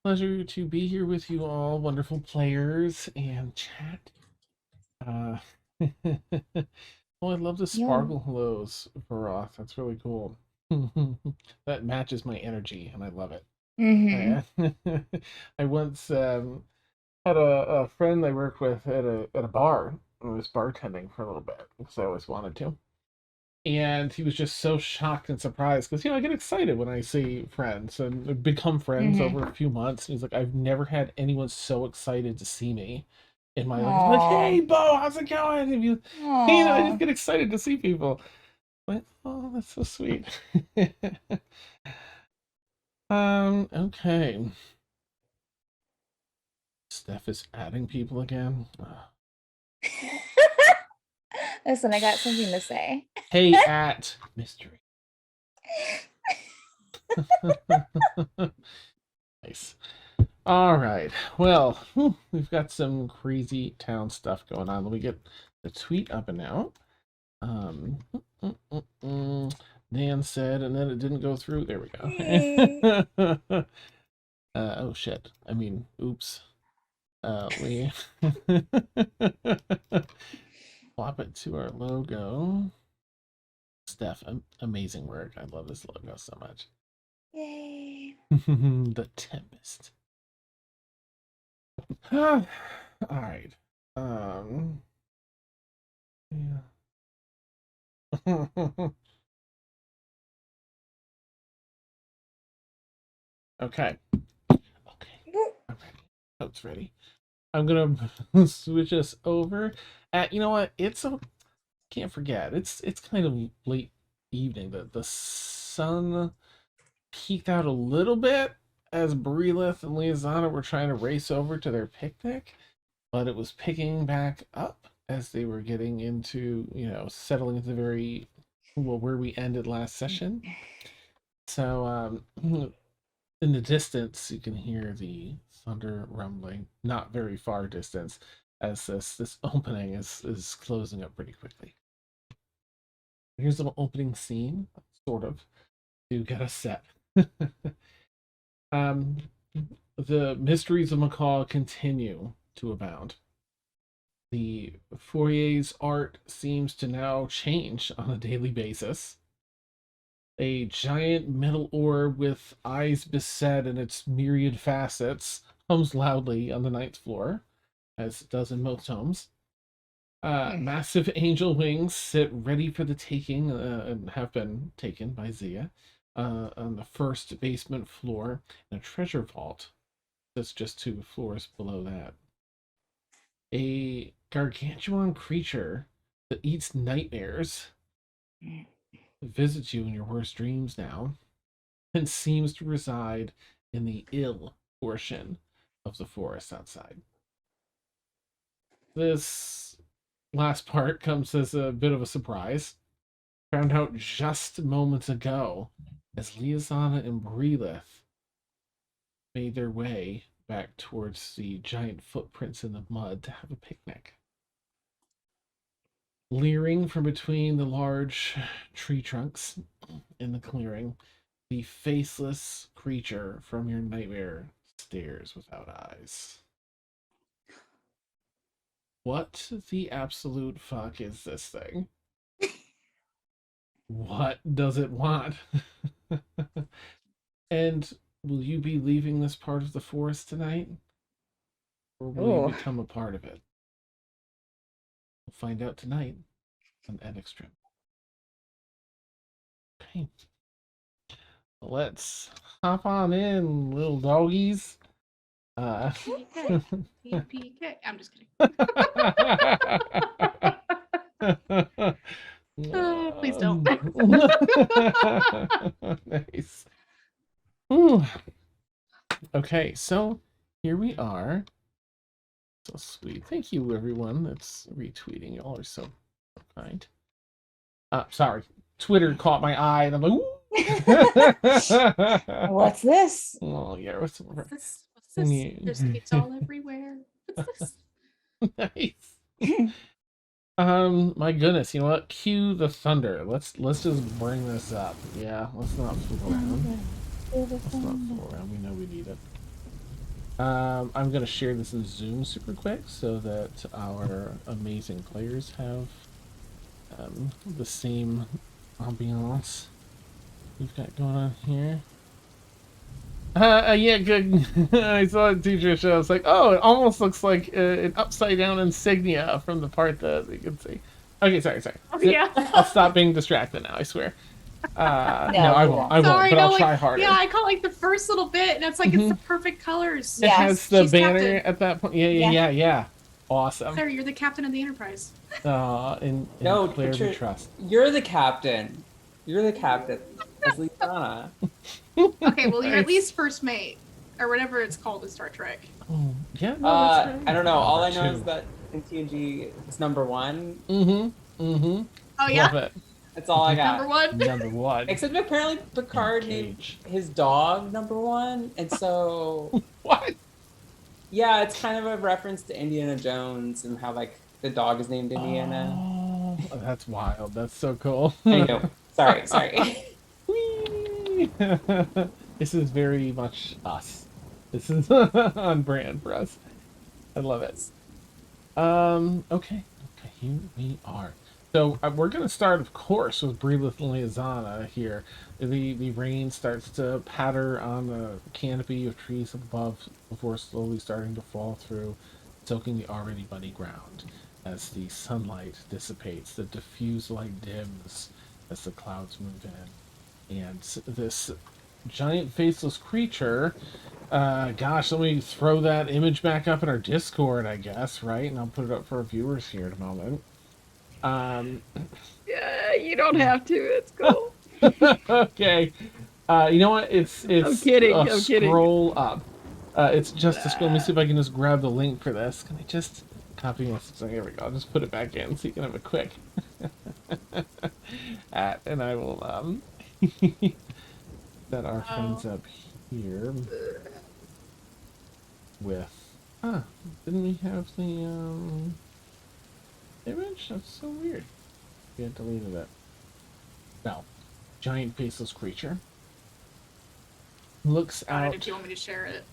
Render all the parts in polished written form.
pleasure to be here with you all, wonderful players and chat. Uh, oh, I love the Yo. sparkle hellos for Roth. That's really cool. That matches my energy, and I love it. Mm-hmm. I, I once had a friend I worked with at a bar. I was bartending for a little bit because I always wanted to. And he was just so shocked and surprised because I get excited when I see friends and become friends Mm-hmm. over a few months. And he's like, I've never had anyone so excited to see me in my life. I'm like, Aw. hey, Bo, how's it going? And I just Aw. get excited to see people. Like, oh, that's so sweet. Okay. Steph is adding people again. Listen, I got something to say. Hey, at mystery. Nice. All right. Well, we've got some crazy town stuff going on. Let me get the tweet up and out. Um, mm, mm, mm. Dan said, and then it didn't go through. There we go. Oh shit. I mean, oops. We swap it to our logo. Steph, amazing work. I love this logo so much. Yay. The Tempest. All right. Yeah. Okay. Okay. I'm ready. Notes ready. I'm gonna switch us over. You know what? Can't forget. It's kind of late evening. The sun peeked out a little bit as Brilith and Liazana were trying to race over to their picnic, but it was picking back up as they were getting into, settling into the very well where we ended last session. So in the distance, you can hear the thunder rumbling, not very far distance, as this opening is closing up pretty quickly. Here's an opening scene, sort of, to get us set. um, the mysteries of Macaw continue to abound. The foyer's art seems to now change on a daily basis. A giant metal orb with eyes beset in its myriad facets hums loudly on the ninth floor, as it does in most homes. Massive angel wings sit ready for the taking, and have been taken by Zia, on the first basement floor, and a treasure vault that's just 2 floors below that. A gargantuan creature that eats nightmares visits you in your worst dreams now, and seems to reside in the ill portion of the forest outside. This last part comes as a bit of a surprise. Found out just moments ago as Liazana and Brilith made their way back towards the giant footprints in the mud to have a picnic. Leering from between the large tree trunks in the clearing, the faceless creature from your nightmare stares without eyes. What the absolute fuck is this thing? What does it want? And will you be leaving this part of the forest tonight? Or will you Oh. become a part of it? We'll find out tonight on Extremis. Okay. Let's hop on in, little doggies. PK. PK. I'm just kidding. Please don't. Nice. Ooh. Okay, so here we are. So sweet. Thank you, everyone that's retweeting. Y'all are so kind. Sorry. Twitter caught my eye, and I'm like, ooh. What's this? Oh, yeah. What's this? There's kids all everywhere. What's this? Nice. My goodness, you know what? Cue the thunder. Let's just bring this up. Yeah, let's not fool around. Let's not fool around. We know we need it. I'm gonna share this in Zoom super quick so that our amazing players have the same ambiance we've got going on here. Yeah, good. I saw it too, Trisha. I was like, oh, it almost looks like an upside down insignia from the part that you can see. Okay, sorry. Oh yeah. I'll stop being distracted now, I swear. No, I you won't. won't. I won't, Sorry, but no, I'll like try harder. yeah, I caught like the first little bit, and it's like it's the perfect colors. It Yeah. has the She's banner captain. at that point. Yeah. Yeah. Awesome. Claire, you're the captain of the Enterprise. In No, Claire we Patricia, trust. you're the captain. You're the captain. As Liana. Okay, well you're at Nice. least first mate, or whatever it's called in Star Trek. Oh, yeah, no, that's right. I don't know. All I know Number is two. that in TNG it's number one. Oh Love yeah, it. That's all I got. number one. Number one. Except apparently Picard named Cage. his dog number one, and so What? yeah, it's kind of a reference to Indiana Jones and how like the dog is named Indiana. Oh, that's wild. That's so cool. I know. Sorry. Whee! This is very much us. This is on brand for us. I love it. Okay, here we are. So we're gonna start, of course, with Breelith and Liazana here. The rain starts to patter on the canopy of trees above before slowly starting to fall through, soaking the already muddy ground. As the sunlight dissipates, the diffuse light dims as the clouds move in, and this giant faceless creature. Gosh, let me throw that image back up in our Discord, I guess, right? And I'll put it up for our viewers here in a moment. Yeah, you don't have to. It's cool. Okay. You know what? It's I'm kidding. a I'm kidding. scroll up. It's just a scroll. Let me see if I can just grab the link for this. Can I just copy this? So here we go. I'll just put it back in so you can have a quick. And I will set our friends up here with. Didn't we have the image? That's so weird. We had deleted it. No. Giant faceless creature. Looks Got it out. if you want me to share it.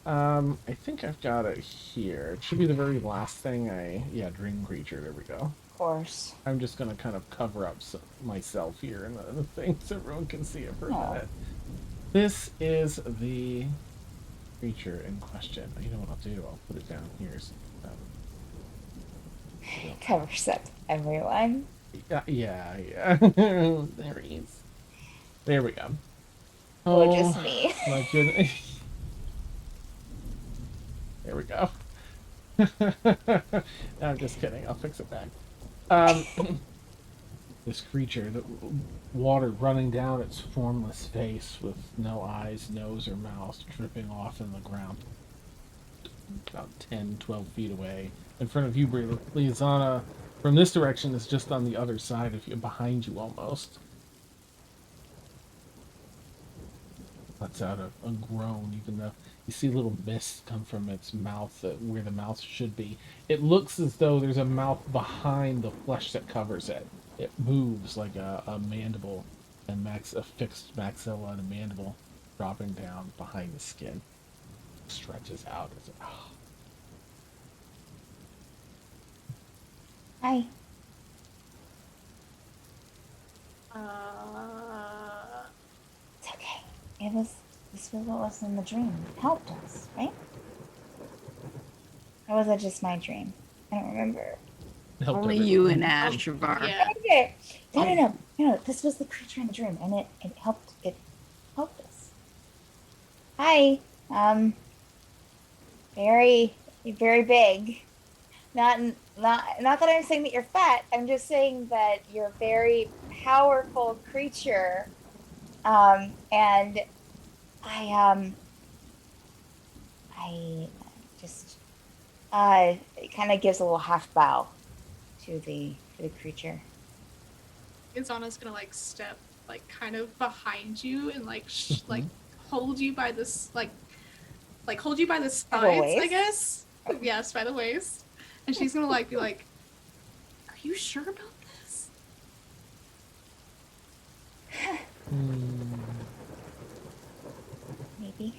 I think I've got it here. It should be the very last thing yeah, dream creature. There we go. Of course. I'm just gonna kind of cover up myself here in the thing so everyone can see it for a Aw. minute. This is the creature in question. You know what I'll do? I'll put it down here. So, Covers up everyone. yeah. There he is. There we go. Or just me. My goodness. There we go. No, I'm just kidding. I'll fix it back. This creature, the water running down its formless face with no eyes, nose, or mouth, dripping off in the ground. About 10, 12 feet away. In front of you, Liazana, from this direction, is just on the other side of you, behind you almost. Lets out a groan, even though you see a little mist come from its mouth, where the mouth should be. It looks as though there's a mouth behind the flesh that covers it. It moves like a mandible, and a fixed maxilla and a mandible dropping down behind the skin. Stretches out. Hi. It's okay. This was what was in the dream. It helped us, right? Or was it just my dream? I don't remember. Helped Only everyone. you and Ashravar. Yeah. Okay. No. This was the creature in the dream, and it helped. It helped us. Hi. Very, very big. Not that I'm saying that you're fat. I'm just saying that you're a very powerful creature. And I just it kind of gives a little half bow to the creature. Izana's gonna like step like kind of behind you and like like hold you by this like hold you by the sides, I waist? guess. Yes, by the waist. And she's gonna like be like, "Are you sure about this?" Maybe.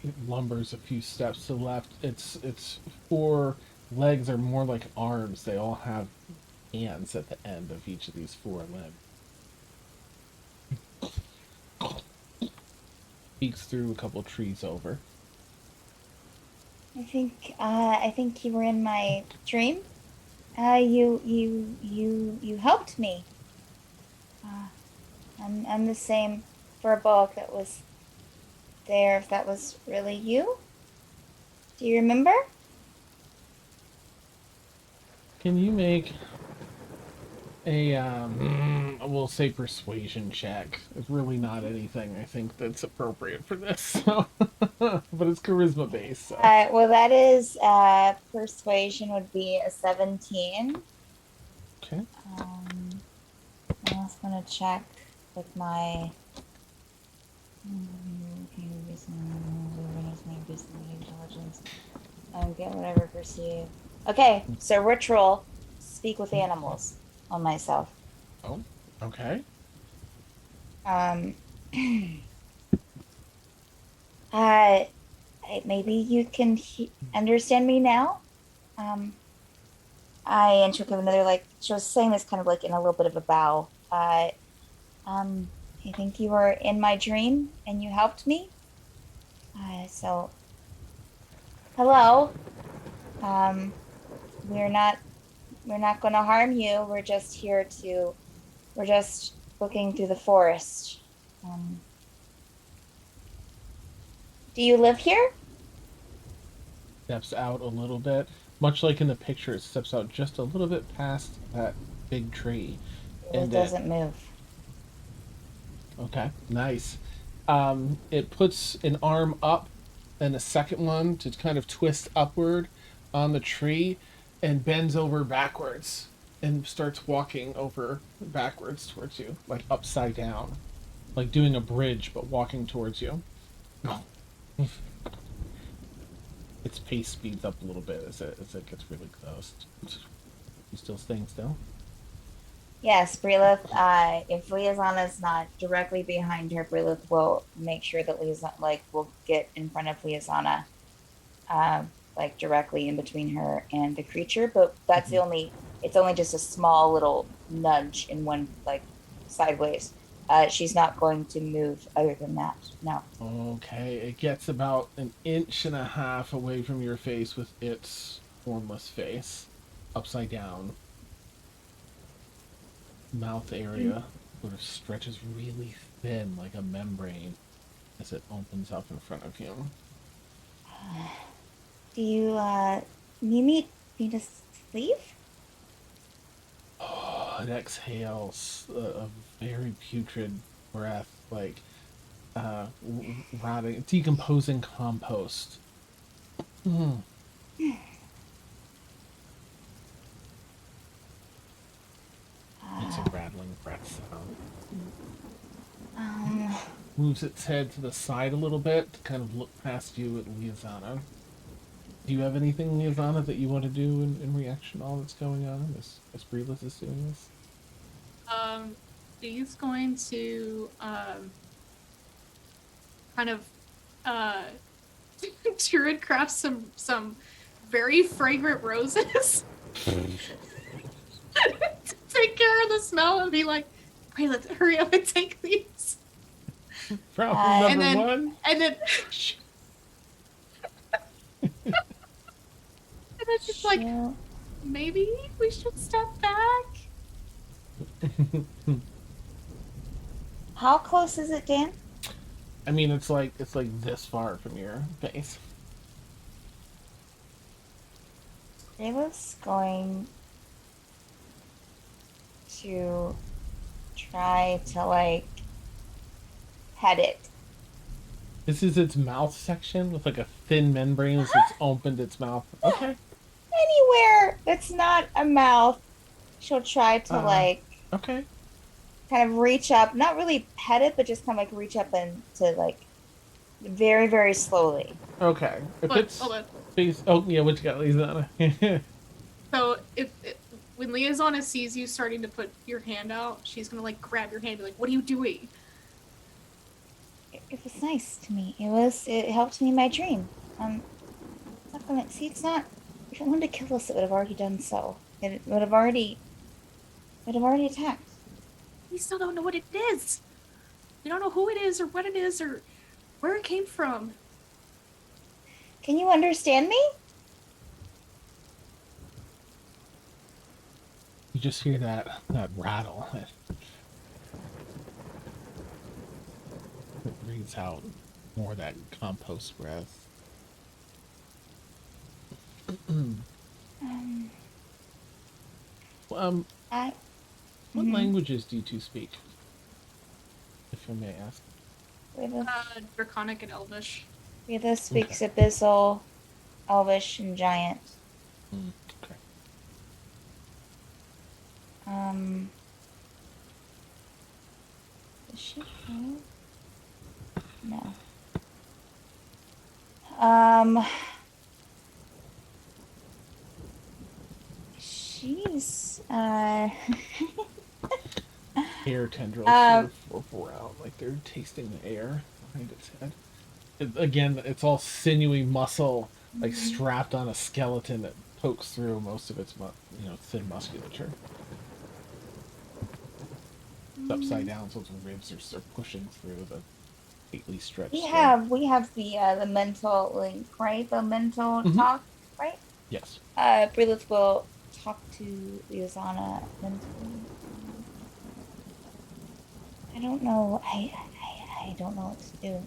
it lumbers a few steps to the left. Its four legs are more like arms. They all have hands at the end of each of these four limbs. Peeks through a couple trees over. I think you were in my dream. You helped me. Uh, I'm the same for a bulk that was there. If that was really you, do you remember? Can you make a we'll say persuasion check? It's really not anything I think that's appropriate for this, so but it's charisma based, so Well, that is persuasion would be a 17. okay. I was gonna check with my intelligence. Get whatever perceive. Okay, so ritual, speak with animals on myself. Oh, okay. Um, uh, maybe you can understand me now. Um, and she'll give another like she was saying this kind of like in a little bit of a bow. I think you were in my dream and you helped me. So hello. Um, we're not going to harm you. We're just looking through the forest. Um, do you live here? Steps out a little bit, much like in the picture. It steps out just a little bit past that big tree, It and doesn't move. okay, nice. It puts an arm up and a second one to kind of twist upward on the tree and bends over backwards and starts walking over backwards towards you, like upside down, like doing a bridge but walking towards you. Its pace speeds up a little bit as it gets really close. You still staying still? Yes, Brilith. If Liazana's not directly behind her, Brilith will make sure that Liazana will get in front of Liazana, like directly in between her and the creature. But that's the only. It's only just a small little nudge in one sideways. She's not going to move other than that. No. Okay, it gets about an inch and a half away from your face with its formless face, upside down. Mouth area sort of stretches really thin like a membrane as it opens up in front of you. Do you need me to leave? Oh, it exhales a very putrid breath, like rotting, decomposing compost. Mm. Makes a rattling breath sound. Um, Moves its head to the side a little bit to kind of look past you at Liazana. Do you have anything, Liazana, that you want to do in reaction to all that's going on as Breeless is doing this? She's going to kind of Druid craft some very fragrant roses. To take care of the smell and be like, "Hey, let's hurry up and take these." Problem number one. And then she's like, maybe we should step back. how close is it, Dan? I mean, it's like this far from your face. Rayla's going to try to pet it. This is its mouth section with like a thin membrane as it's opened its mouth. Okay. Anywhere that's not a mouth, she'll try to Okay. kind of reach up, not really pet it, but just kind of reach up and to very, very slowly. Okay. If it's Hold on. face, oh yeah, what you got, Liazana? So when Liazana sees you starting to put your hand out, she's gonna grab your hand and be like, "What are you doing?" It was nice to me. It helped me in my dream. It's not gonna see. It's not. If it wanted to kill us, it would have already done so. It would have already attacked. We still don't know what it is. We don't know who it is or what it is or where it came from. Can you understand me? You just hear that rattle. It brings out more of that compost breath. Um, Um, I. what Mhm. languages do you two speak? If I may ask. Draconic and Elvish. Rita speaks Abyssal, Elvish, and Giant. Mm, okay. Um, does she know? No. Um, she's Air tendrils sort um, of flop around like they're tasting the air behind its head. Again, it's all sinewy muscle, like strapped on a skeleton that pokes through most of its, thin musculature. It's upside down, so its ribs are pushing through the tightly stretched skin. we have the mental link, right? The mental Mhm. talk, right? Yes. Brilith will talk to Liozana mentally. I don't know. I don't know what to do.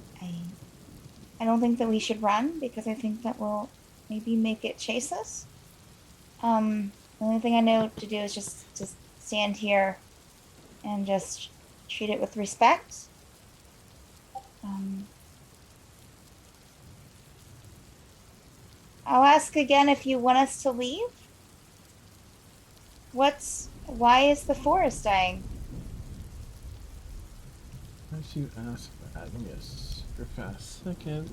I don't think that we should run because I think that will maybe make it chase us. The only thing I know to do is just stand here and just treat it with respect. Um, I'll ask again if you want us to leave. Why is the forest dying? As you ask that, give me a super fast second.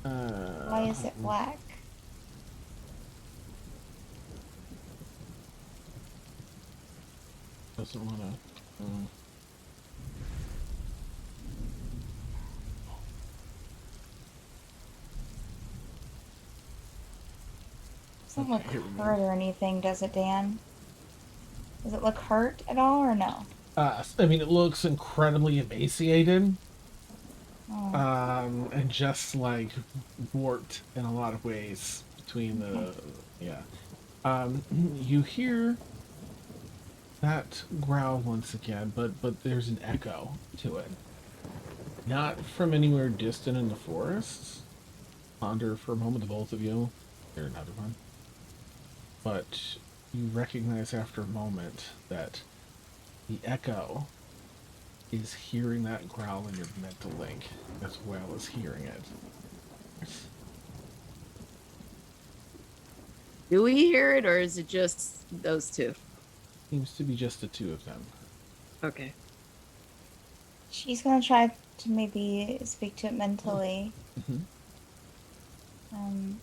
Why is it black? Doesn't want to. Doesn't Okay, look here we go. hurt or anything, does it, Dan? Does it look hurt at all or no? I mean, it looks incredibly emaciated, Oh, and just like warped in a lot of ways between okay. the, yeah. You hear that growl once again, but there's an echo to it. Not from anywhere distant in the forest. Ponder for a moment, the both of you. Hear another one. But you recognize after a moment that the echo is hearing that growl in your mental link as well as hearing it. Do we hear it, or is it just those two? Seems to be just the two of them. Okay. She's gonna try to maybe speak to it mentally. Mm-hmm. Um,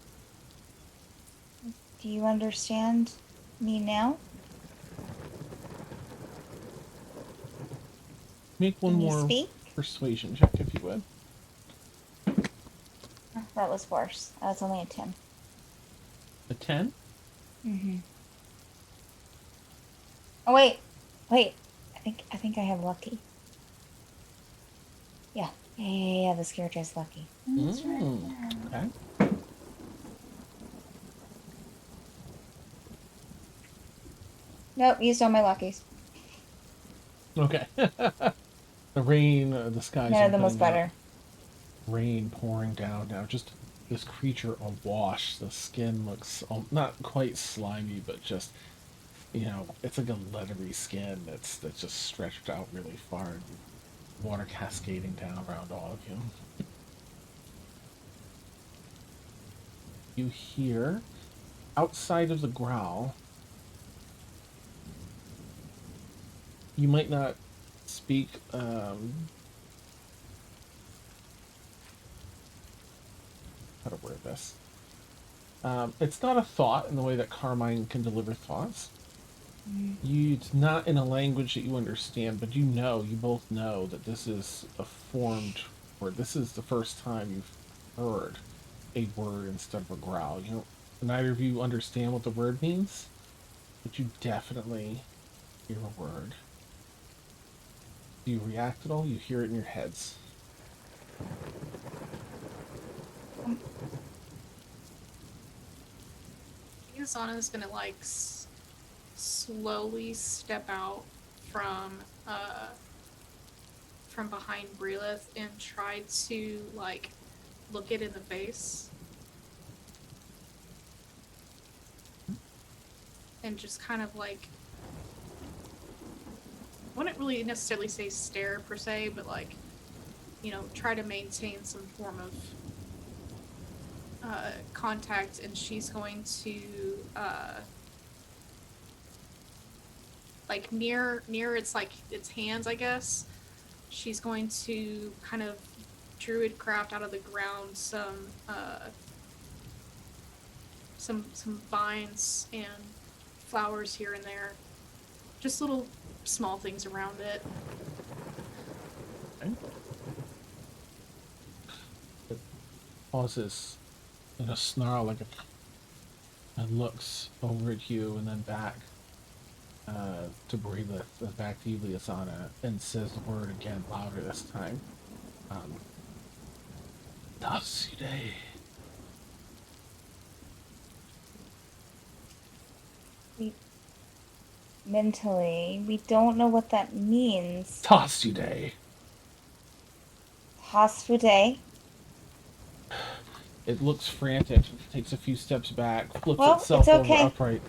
do you understand me now? Make one Can you more speak? persuasion check if you would. Oh, that was worse. That's only a 10. A 10? Mm-hmm. Oh wait. I think I have lucky. Yeah. The character is lucky. That's right. Okay. Nope, used all my luckies. Okay. The rain, the skies None of them was opening up. better. Rain pouring down now. Just this creature awash. The skin looks not quite slimy, but just, it's like a leathery skin that's just stretched out really far. Water cascading down around all of you. You hear, outside of the growl, you might not speak, how to word this. It's not a thought in the way that Carmine can deliver thoughts. It's not in a language that you understand, but you both know that this is a formed word. This is the first time you've heard a word instead of a growl. You don't, neither of you understand what the word means, but you definitely hear a word. Do you react at all? You hear it in your heads. Izana's gonna like slowly step out from uh from behind Brilith and try to like look it in the face. And just kind of like I wouldn't really necessarily say stare per se, but like, you know, try to maintain some form of contact, and she's going to like near its like its hands, I guess. She's going to kind of druid craft out of the ground some vines and flowers here and there, just little small things around it. Okay. It pauses in a snarl like a and looks over at you and then back to Brilith and back to you, Liasana, and says the word again, louder this time. Tasude. Mentally, we don't know what that means. Tasude. Hasfude. It looks frantic, takes a few steps back, flips Well, itself it's over okay. upright.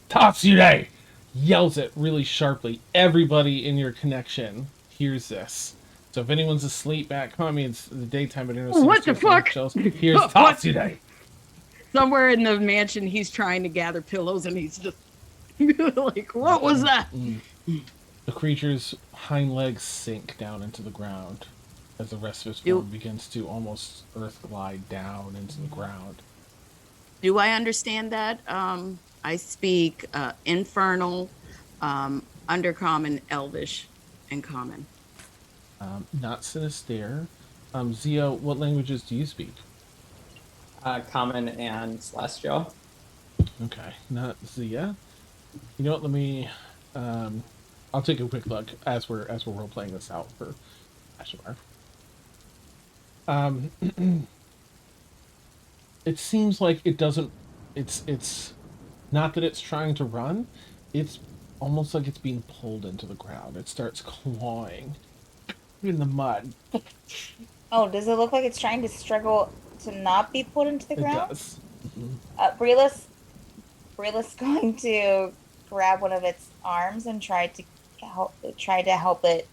Tatsude! Yells it really sharply. Everybody in your connection hears this. So if anyone's asleep back home, I mean, it's the daytime, but What the fuck? Here's What? Tatsude! Somewhere in the mansion, he's trying to gather pillows, and he's just like, "What was that?" The creature's hind legs sink down into the ground as the rest of his form begins to almost earth glide down into the ground. Do I understand that? I speak Infernal, Undercommon, Elvish, and Common. Not Sinister. Zio, what languages do you speak? Common and Celestial. Okay, not Zia. You know what? Let me. I'll take a quick look as we're role playing this out for Ashimar. It seems like it doesn't. It's not that it's trying to run. It's almost like it's being pulled into the ground. It starts clawing in the mud. Oh, does it look like it's trying to struggle to not be put into the It ground? does. Brelis going to grab one of its arms and try to help it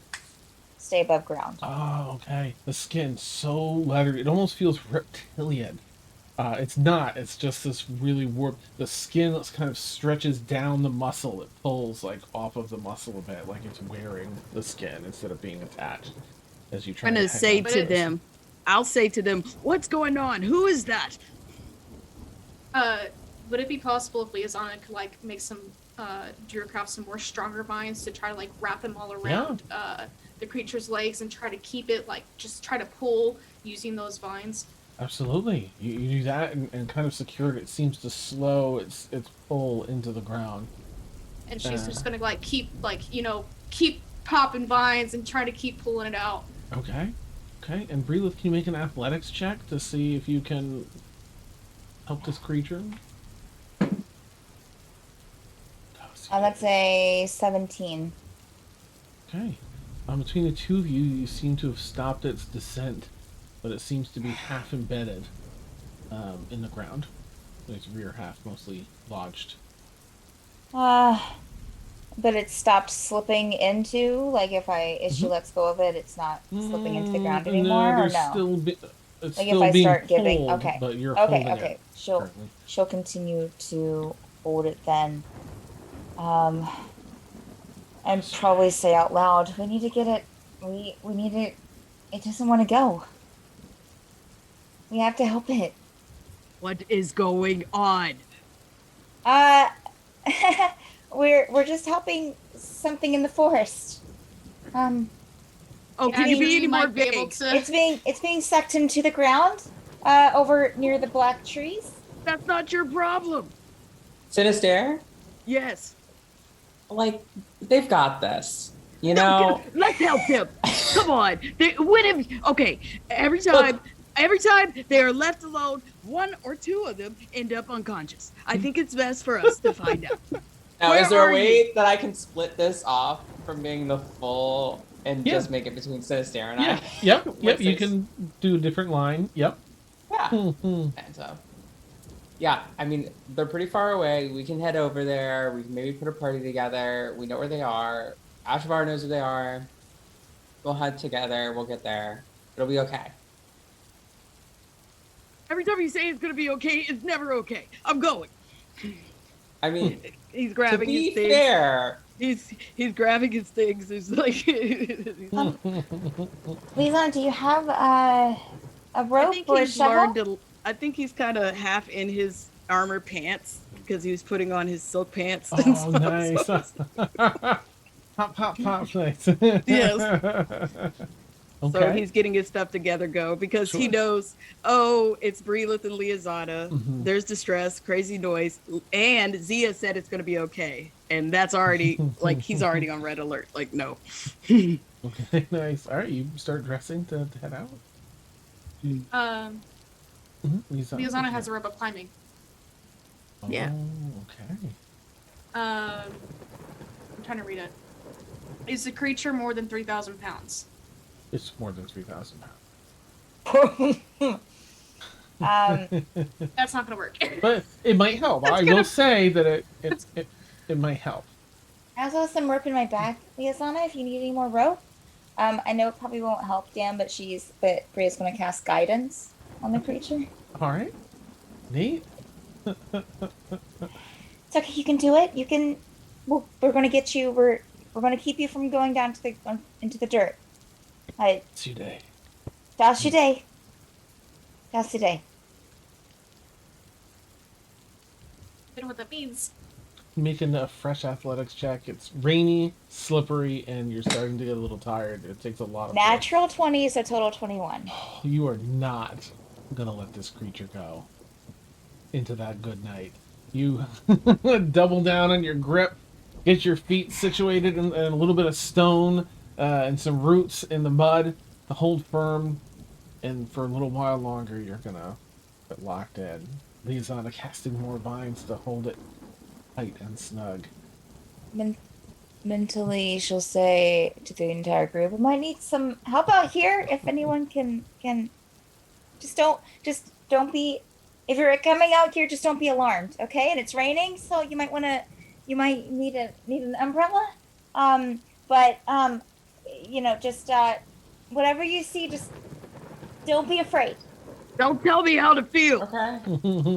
stay above ground. Oh, okay. The skin's so leathery. It almost feels reptilian. It's not. It's just this really warped. The skin that's kind of stretches down the muscle. It pulls like off of the muscle a bit, like it's wearing the skin instead of being attached. As you try I'm to gonna hang say on to it. them, I'll say to them, "What's going on? Who is that?" Would it be possible if Liazana could like make some Druidcraft some more stronger vines to try to like wrap them all around the creature's legs and try to keep it like just try to pull using those vines? Absolutely. You do that and kind of secure it. It seems to slow its pull into the ground. And she's just gonna like keep keep popping vines and try to keep pulling it out. Okay. Okay. And Breelith, can you make an athletics check to see if you can help this creature? That's a 17. Okay. Between the two of you, you seem to have stopped its descent, but it seems to be half embedded in the ground. Its rear half mostly lodged. But it stopped slipping into, like if she lets go of it, it's not slipping into the ground anymore, No, or there's no? still it's Like still if I being start pulled, giving, okay, but you're holding okay, it currently. she'll continue to hold it then. And probably say out loud, we need to get it. We need it. It doesn't want to go. We have to help it. What is going on? Uh, we're just helping something in the forest. Um, Oh, it's can you being be any more might be able vague? to. it's being sucked into the ground. Over near the black trees. That's not your problem. Sinister, Yes. like they've got this. You No, know, let's help them. Come on. Okay, every Look. time they are left alone, one or two of them end up unconscious. I think it's best for us to find out. now Where is there are a way you? that I can split this off from being the full and Yeah. just make it between Sinister and Yeah. I? Yep. Yep. What's You this? can do a different line. Yep. Yeah. Mhm. And so, yeah, I mean, they're pretty far away. We can head over there. We can maybe put a party together. We know where they are. Ashvar knows where they are. We'll head together. We'll get there. It'll be okay. Every time you say it's gonna be okay, it's never okay. I'm going. I mean, He's to grabbing his be things. fair, He's grabbing his things. It's like Lisan, do you have a I rope think or a he's shovel? learned to. I think he's kind of half in his armor pants because he was putting on his silk pants and Oh, stuff. nice. Pop, pop, pop. Nice. Yes. So Okay. he's getting his stuff together, because he Sure. knows, oh, it's Breelith and Liazada. Mhm. There's distress, crazy noise, and Zia said it's going to be okay. And that's already, like, he's already on red alert. Like, no. Okay, nice. All right, you start dressing to head out. Liazana has a rope of climbing. Yeah. Oh, okay. I'm trying to read it. Is the creature more than 3,000 pounds? It's more than 3,000 pounds. That's not gonna work. But it might help. I will say that it might help. I also have some rope in my bag, Liasana, if you need any more rope. I know it probably won't help Dan, but Bria's gonna cast guidance on the creature. All right. Neat. It's okay, you can do it. You can. We're gonna get you. We're gonna keep you from going down to the into the dirt. It's your day. That's your day. That's the day. I don't know what that means. Making a fresh athletics check. It's rainy, slippery, and you're starting to get a little tired. It takes a lot of Natural 20, so total 21. You are not gonna let this creature go into that good night. You double down on your grip, get your feet situated in a little bit of stone and some roots in the mud to hold firm, and for a little while longer you're gonna get locked in. Liazana casting more vines to hold it tight and snug. Mentally, she'll say to the entire group, "I might need some help out here. If anyone can, just don't be. If you're coming out here, just don't be alarmed, okay? And it's raining, so you might need an umbrella. But just whatever you see, just don't be afraid." Don't tell me how to feel. okay.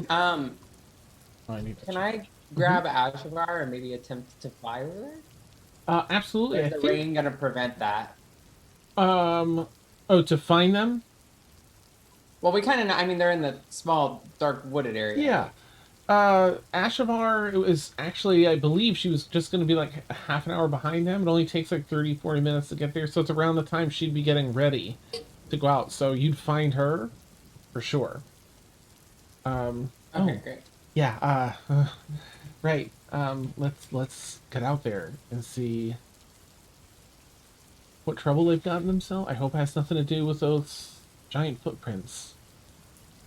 I need to Can check. I grab Ashvar and maybe attempt to fly over there? Absolutely. Or I is the think. rain gonna prevent that? Oh, to find them. Well, we kind of know. I mean, they're in the small, dark, wooded area. Yeah. Ashavar, it was actually, I believe she was just going to be like a half an hour behind them. It only takes like 30, 40 minutes to get there. So it's around the time she'd be getting ready to go out. So you'd find her for sure. Okay, Oh, great. yeah. Right. Let's get out there and see what trouble they've gotten themselves. I hope it has nothing to do with those giant footprints.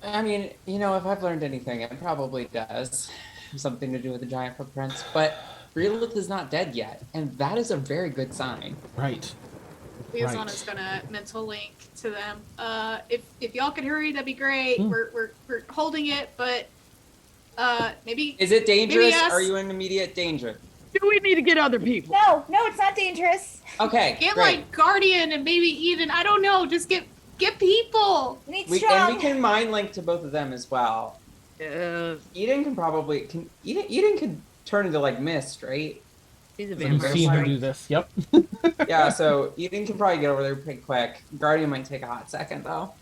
I mean, if I've learned anything, it probably does have something to do with the giant footprints. But Breelith is not dead yet, and that is a very good sign. Right. Liazana's gonna mental link to them. If y'all could hurry, that'd be great. We're holding it, but maybe. Is it dangerous? Maybe Are you in immediate danger? Do we need to get other people? No, it's not dangerous. Okay, Get great. like Guardian and maybe Eden. I don't know. Just get people. We need And strong. we can mind link to both of them as well. Eden can probably Eden could turn into like mist, right? He's a You've vampire. seen her Right. do this. Yep. Yeah, so Eden can probably get over there pretty quick. Guardian might take a hot second though.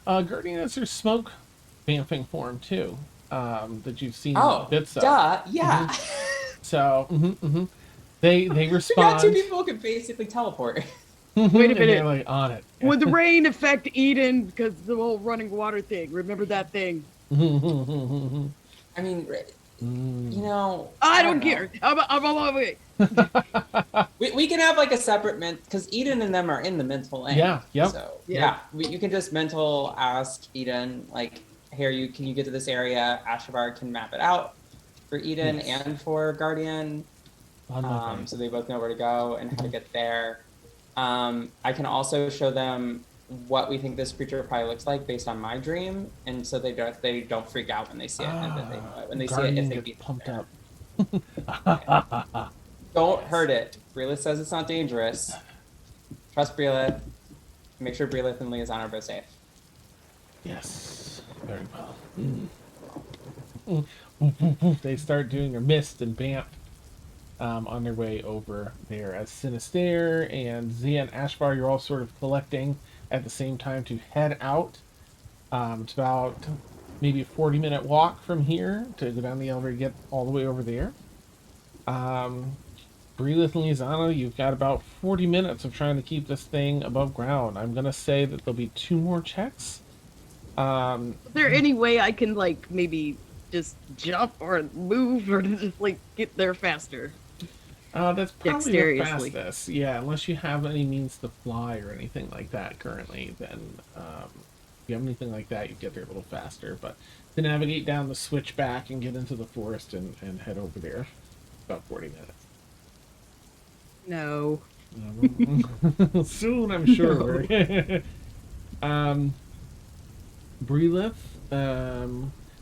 Guardian has her smoke vamping form too. that you've seen Oh, bits of. duh. Yeah. So they We got two respond. people who can basically teleport. Wait a And they're minute. like on it. Would the rain affect Eden because the whole running water thing? Remember that thing? I mean, you know, I don't don't know. care. I'm all over it. We can have like a separate because Eden and them are in the mental lane. Yeah, yep. So Yeah. you can just mental ask Eden like, here, can you get to this area? Ashavar can map it out for Eden Yes. and for Guardian, so they both know where to go and how to get there. I can also show them what we think this creature probably looks like based on my dream, and so they don't freak out when they see it, and that they know it when they Guardian see it if they gets beat pumped there. up. Don't hurt it. Breelith says it's not dangerous. Trust Breelith. Make sure Breelith and Liaison are both safe. Yes, very well. They start doing their mist and Bamp on their way over there as Sinister and Zia and Ashvar, you're all sort of collecting at the same time to head out. It's about maybe a 40-minute walk from here to go down the elevator and get all the way over there. Breelith and Lizana, you've got about 40 minutes of trying to keep this thing above ground. I'm going to say that there'll be 2 more checks. Is there any way I can like maybe just jump or move or just like get there faster? That's probably the Dexterously. fastest. Yeah, unless you have any means to fly or anything like that currently, then if you have anything like that, you get there a little faster. But to navigate down the switchback and get into the forest and head over there, about 40 minutes. No. Soon, I'm sure. Breelith,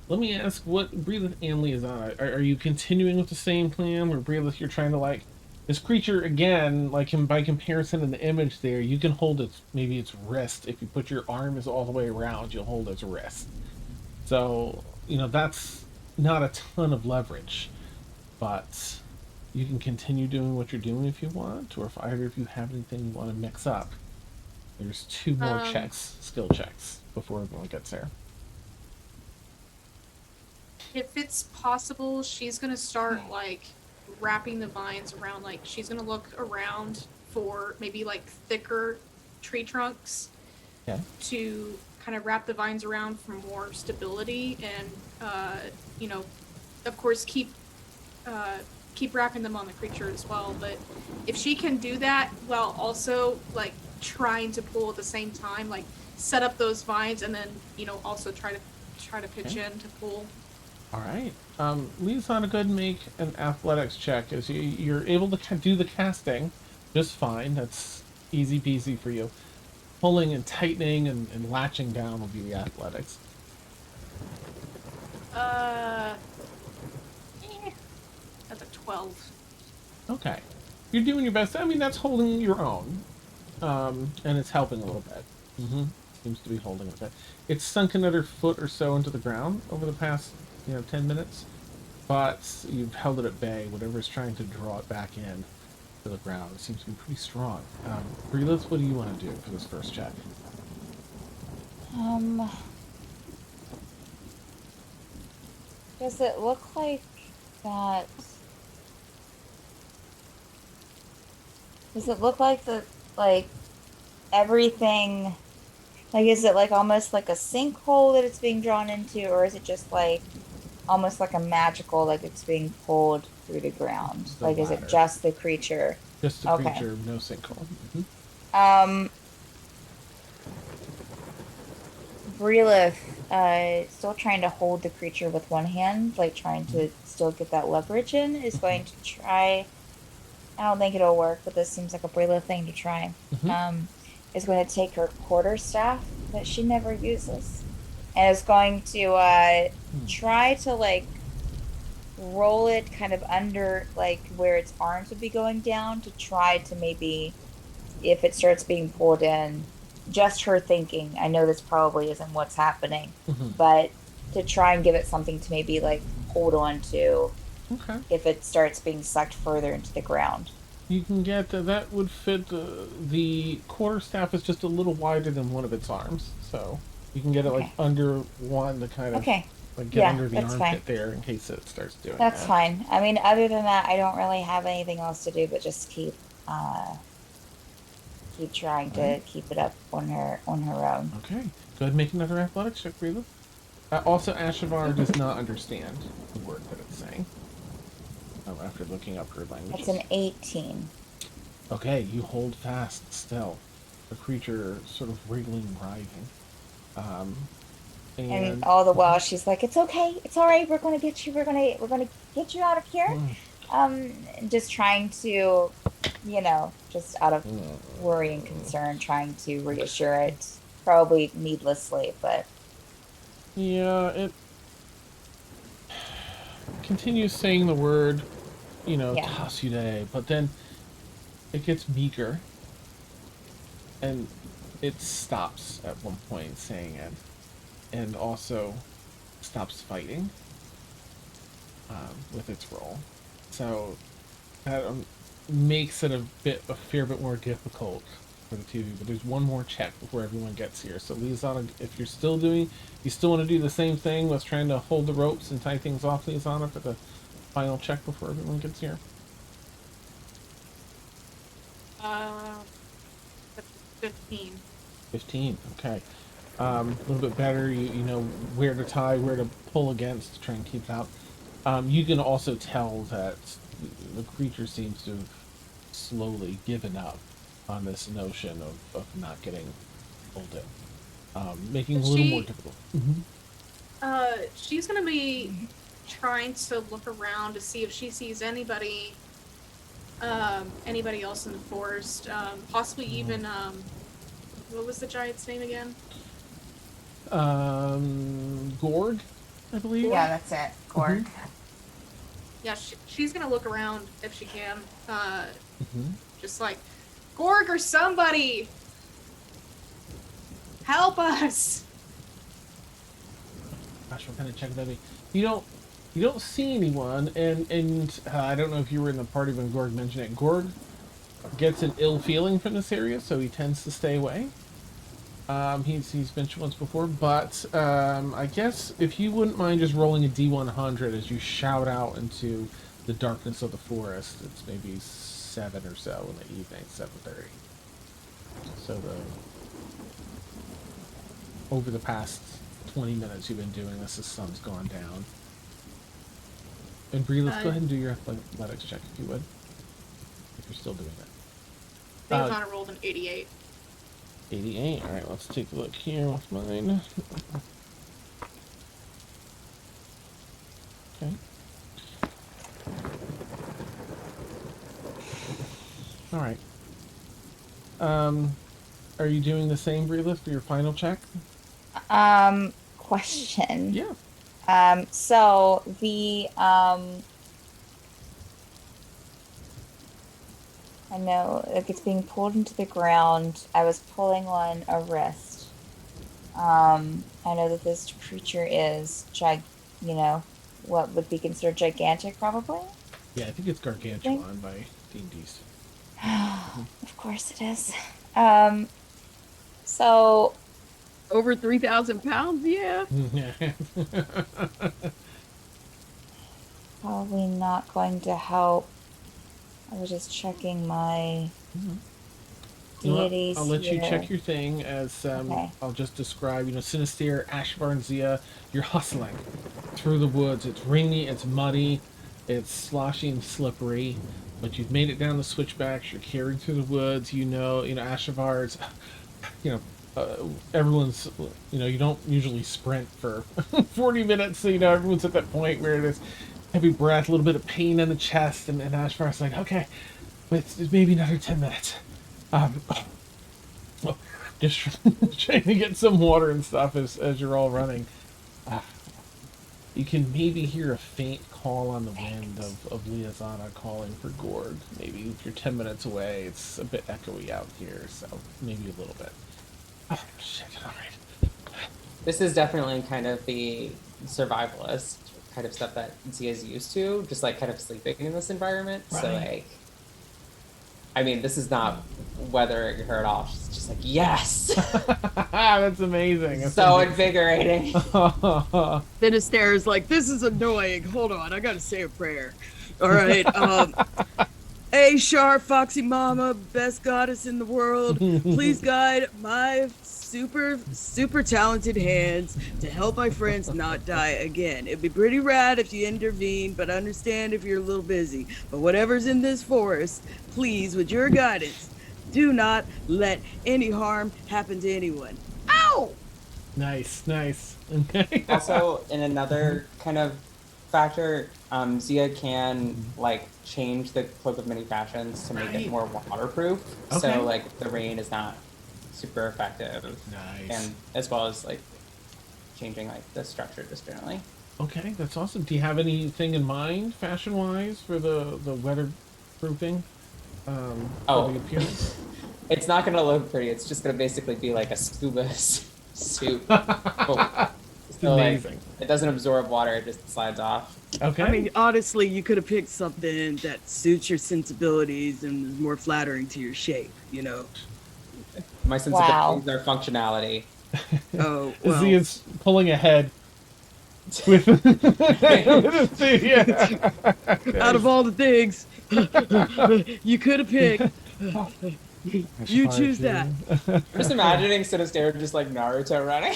let me ask what Breelith and Liaison, are you continuing with the same plan? Or Breelith, you're trying to like this creature again, like him by comparison in the image there, you can hold maybe its wrist. If you put your arm is all the way around, you'll hold its wrist. So, that's not a ton of leverage, but you can continue doing what you're doing if you want, or if either of you have anything you want to mix up. There's 2 more skill checks, before everyone gets there. If it's possible, she's gonna start like wrapping the vines around, like she's gonna look around for maybe like thicker tree trunks to kind of wrap the vines around for more stability and of course keep wrapping them on the creature as well. But if she can do that while also like trying to pull at the same time, like set up those vines and then also try to pitch in to pull. All right. Liaison, go ahead and make an athletics check as you're able to do the casting just fine. That's easy peasy for you. Pulling and tightening and latching down will be the athletics. That's a 12. Okay. You're doing your best. I mean, that's holding your own. And it's helping a little bit. Seems to be holding it a bit. It's sunk another foot or so into the ground over the past 10 minutes, but you've held it at bay. Whatever's trying to draw it back in to the ground, it seems to be pretty strong. Breelith, what do you want to do for this first check? Does it look like that? Does it look like everything? Like, is it like almost like a sinkhole that it's being drawn into, or is it just like almost like a magical, like it's being pulled through the ground? The Like, is latter. it just the creature? Just the Okay. creature, no sinkhole. Breelith, still trying to hold the creature with one hand, like trying to still get that leverage in, is going to try. I don't think it'll work, but this seems like a Breelith thing to try. Is going to take her quarterstaff that she never uses, and is going to try to like roll it kind of under like where its arms would be going down to try to maybe, if it starts being pulled in, just her thinking. I know this probably isn't what's happening, but to try and give it something to maybe like hold on to Okay. if it starts being sucked further into the ground. You can get that would fit. The quarterstaff is just a little wider than one of its arms, so you can get it like Okay. under one to kind of Okay. Like get Yeah, under the that's fine. armpit there in case it starts doing That's that. fine. I mean, other than that, I don't really have anything else to do but just keep trying All right. to keep it up on her own. Okay. Go ahead and make another athletics check, Reba. Also, Ashavar does not understand the word that it's saying. Oh, after looking up her It's languages. an 18. Okay, you hold fast still. The creature sort of wriggling, writhing. Um, And and all the while she's like, "It's okay. It's all right. We're going to get you. We're going to get you out of here." mm, Just trying to, just out of worry and concern, trying to reassure it, probably needlessly, but yeah, it continues saying the word, yeah. Tasude, but then it gets meager and it stops at one point saying it, and also stops fighting with its role. So that makes it a fair bit more difficult for the two of you. But there's one more check before everyone gets here. So Liazana, if you're still you still want to do the same thing with trying to hold the ropes and tie things off, Liazana, for the final check before everyone gets here. Uh, 15. 15. Okay. A little bit better. You know where to tie, where to pull against to try and keep it out. You can also tell that the creature seems to have slowly given up on this notion of not getting pulled in, making it But a little more difficult. she's gonna be trying to look around to see if she sees anybody else in the forest, possibly even, what was the giant's name again? Gorg, I believe. Yeah, that's it. Gorg. Yeah, she's gonna look around if she can, Mm-hmm. just like, Gorg or somebody! Help us! Gosh, what kind of check would that be? You don't see anyone, and I don't know if you were in the party when Gorg mentioned it. Gorg gets an ill feeling from this area, so he tends to stay away. He's mentioned once before, but I guess if you wouldn't mind just rolling a D100 as you shout out into the darkness of the forest, it's maybe 7 or so in the evening, 7:30. So over the past 20 minutes you've been doing this, the sun's gone down. And Bree, let's go ahead and do your athletics check if you would, if you're still doing it. Leonardo rolled an 88. 88. All right, let's take a look here with mine. Okay. All right. Are you doing the same, Breelith, for your final check? Question. Yeah. So the I know like it's being pulled into the ground. I was pulling on a wrist. I know that this creature is what would be considered gigantic, probably. Yeah, I think it's Gargantuan by D&D's. Of course it is. So Over 3,000 pounds, yeah. probably not going to help. I was just checking my You know what? deities I'll let you here. check your thing as Okay. I'll just describe, Sinister, Ashvar, and Zia, you're hustling through the woods. It's rainy, it's muddy, it's sloshy and slippery, but you've made it down the switchbacks, you're carried through the woods, Ashavar's, everyone's, you don't usually sprint for 40 minutes, so, everyone's at that point where there's heavy breath, a little bit of pain in the chest, and Ashvar's like, okay, it's maybe another 10 minutes. Just trying to get some water and stuff as you're all running. You can maybe hear a faint call on the wind of Liazana calling for Gorg. Maybe if you're 10 minutes away, it's a bit echoey out here, so maybe a little bit. Oh, shit, alright. This is definitely kind of the survivalist kind of stuff that Zia's used to, just like kind of sleeping in this environment. Right. So like I mean, this is not weathering her at all. She's just like, yes, That's amazing. That's so amazing. invigorating. Finisterre is like, this is annoying. Hold on, I gotta say a prayer. All right. Hey, Sharp, Foxy Mama, best goddess in the world, please guide my super talented hands to help my friends not die again. It'd be pretty rad if you intervene, but I understand if you're a little busy. But whatever's in this forest, please, with your guidance, do not let any harm happen to anyone. Ow! Nice, nice. Okay. Also, in another kind of factor, Zia can like change the cloak of many fashions to make Right. it more waterproof. Okay. So like the rain is not super effective, Nice. and as well as like changing like the structure just generally. Okay, that's awesome. Do you have anything in mind, fashion-wise, for the weatherproofing? For Oh. the appearance. It's not gonna look pretty. It's just gonna basically be like a scuba suit. Oh. So like, Amazing. it doesn't absorb water; it just slides off. Okay. I mean, honestly, you could have picked something that suits your sensibilities and is more flattering to your shape, you know? My sensibilities are functionality. Oh, well. Zia's pulling ahead. With yeah. Out of all the things you could have picked, you choose that. I'm just imagining Sinister just like Naruto running.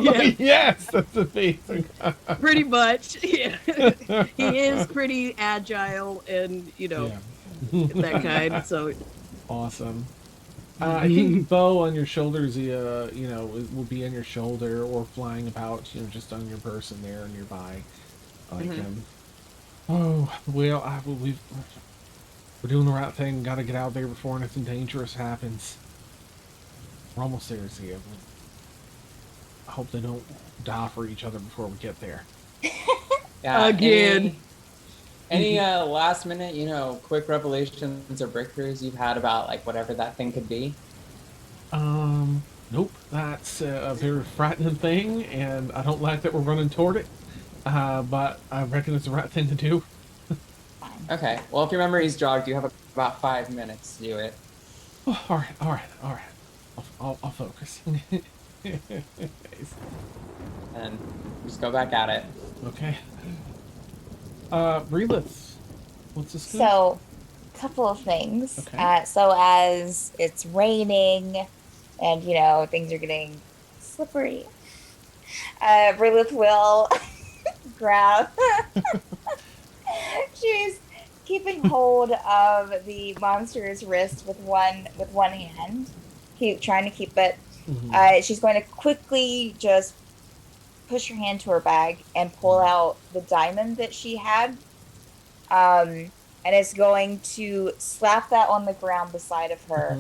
Yeah. Yes, that's amazing. Pretty much. Yeah. He is pretty agile and, you know, Yeah. that kind. So, Awesome. I think bow on your shoulders, you know, will be on your shoulder or flying about, you know, just on your person there nearby. Like oh, well, we're doing the right thing. Got to get out there before anything dangerous happens. We're almost there, Zia. I hope they don't die for each other before we get there. Yeah, Again. Any last minute, you know, quick revelations or breakthroughs you've had about like whatever that thing could be? Nope. That's a very frightening thing, and I don't like that we're running toward it. But I reckon it's the right thing to do. Okay. Well, if your memory's jogged, you have about 5 minutes to do it. Oh, all right. I'll focus. And just go back at it. Okay. Reliths. What's this? So, couple of things. Okay. So as it's raining, and you know things are getting slippery, Rilith will grab. She's keeping hold of the monster's wrist with one hand, trying to keep it. She's going to quickly just push her hand to her bag and pull out the diamond that she had, and is going to slap that on the ground beside of her,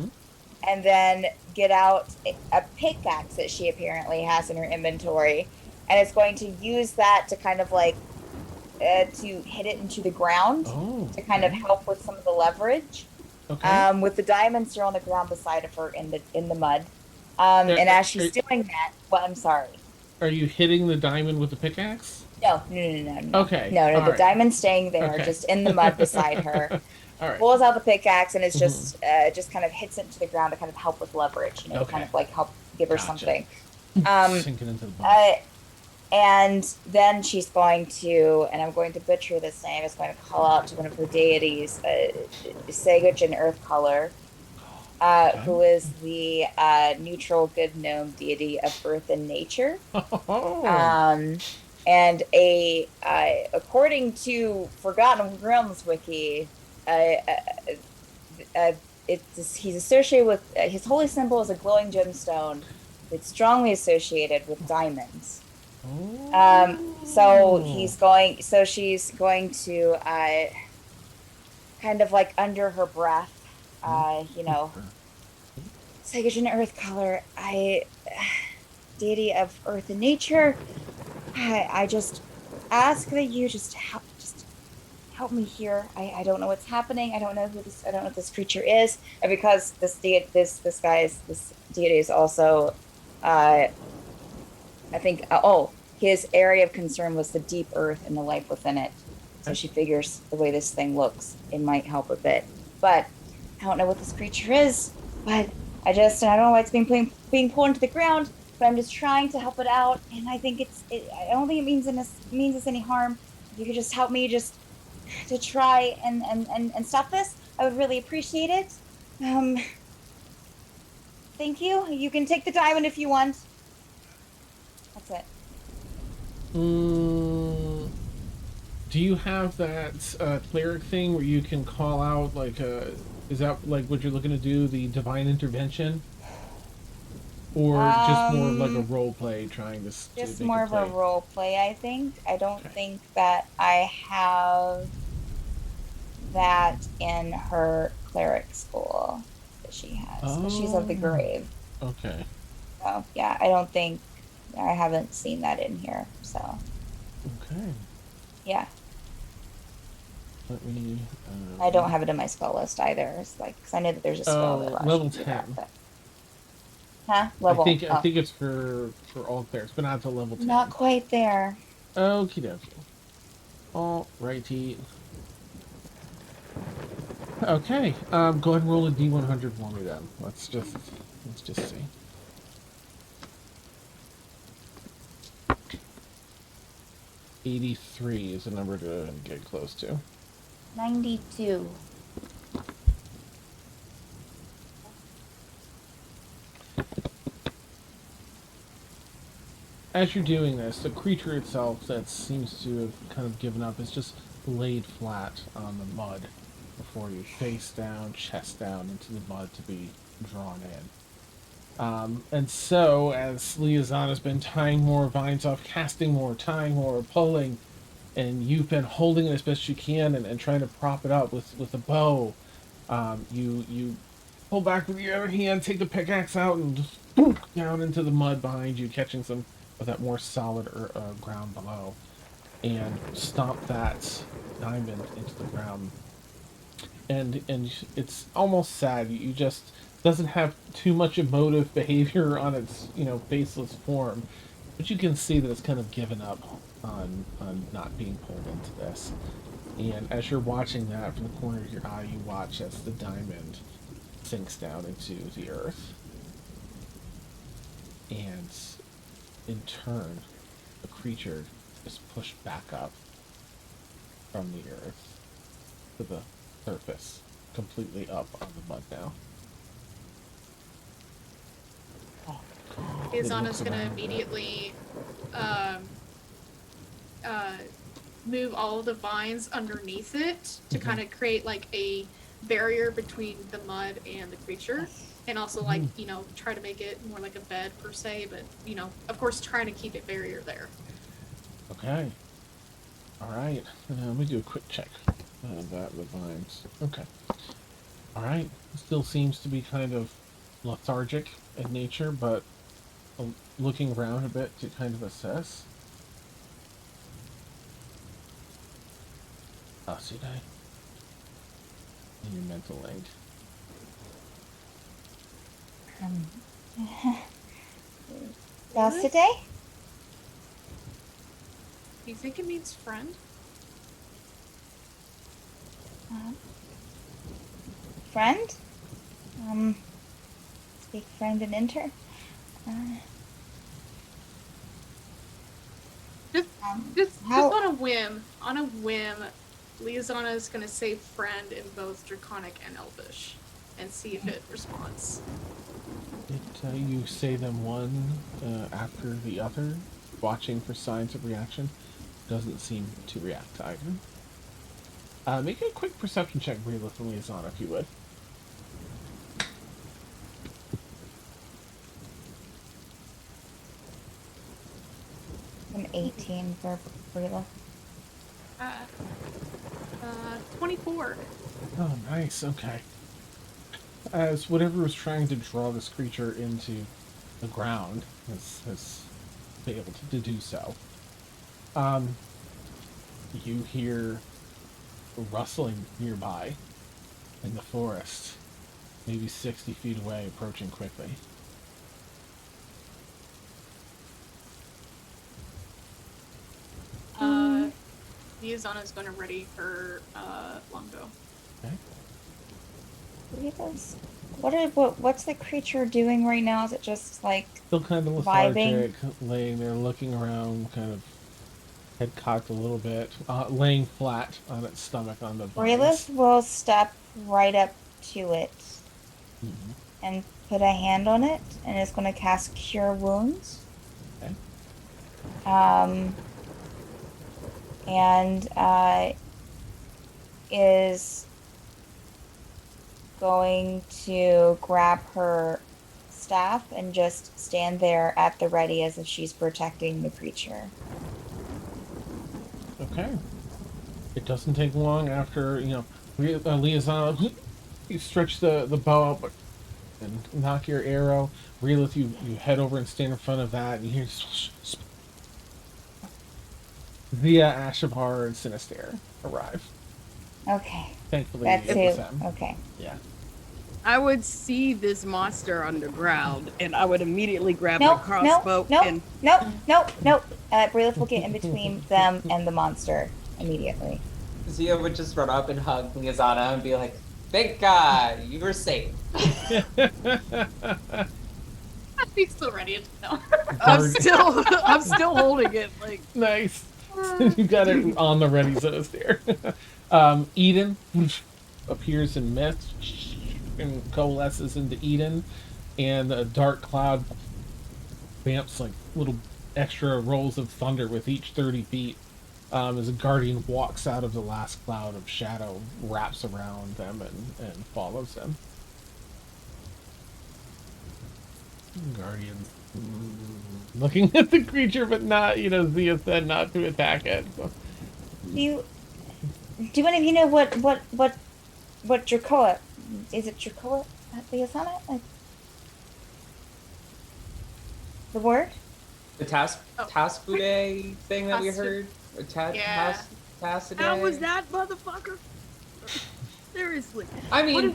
and then get out a pickaxe that she apparently has in her inventory, and it's going to use that to kind of like to hit it into the ground to kind of help with some of the leverage. Okay. With the diamonds still on the ground beside of her in the mud. And as she's doing that, well, I'm sorry. Are you hitting the diamond with the pickaxe? No. Okay. No, All the right. diamond's staying there, Okay. just in the mud beside her. All right. Pulls out the pickaxe and it's just kind of hits it into the ground to kind of help with leverage, you know, Okay. kind of like help give her Gotcha. something. Sinking into the bottom. And then she's going to, and I'm going to butcher this name, is going to call out to one of her deities, Sagage in Earth Color, who is the neutral good gnome deity of earth and nature. And according to Forgotten Realms Wiki, he's associated with his holy symbol is a glowing gemstone. It's strongly associated with diamonds. So she's going to kind of like under her breath, you know, Sagage in Earth Color, deity of earth and nature, I just ask that you just help me here. I don't know what's happening. I don't know what this creature is. And because this deity is also, I think, his area of concern was the deep earth and the life within it. So she figures the way this thing looks, it might help a bit. But I don't know what this creature is, but and I don't know why it's being pulled into the ground, but I'm just trying to help it out, and I think I don't think it means us any harm. If you could just help me just to try and stop this, I would really appreciate it. Um, thank you. You can take the diamond if you want. That's it. Mm, do you have that cleric thing where you can call out like is that like what you're looking to do, the divine intervention, or just more of like a Um, role play trying to just make a more of a play? role play, I think. I don't Okay. think that I have that in her cleric school that she has because she's of the Oh, grave. okay. So yeah, I don't think I haven't seen that in here. So Okay. yeah, Let me. I don't have it in my spell list either. It's like because I know that there's a spell that Oh, allows you level to do that, 10. but huh? Level? I Oh, think it's for all clerics, but not to level not 10. quite there. Okie dokie. All righty. Okay. Go ahead and roll a D100 for me then. Let's just see. 83 is a number to get close to. 92. As you're doing this, the creature itself that seems to have kind of given up is just laid flat on the mud before you, face down, chest down into the mud to be drawn in. And so, as Liazan has been tying more vines off, casting more, tying more, pulling, and you've been holding it as best you can and trying to prop it up with a bow, you pull back with your other hand, take the pickaxe out, and just boom, down into the mud behind you, catching some of that more solid ground below, and stomp that diamond into the ground. And it's almost sad. You just doesn't have too much emotive behavior on its faceless form, but you can see that it's kind of given up on not being pulled into this. And as you're watching that from the corner of your eye, you watch as the diamond sinks down into the earth, and in turn, the creature is pushed back up from the earth to the surface, completely up on the mud now. It Izana's looks gonna around. immediately um, uh, move all of the vines underneath it to kind of create like a barrier between the mud and the creature, and also like try to make it more like a bed per se, but of course trying to keep it barrier there. Okay. All right. Let me do a quick check. That the vines. Okay. All right. Still seems to be kind of lethargic in nature, but looking around a bit to kind of assess. Ah, see that? In your mental link. Um, today? Do you think it means friend? Friend? Speak friend and enter. Just, How? just on a whim, Liazana is gonna say friend in both Draconic and Elvish, and see if it responds. You say them one after the other, watching for signs of reaction. Doesn't seem to react to either. Make a quick perception check, Rila, for Liaison, if you would. An 18 for Brila. 24. Oh, nice. Okay. As whatever was trying to draw this creature into the ground has failed to do so. You hear rustling nearby in the forest, maybe 60 feet away, approaching quickly. Liazana's gonna ready her longbow. Okay. What's the creature doing right now? Is it just like Still kind of vibing? lethargic, laying there looking around, kind of head cocked a little bit, laying flat on its stomach on the Raylith vines. will step right up to it Mhm. and put a hand on it, and it's going to cast Cure Wounds. Okay. Um, and is going to grab her staff and just stand there at the ready as if she's protecting the creature. Okay. It doesn't take long after, Liazana, you stretch the bow out and knock your arrow. Reelith, you head over and stand in front of that, and you hear Zia, Ashavar, and Sinister arrive. Okay, Thankfully, that's it was who. them. Okay. Yeah. I would see this monster underground, and I would immediately grab my Nope, nope, crossbow nope, and nope, nope, nope. Brayleth will get in between them and the monster immediately. Zia would just run up and hug Liazana and be like, "Thank God, you were safe." He's still ready. No. I'm still holding it. Like, Nice. You got it on the ready, so it's there. Eden appears in mist and coalesces into Eden, and a dark cloud vamps like little extra rolls of thunder with each 30 feet. As a guardian walks out of the last cloud of shadow, wraps around them, and follows them. Guardian looking at the creature, but not, Zia said not to attack it. So. Do any of you know what Dracoa is? It Dracoa Liasana? The word? The Oh. task Bude thing that we Task- heard? Or Yeah. task how was that, motherfucker? Seriously, I mean,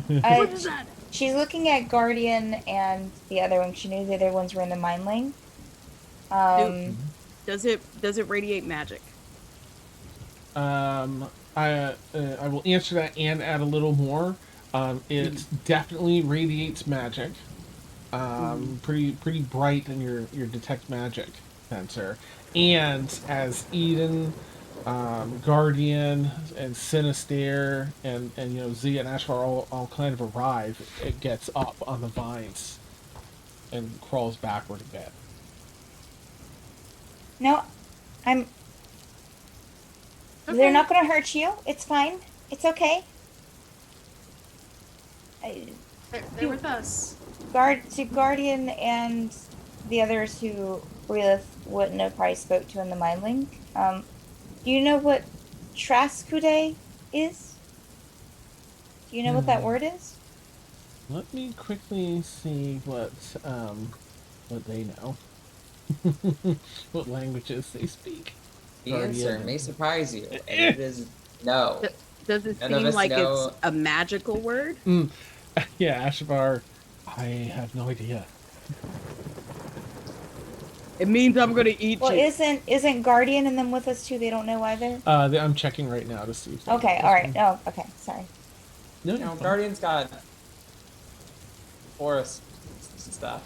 what is that? She's looking at Guardian and the other one. She knew the other ones were in the mine lane. Does it radiate magic? I will answer that and add a little more. It definitely radiates magic. Pretty bright in your detect magic sensor. And as Eden, Guardian, and Sinister, and Zia and Ashvar all kind of arrive, it gets up on the vines and crawls backward a bit. No, I'm. Okay. They're not going to hurt you. It's fine. It's okay. They're with us. Guardian and the others who Relith wouldn't have probably spoke to in the mine link. Do you know what Traskude is? Do you know what that word is? Let me quickly see what they know. What languages they speak. the answer Guardian. may surprise you, and it is no. Does it None of seem us like know. it's a magical word? Yeah, Ashavar, I have no idea. It means I'm gonna eat Well, you. isn't Guardian and them with us too? They don't know either. I'm checking right now to see if they Okay, all right. Oh, okay. Sorry. No, You know, Guardian's got forest stuff.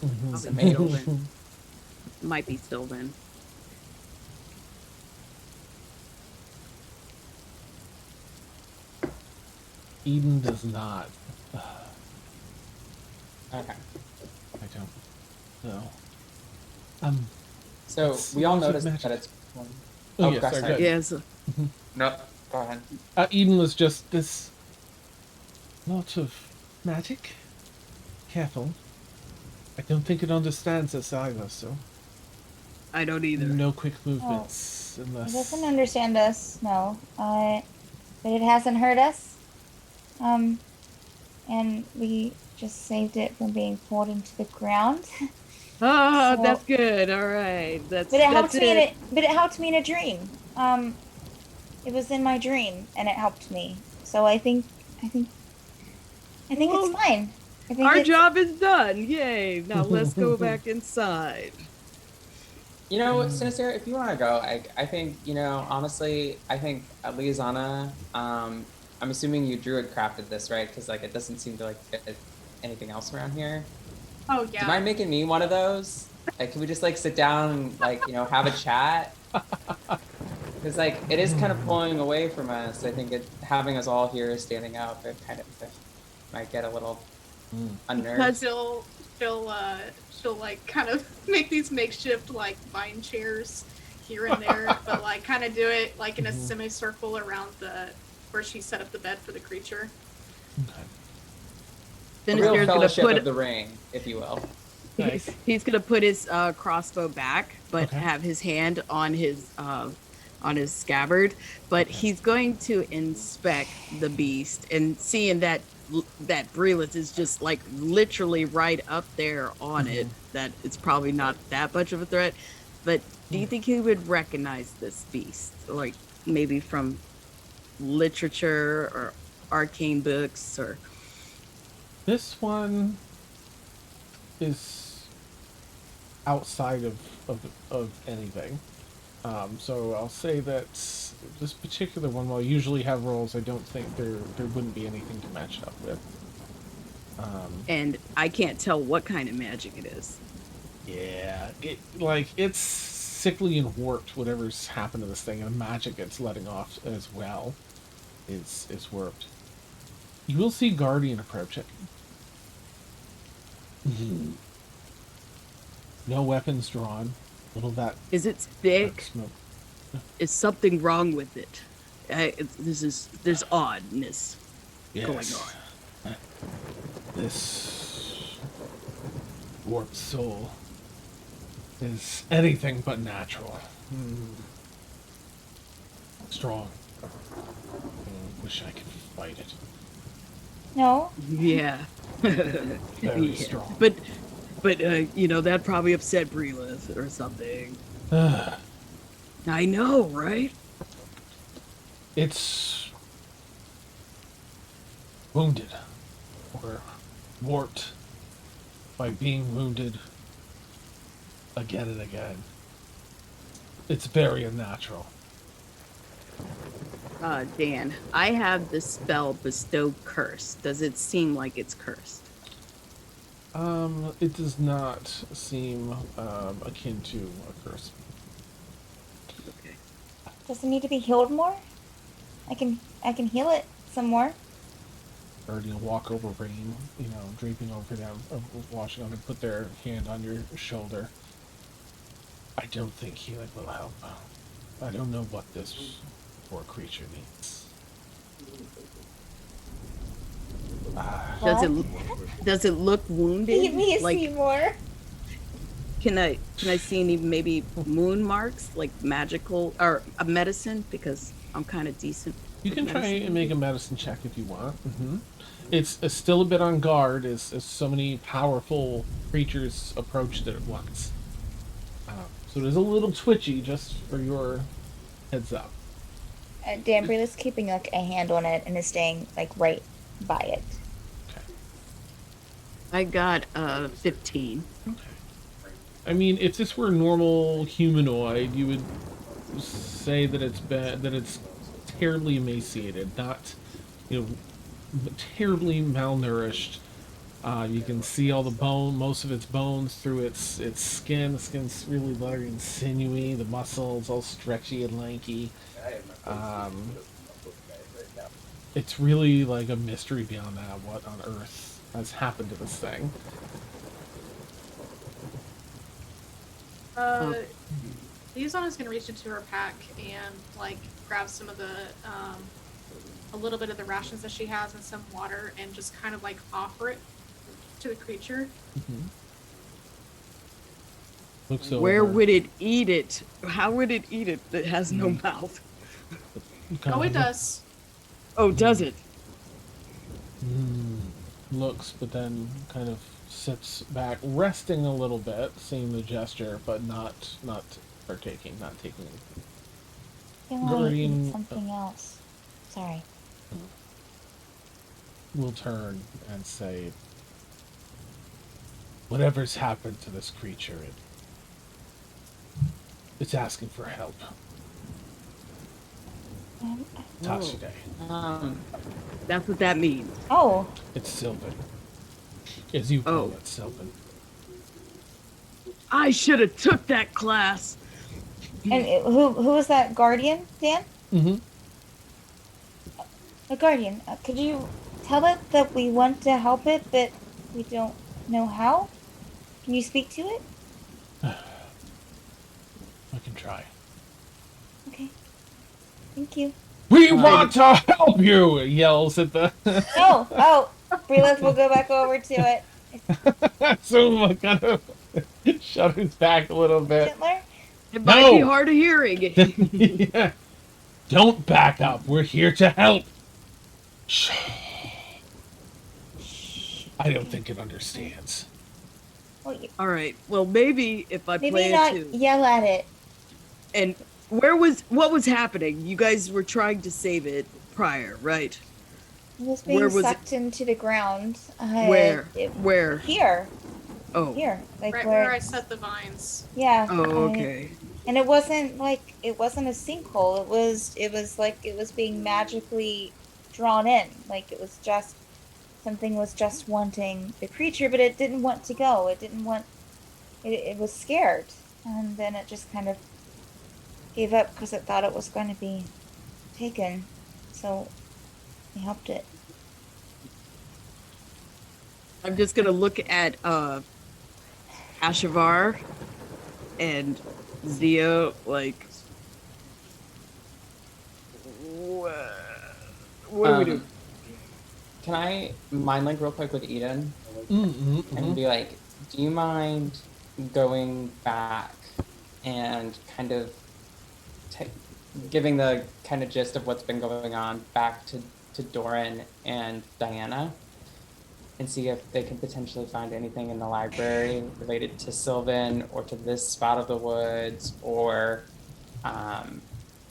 Mhm. Okay, still then. Might be still then. Eden does not. Okay. I don't know. So It's we all lots of noticed magic. that it's. Oh, yes, go sorry, ahead. go ahead. Yes. No, go ahead. Eden was just this. Lot of magic. Careful. I don't think it understands us either, so I don't either. no quick movements It unless. doesn't understand us. No. But it hasn't hurt us. And we just saved it from being pulled into the ground. Ah, So- that's good. All right. That's But it helped that's me it. but it helped me in a dream. It was in my dream and it helped me. So I think Well, it's fine. I think Our it's, job is done. Yay. Now let's go back inside. You know, Sinister, if you want to go, I think, honestly, I think Liazana, I'm assuming you druid crafted this, right? Because like it doesn't seem to like fit anything else around here. Oh Do yeah. you mind making me one of those? Like, can we just like sit down and like have a chat? Because like it is kind of pulling away from us. I think having us all here standing up, it kind of might get a little unnerved. She'll like kind of make these makeshift like vine chairs here and there, but like kind of do it like in a semicircle around where she set up the bed for the creature. Okay. A real fellowship of the ring, if you will. Nice. He's gonna put his crossbow back, but Okay. have his hand on his scabbard. But he's going to inspect the beast and seeing that Brelis is just like literally right up there on it. That it's probably not that much of a threat. But do you think he would recognize this beast, like maybe from literature or arcane books or? This one is outside of anything. So I'll say that this particular one, while I usually have rolls, I don't think there wouldn't be anything to match it up with. And I can't tell what kind of magic it is. Yeah, it's sickly and warped. Whatever's happened to this thing, and the magic it's letting off as well is warped. You will see Guardian approach it. No weapons drawn. Little that. Is it thick? Smoke. Is something wrong with it? There's oddness going on. This warped soul is anything but natural. Strong. Wish I could fight it. No. Yeah. Very strong. But that probably upset Brelis or something. I know, right? It's wounded or warped by being wounded again and again. It's very unnatural. Dan, I have the spell Bestow Curse. Does it seem like it's cursed? It does not seem akin to a curse. Okay. Does it need to be healed more? I can heal it some more. Or walk over rain, draping over them, washing on them, put their hand on your shoulder. I don't think healing will help. I don't know what this poor creature needs. Does it look wounded? Feed me like, Seymour. Can I see any maybe wound marks, like magical or a medicine? Because I'm kind of decent. You can try and make a medicine check if you want. It's still a bit on guard as so many powerful creatures approached it at once. So it is a little twitchy, just for your heads up. Dan Brelis keeping like a hand on it and is staying like right by it. Okay. I got 15. Okay. I mean, if this were a normal humanoid, you would say that it's terribly emaciated, not, terribly malnourished. You can see all the most of its bones through its skin. The skin's really leathery and sinewy. The muscles all stretchy and lanky. It's really like a mystery beyond that. What on earth has happened to this thing? Liaison's gonna reach into her pack and like grab some of the a little bit of the rations that she has and some water and just kind of like offer it to the creature. Looks over. Where would it eat it? How would it eat it? It has no mouth. Oh, it does. Oh, does it? Looks, but then kind of sits back, resting a little bit, seeing the gesture, but not partaking, not taking anything. I want to Guardian, eat something else. Sorry. Will turn and say, whatever's happened to this creature, it's asking for help. Um, Tasude. Um, That's what that means. oh, It's Sylvan. As you call Oh. it, Sylvan. I should have took that class. and who was that guardian, Dan? Mm-hmm. The guardian. Could you tell it that we want to help it, but we don't know how? Can you speak to it? I can try. Okay. Thank you. We want to help you! It yells at the. Oh, Breelith will go back over to it. Suma kind of shudders back a little bit. Gentler? It might be No! hard of hearing. Yeah. Don't back up. We're here to help. Shh. I don't think it understands. Well, All right. Well, maybe if I maybe play not it too. yell at it. And what was happening? You guys were trying to save it prior, right? It was Where being was it? sucked into the ground. Where? Where? Here. Oh. Here. Like Right where. where I set the vines. Yeah. Oh, okay. And it wasn't a sinkhole. It was like it was being magically drawn in. Like it was just something was just wanting the creature, but it didn't want to go. It didn't want. It was scared, and then it just kind of gave up because it thought it was going to be taken. So we helped it. I'm just gonna look at Ashavar and Zia like. What do we do? Can I mind link real quick with Eden Mm-hmm. and be like, do you mind going back and kind of giving the kind of gist of what's been going on back to Doran and Diana and see if they can potentially find anything in the library related to Sylvan or to this spot of the woods or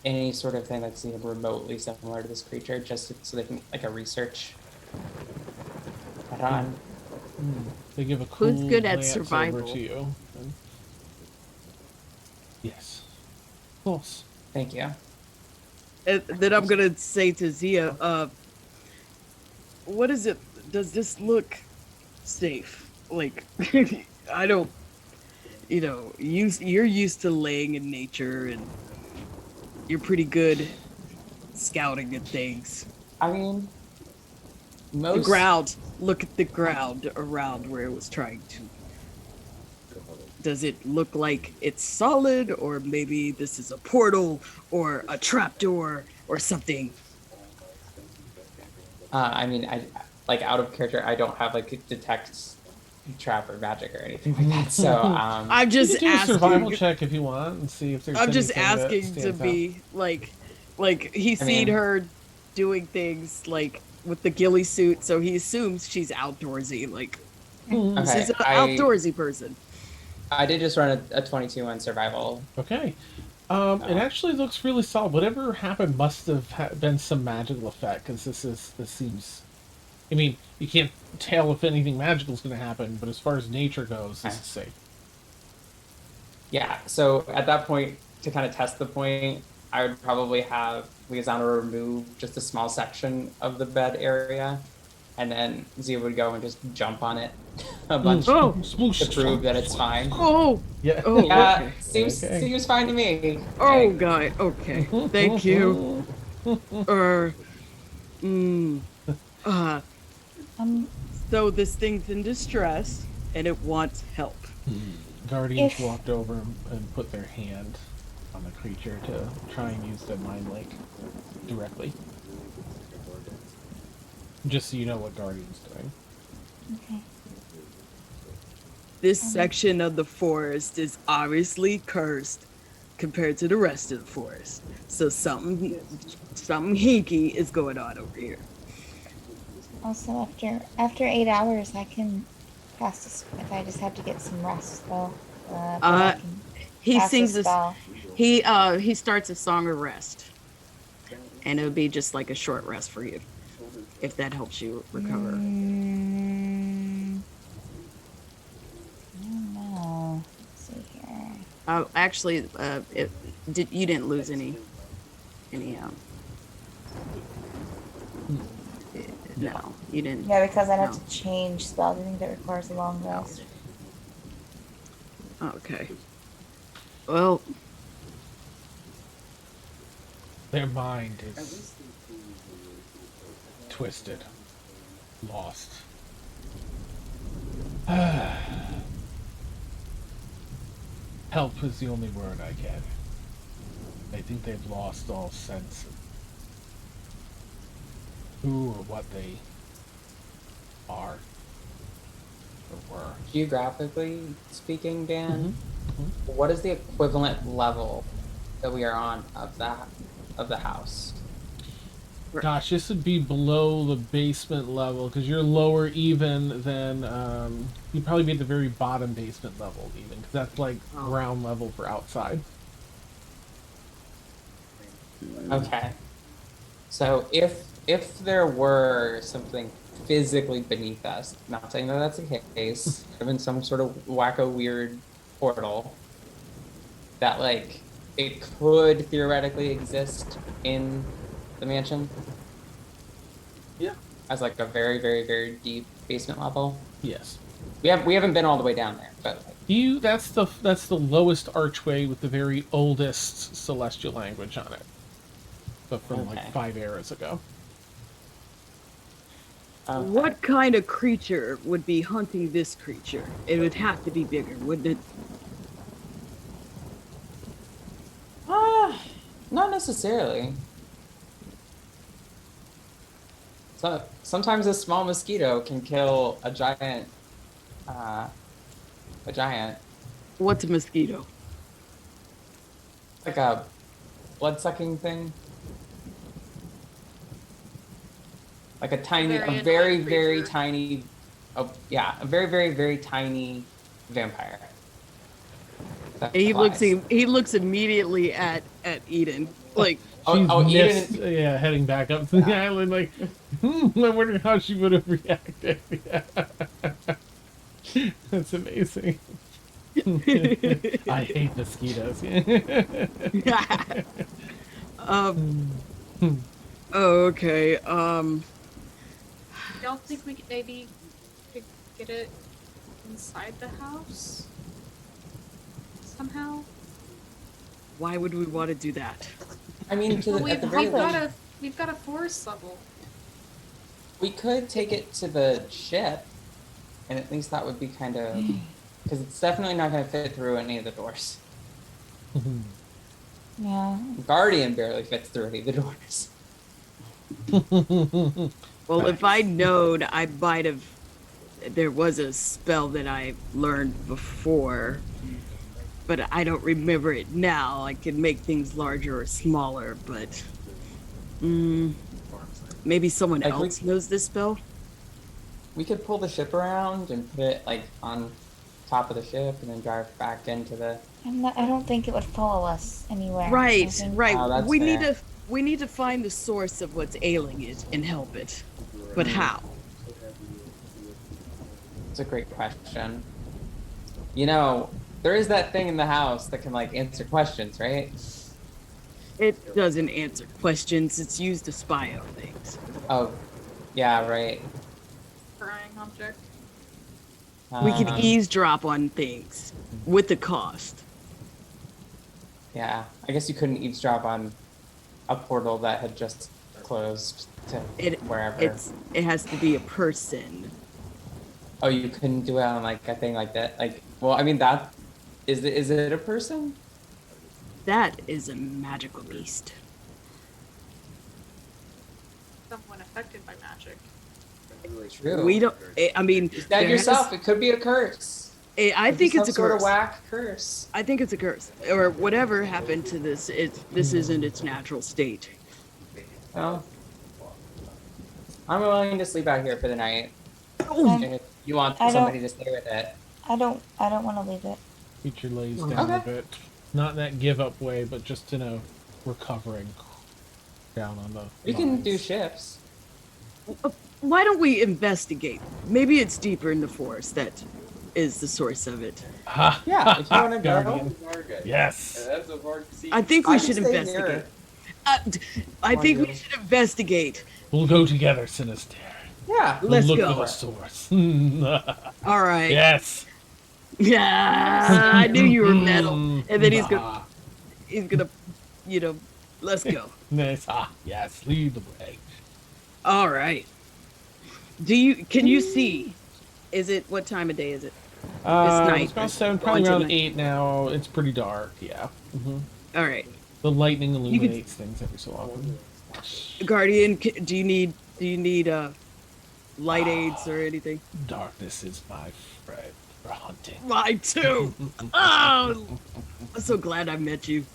any sort of thing that's even remotely similar to this creature, just so they can like a research head on. They give a cool Who's good at glance survival? over to you. Yes. Of course. Thank you. And then I'm gonna say to Zia, what is it? Does this look safe? Like, I don't, you're used to laying in nature and you're pretty good scouting at things. I mean, The ground. Look at the ground around where it was trying to. Does it look like it's solid, or maybe this is a portal or a trapdoor or something? I mean, I like out of character. I don't have like detect trap or magic or anything like that. So I'm You just can do a survival asking. check if you want and see if there's. I'm just anything that asking to stands out. be like he's I seen mean- her doing things like with the ghillie suit, so he assumes she's outdoorsy. Like Mm. this Okay, is an I- outdoorsy person. I did just run a 22 on survival. Okay. It actually looks really solid. Whatever happened must have been some magical effect, because this seems. I mean, you can't tell if anything magical is going to happen, but as far as nature goes, this is safe. Yeah. So at that point, to kind of test the point, I would probably have Liazana remove just a small section of the bed area, and then Zia would go and just jump on it a bunch Oh. Sploosh. to prove that it's fine. Oh, Yeah. oh, Yeah, okay. seems Okay. seems fine to me. Oh, guy. Okay, thank you. Uh, Um, so this thing's in distress and it wants help. Guardians If- walked over and put their hand on the creature to try and use the mind link directly. Just so you know what Guardian's doing. okay. This section of the forest is obviously cursed compared to the rest of the forest. So something hinky is going on over here. Also, after 8 hours, I can cast a if I just have to get some rest, though. But I can He cast sings a this. spell. He starts a song of rest, and it would be just like a short rest for you, if that helps you recover. I don't know. Let's see here. Actually, you didn't lose any No, you didn't. Yeah, because I'd have No. to change spells. I think that requires a long rest. Okay. Well, Their mind is twisted, lost. Help is the only word I get. I think they've lost all sense of who or what they are or were. Geographically speaking, Dan, Mhm. what is the equivalent level that we are on of the house? Gosh, this would be below the basement level because you're lower even than you'd probably be at the very bottom basement level even because that's like Oh. ground level for outside. Okay. So if there were something physically beneath us, not saying that that's the case, could have been some sort of wacko weird portal that like it could theoretically exist in the mansion Yeah. as like a very, very, very deep basement level. Yes. We haven't been all the way down there, but like, That's the lowest archway with the very oldest celestial language on it. But from like Okay. 5 eras ago. okay. what kind of creature would be hunting this creature? It would have to be bigger, wouldn't it? Not necessarily. So sometimes a small mosquito can kill a giant. A giant, What's a mosquito? like a blood-sucking thing, like a tiny, Very a very, annoying very creature. tiny, yeah, a very, very, very tiny vampire. That He flies. looks immediately at Eden. Like Oh, She's Eden. yeah, heading back up to the Yeah. island like, I wonder how she would have reacted. That's amazing. I hate mosquitoes. um oh, okay. Y'all think we could maybe could get it inside the house somehow? Why would we want to do that? I mean, Well, at the very least, we've got a forest level. we could take it to the ship, and at least that would be kind of because it's definitely not going to fit through any of the doors. Yeah. Guardian barely fits through any of the doors. Well, if I'd known, I might have. There was a spell that I learned before, but I don't remember it now. I can make things larger or smaller, but maybe someone Like, else knows this spell. We could pull the ship around and put it like on top of the ship and then drive back into the. I don't think it would follow us anywhere. I Right, think- right. Oh, that's we need fair. to find the source of what's ailing it and help it. But how? It's a great question. You know, there is that thing in the house that can like answer questions, right? It doesn't answer questions. It's used to spy on things. Oh, yeah, right. Prying object. We can Um, eavesdrop on things with the cost. Yeah, I guess you couldn't eavesdrop on a portal that had just closed to wherever. It has to be a person. Oh, you couldn't do it on like a thing like that. Like, well, I mean, that is it a person? That is a magical beast. Someone affected by magic. True. We don't. I mean, You said there yourself, has- it could be a curse. I Could be think it's a some sort curse. of whack curse. I think it's a curse, or whatever happened to this. This isn't its natural state. Well, I'm willing to sleep out here for the night. Um, If you want I don't- somebody to stay with it. I don't want to leave it. Creature lays down a bit. Not in that give up way, but just in a recovering down on the. We can lines. do shifts. Why don't we investigate? Maybe it's deeper in the forest that is the source of it. Ha! Yeah, if you want to go. Guardian. Yes. I think we I should can stay investigate. near it. I think we you. should investigate. We'll go together, Sinister. Yeah. Let's Look go. for the source. All right. Yes. Yeah, I knew you were metal. And then Ah, he's gonna, let's go. nice. Ah, yes. Lead the way. All right. Can you see? Is it, what time of day is it? It's It's night. about It's 7, going probably to around night. 8 now. It's pretty dark. Yeah. All right. The lightning You could, illuminates things every so often. Guardian, do you need light aids or anything? Darkness is my friend for hunting. Mine too. Oh, I'm so glad I met you.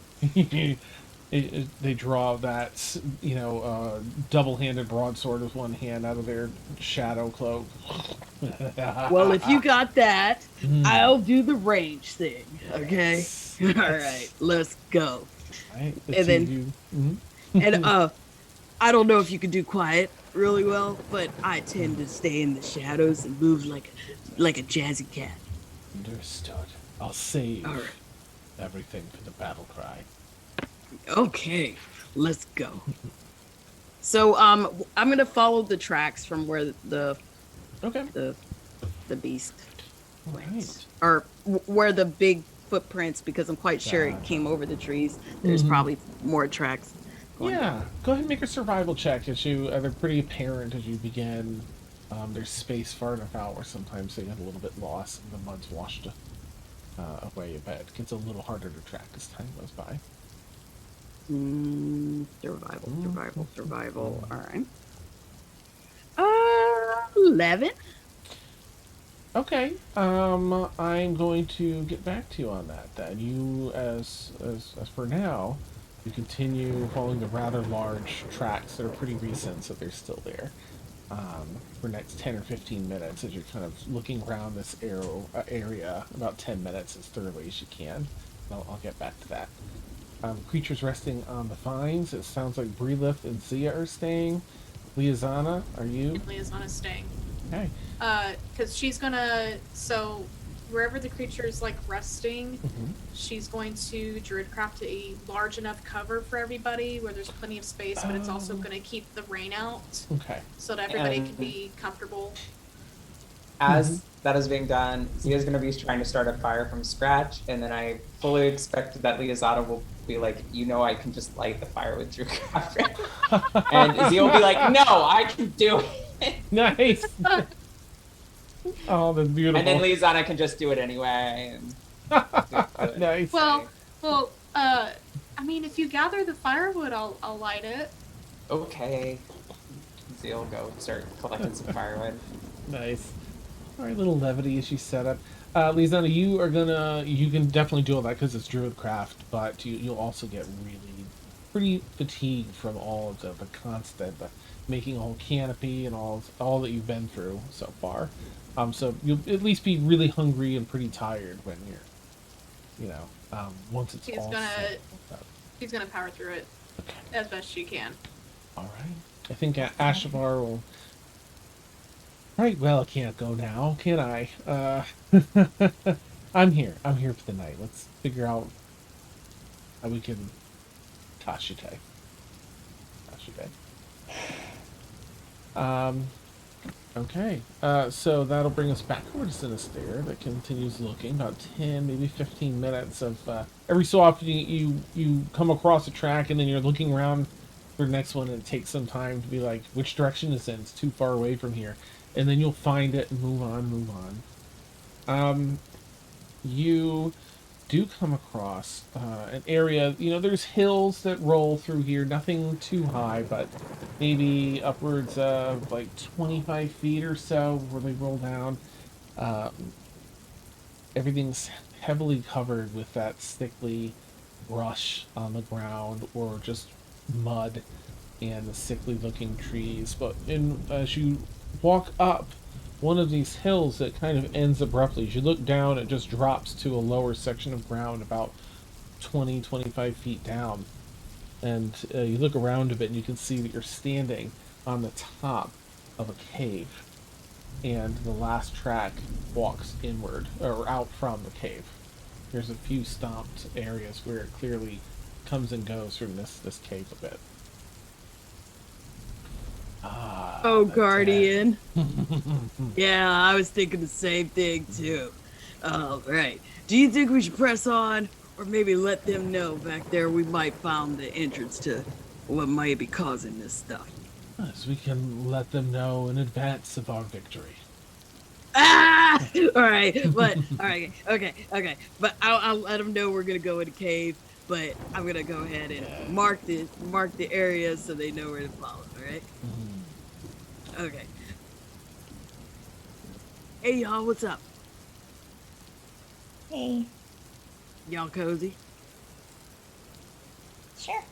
They draw that, double-handed broadsword with one hand out of their shadow cloak. Well, if you got that, Mm. I'll do the range thing. Okay. Yes. All right. Let's go. Right, And then- Mhm. And I don't know if you can do quiet really well, but I tend to stay in the shadows and move like a jazzy cat. Understood. I'll save All right. everything for the battle cry. Okay, let's go. So I'm gonna follow the tracks from where Okay. the beast went, Right. or where the big footprints, because I'm quite sure it came over the trees. There's Mhm. probably more tracks. going Yeah, down. go ahead and make a survival check as they're pretty apparent as you begin. There's space far enough out where sometimes they get a little bit lost and the mud's washed away a bit. It gets a little harder to track as time goes by. Survival. All right. 11. Okay. I'm going to get back to you on that then. You, as for now, you continue following the rather large tracks that are pretty recent, so they're still there. For next 10 or 15 minutes as you're kind of looking around this area, about 10 minutes as thoroughly as you can. I'll get back to that. Creatures resting on the vines. It sounds like Brelith and Zia are staying. Liazana, are you? Liazana's staying. Okay. Because she's gonna, so wherever the creature's like resting, Mhm. she's going to druidcraft a large enough cover for everybody where there's plenty of space, but it's also Oh. going to keep the rain out Okay. so that everybody can And- be comfortable. As that is being done, Zia's going to be trying to start a fire from scratch, and then I fully expect that Liazada will be like, I can just light the fire with Druidcraft. And Zia will be like, no, I can do it. Nice. Oh, that's beautiful. And then Liazana can just do it anyway. And Nice. Well, I mean, if you gather the firewood, I'll light it. okay. Zia will go start collecting some firewood. Nice. All right, little levity as you set up. Lisanna, you can definitely do all that because it's Druidcraft, but you'll also get really pretty fatigued from all of the constant, making a whole canopy and all that you've been through so far. So you'll at least be really hungry and pretty tired when you're, once it's She's all gonna- set up. She's going to power through it Okay. as best she can. All right. I think Ashavar will. Right, well, I can't go now, can I? I'm here. I'm here for the night. Let's figure out how we can Tashite. Okay. So that'll bring us back over to Sinister. That continues looking about 10, maybe 15 minutes of every so often you come across a track and then you're looking around for the next one and it takes some time to be like, which direction is it? It's too far away from here. And then you'll find it and move on. You do come across an area, there's hills that roll through here, nothing too high, but maybe upwards of like 25 feet or so where they roll down. Everything's heavily covered with that sickly brush on the ground or just mud and the sickly looking trees. But as you walk up one of these hills that kind of ends abruptly, as you look down, it just drops to a lower section of ground about 20-25 feet down. And you look around a bit and you can see that you're standing on the top of a cave. And the last track walks inward, or out from the cave. There's a few stomped areas where it clearly comes and goes from this cave a bit. Oh, attack. Guardian. Yeah, I was thinking the same thing too. All right. Do you think we should press on, or maybe let them know back there we might found the entrance to what might be causing this stuff? Yes, we can let them know in advance of our victory. Ah! All right, but all right, okay. But I'll let them know we're gonna go in the cave. But I'm gonna go ahead and mark the area so they know where to follow. All right. Okay. Hey y'all, what's up? Hey, Y'all cozy? sure.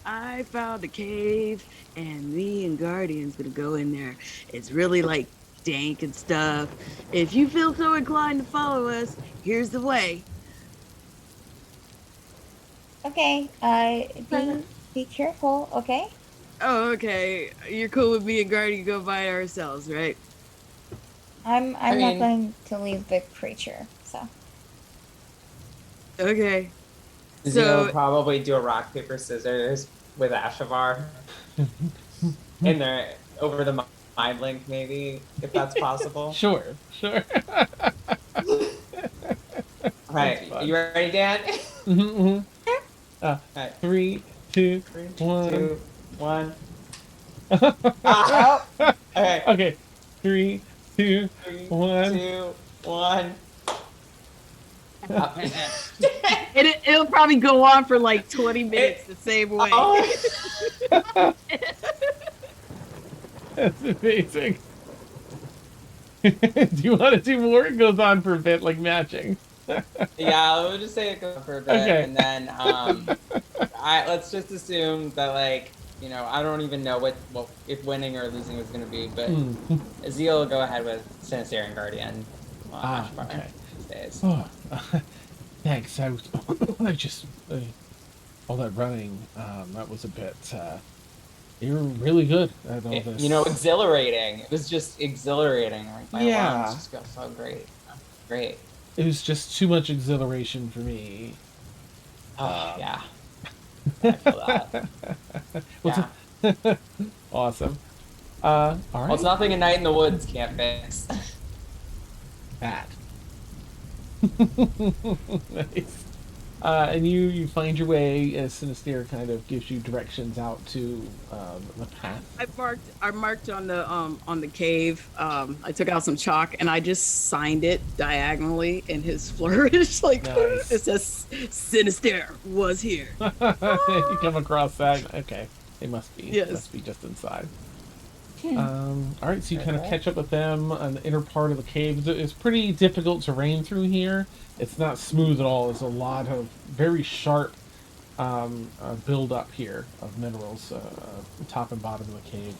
I found a cave, and me and Guardian's gonna go in there. It's really like dank and stuff. If you feel so inclined to follow us, here's the way. Okay. Be careful. Okay. Oh, okay. You're cool with me and Guardian go by ourselves, right? I'm I not mean- going to leave the creature. So Okay. Zeal So- probably do a rock, paper, scissors with Ashavar. In there, over the mind link, maybe, if that's possible. Sure. Right. fun. Are you ready, Dan? Mhm. Right. 3, 2, 3, 1. 2, 1. Ah! oh, Okay. Okay. 3, 2, 3, 1. 2, 1. It'll probably go on for like 20 minutes the same way. Oh. That's amazing. Do you want to do more? It goes on for a bit, like matching. Yeah, we'll just say it goes for a bit, Okay. and then let's just assume that, like, you know, I don't even know what if winning or losing is going to be, but Zeal will go ahead with Sinister and Guardian. Ashbar Okay. stays. Oh, thanks. I was, I just all that running. That was a bit. You were really good at all this. You know, exhilarating. It was just exhilarating. Like, my Yeah. lungs just feel so great. Great. It was just too much exhilaration for me. Oh, yeah. I feel that. What's Yeah. awesome. All right. Well, it's nothing a night in the woods can't fix. That. Nice. And you find your way as Sinister kind of gives you directions out to the path. I marked on the cave. I took out some chalk and I just signed it diagonally in his flourish. Like Nice. it says Sinister was here. You come across that. Okay, they must be. Yes. Must be just inside. All right, so you kind of catch up with them on the inner part of the cave. It's pretty difficult terrain through here. It's not smooth at all. There's a lot of very sharp build up here of minerals, top and bottom of the cave.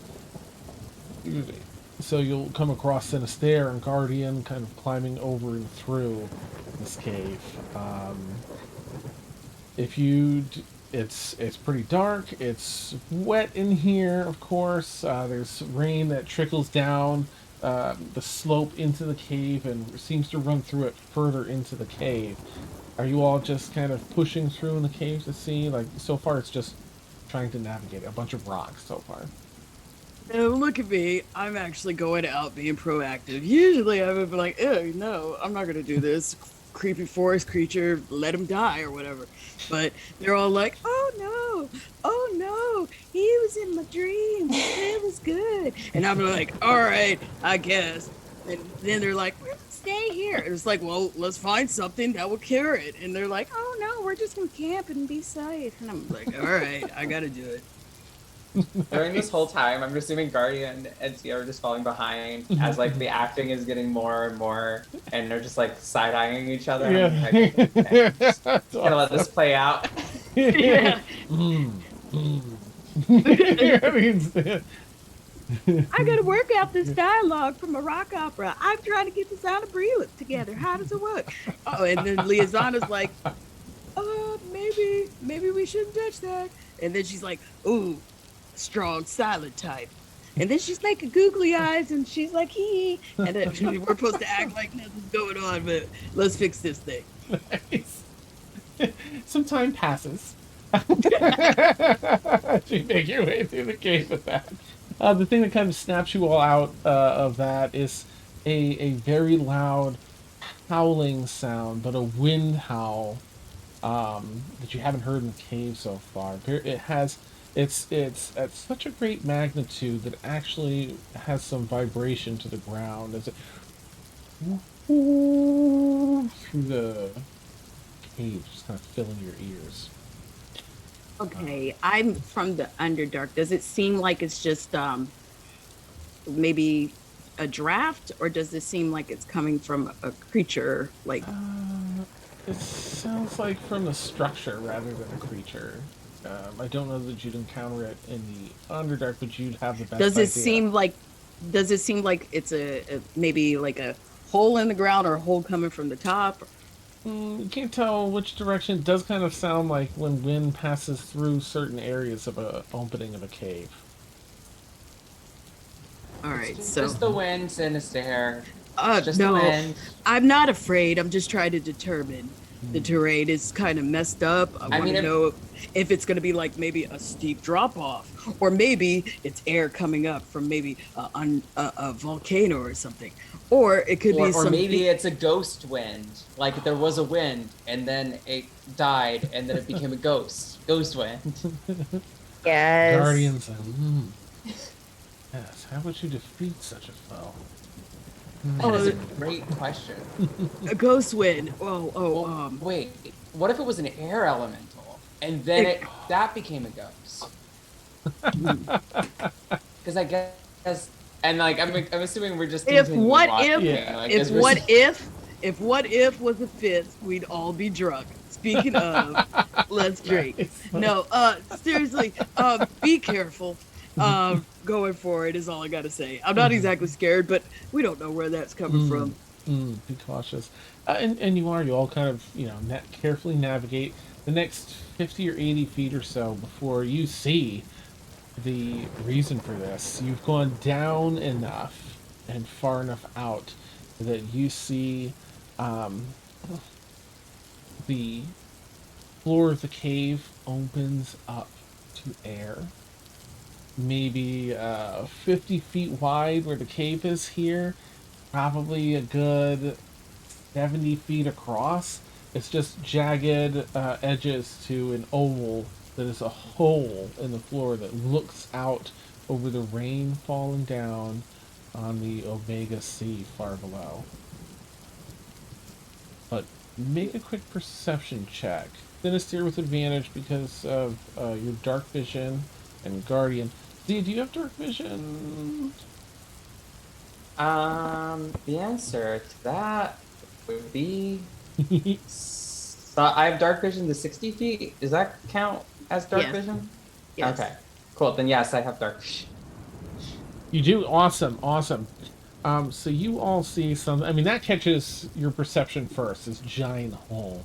So you'll come across Sinister and Guardian kind of climbing over and through this cave. It's pretty dark. It's wet in here, of course. There's rain that trickles down the slope into the cave and seems to run through it further into the cave. Are you all just kind of pushing through in the cave to see? Like, so far it's just trying to navigate a bunch of rocks so far. Now look at me. I'm actually going out being proactive. Usually I would be like, oh no, I'm not gonna do this. Creepy forest creature, let him die or whatever. But they're all like, oh no, he was in my dreams. It was good. And I'm like, all right, I guess. And then they're like, we're gonna stay here. And it's like, well, let's find something that will cure it. And they're like, oh no, we're just gonna camp and be safe. And I'm like, all right, I gotta do it. During this whole time, I'm assuming Guardian and Tia are just falling behind as, like, the acting is getting more and more, and they're just, like, side-eyeing each other. I'm like, okay, just gonna let this play out. Yeah. I gotta work out this dialogue from a rock opera. I'm trying to get the sound of Brie together. How does it work? Oh, and then Liazana's like, maybe we shouldn't touch that. And then she's like, ooh, strong silent type. And then she's making googly eyes and she's like, hee. And then we're supposed to act like nothing's going on, but let's fix this thing. Nice. Some time passes. You make your way through the cave with that. The thing that kind of snaps you all out of that is a very loud howling sound, but a wind howl that you haven't heard in the cave so far. It's at such a great magnitude that it actually has some vibration to the ground as it through the cave, just kind of filling your ears. Okay, I'm from the Underdark. Does it seem like it's just maybe a draft, or does it seem like it's coming from a creature? Like, It sounds like from the structure rather than a creature. I don't know that you'd encounter it in the Underdark, but you'd have the best does it idea. seem like does it seem like it's a maybe like a hole in the ground or a hole coming from the top? You can't tell which direction. It does kind of sound like when wind passes through certain areas of a opening of a cave. All It's right, so just the wind, Sinister. It's just the no, wind. I'm not afraid. I'm just trying to determine. The terrain is kind of messed up. I want mean, to know if it's going to be like maybe a steep drop off, or maybe it's air coming up from maybe a volcano or something, or it could be Or something. maybe it's a ghost wind. Like there was a wind and then it died and then it became a ghost. Ghost wind. Yes. Guardians and yes. How would you defeat such a foe? That's a great question. A ghost wind. Wait, what if it was an air elemental and then that became a ghost? Because I guess, and like I'm assuming we're just If continuing what watching, if Yeah. like, if as we're what s- if what if was a fifth, we'd all be drunk. Speaking of, let's drink. Nice. No, seriously, be careful. Going forward is all I gotta say. I'm not exactly scared, but we don't know where that's coming from. Be cautious. And you all kind of, carefully navigate the next 50 or 80 feet or so before you see the reason for this. You've gone down enough and far enough out that you see um, the floor of the cave opens up to air. Maybe 50 feet wide where the cave is here, probably a good 70 feet across. It's just jagged edges to an oval that is a hole in the floor that looks out over the rain falling down on the Omega Sea far below. But make a quick perception check. Sinister with advantage because of your dark vision and guardian. Do you have dark vision? The answer to that would be. So I have dark vision to 60 feet. Does that count as dark Yes. vision? Yes. Okay, cool. Then yes, I have dark vision. You do? Awesome, awesome. So you all see some. I mean, that catches your perception first, this giant hole.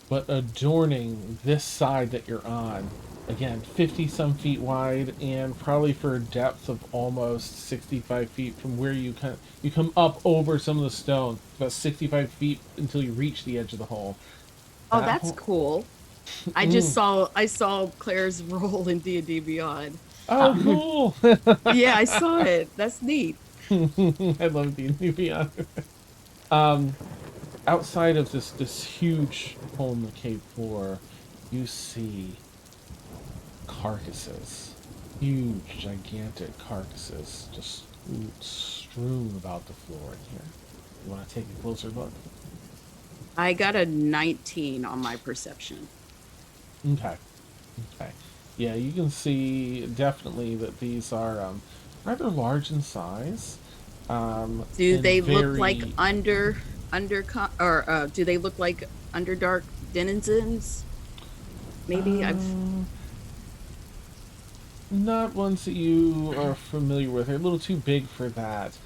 But adorning this side that you're on, again, 50 some feet wide, and probably for a depth of almost 65 feet from where you come up over some of the stone, about 65 feet until you reach the edge of the hole. Oh, That that's hole- cool. I saw Claire's role in D&D Beyond. Oh, cool! Yeah, I saw it. That's neat. I love D&D Beyond. Um, outside of this huge hole in the cave floor, you see carcasses, huge, gigantic carcasses, just strewn about the floor in here. You want to take a closer look? I got a 19 on my perception. Okay, okay, yeah, you can see definitely that these are rather large in size. Do and they look like very- do they look like Underdark denizens? Maybe I've not ones that you are familiar with. They're a little too big for that,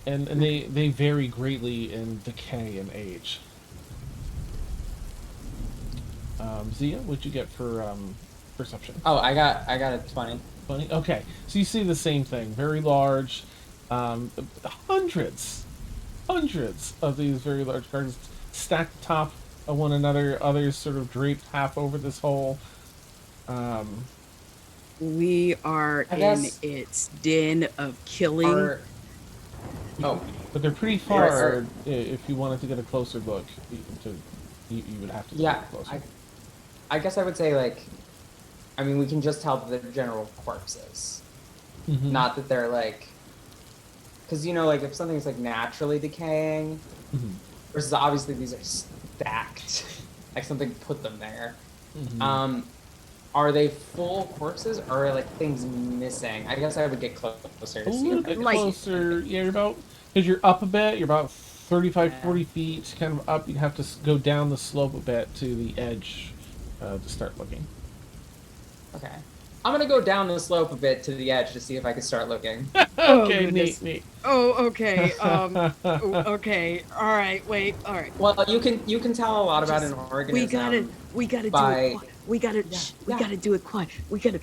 and they vary greatly in decay and age. Zia, what'd you get for perception? Oh, I got a 20. 20? Okay, so you see the same thing. Very large, hundreds, hundreds of these very large gardens stacked atop of one another. Others sort of draped half over this hole. Um, We are I in guess its den of killing. are oh But they're pretty far. If you wanted to get a closer look, you would have to look a yeah, little closer. I guess I would say like I mean we can just tell that they're general corpses. Mm-hmm. Not that they're like because you know like if something's like naturally decaying Mm-hmm. versus obviously these are stacked like something put them there. Mm-hmm. Are they full corpses or are like things missing? I guess I would get closer A to see little if I bit could see closer. anything. Yeah, you're about because you're up a bit. You're about 35, Yeah. 40 feet, kind of up. You have to go down the slope a bit to the edge to start looking. Okay. I'm gonna go down the slope a bit to the edge to see if I can start looking. Oh Okay, goodness. neat. Oh, okay. Okay. All right. Wait. All right. Well, you can tell a lot about an Just organism we gotta do it by quiet. We gotta yeah, we yeah, gotta do it quiet. We gotta.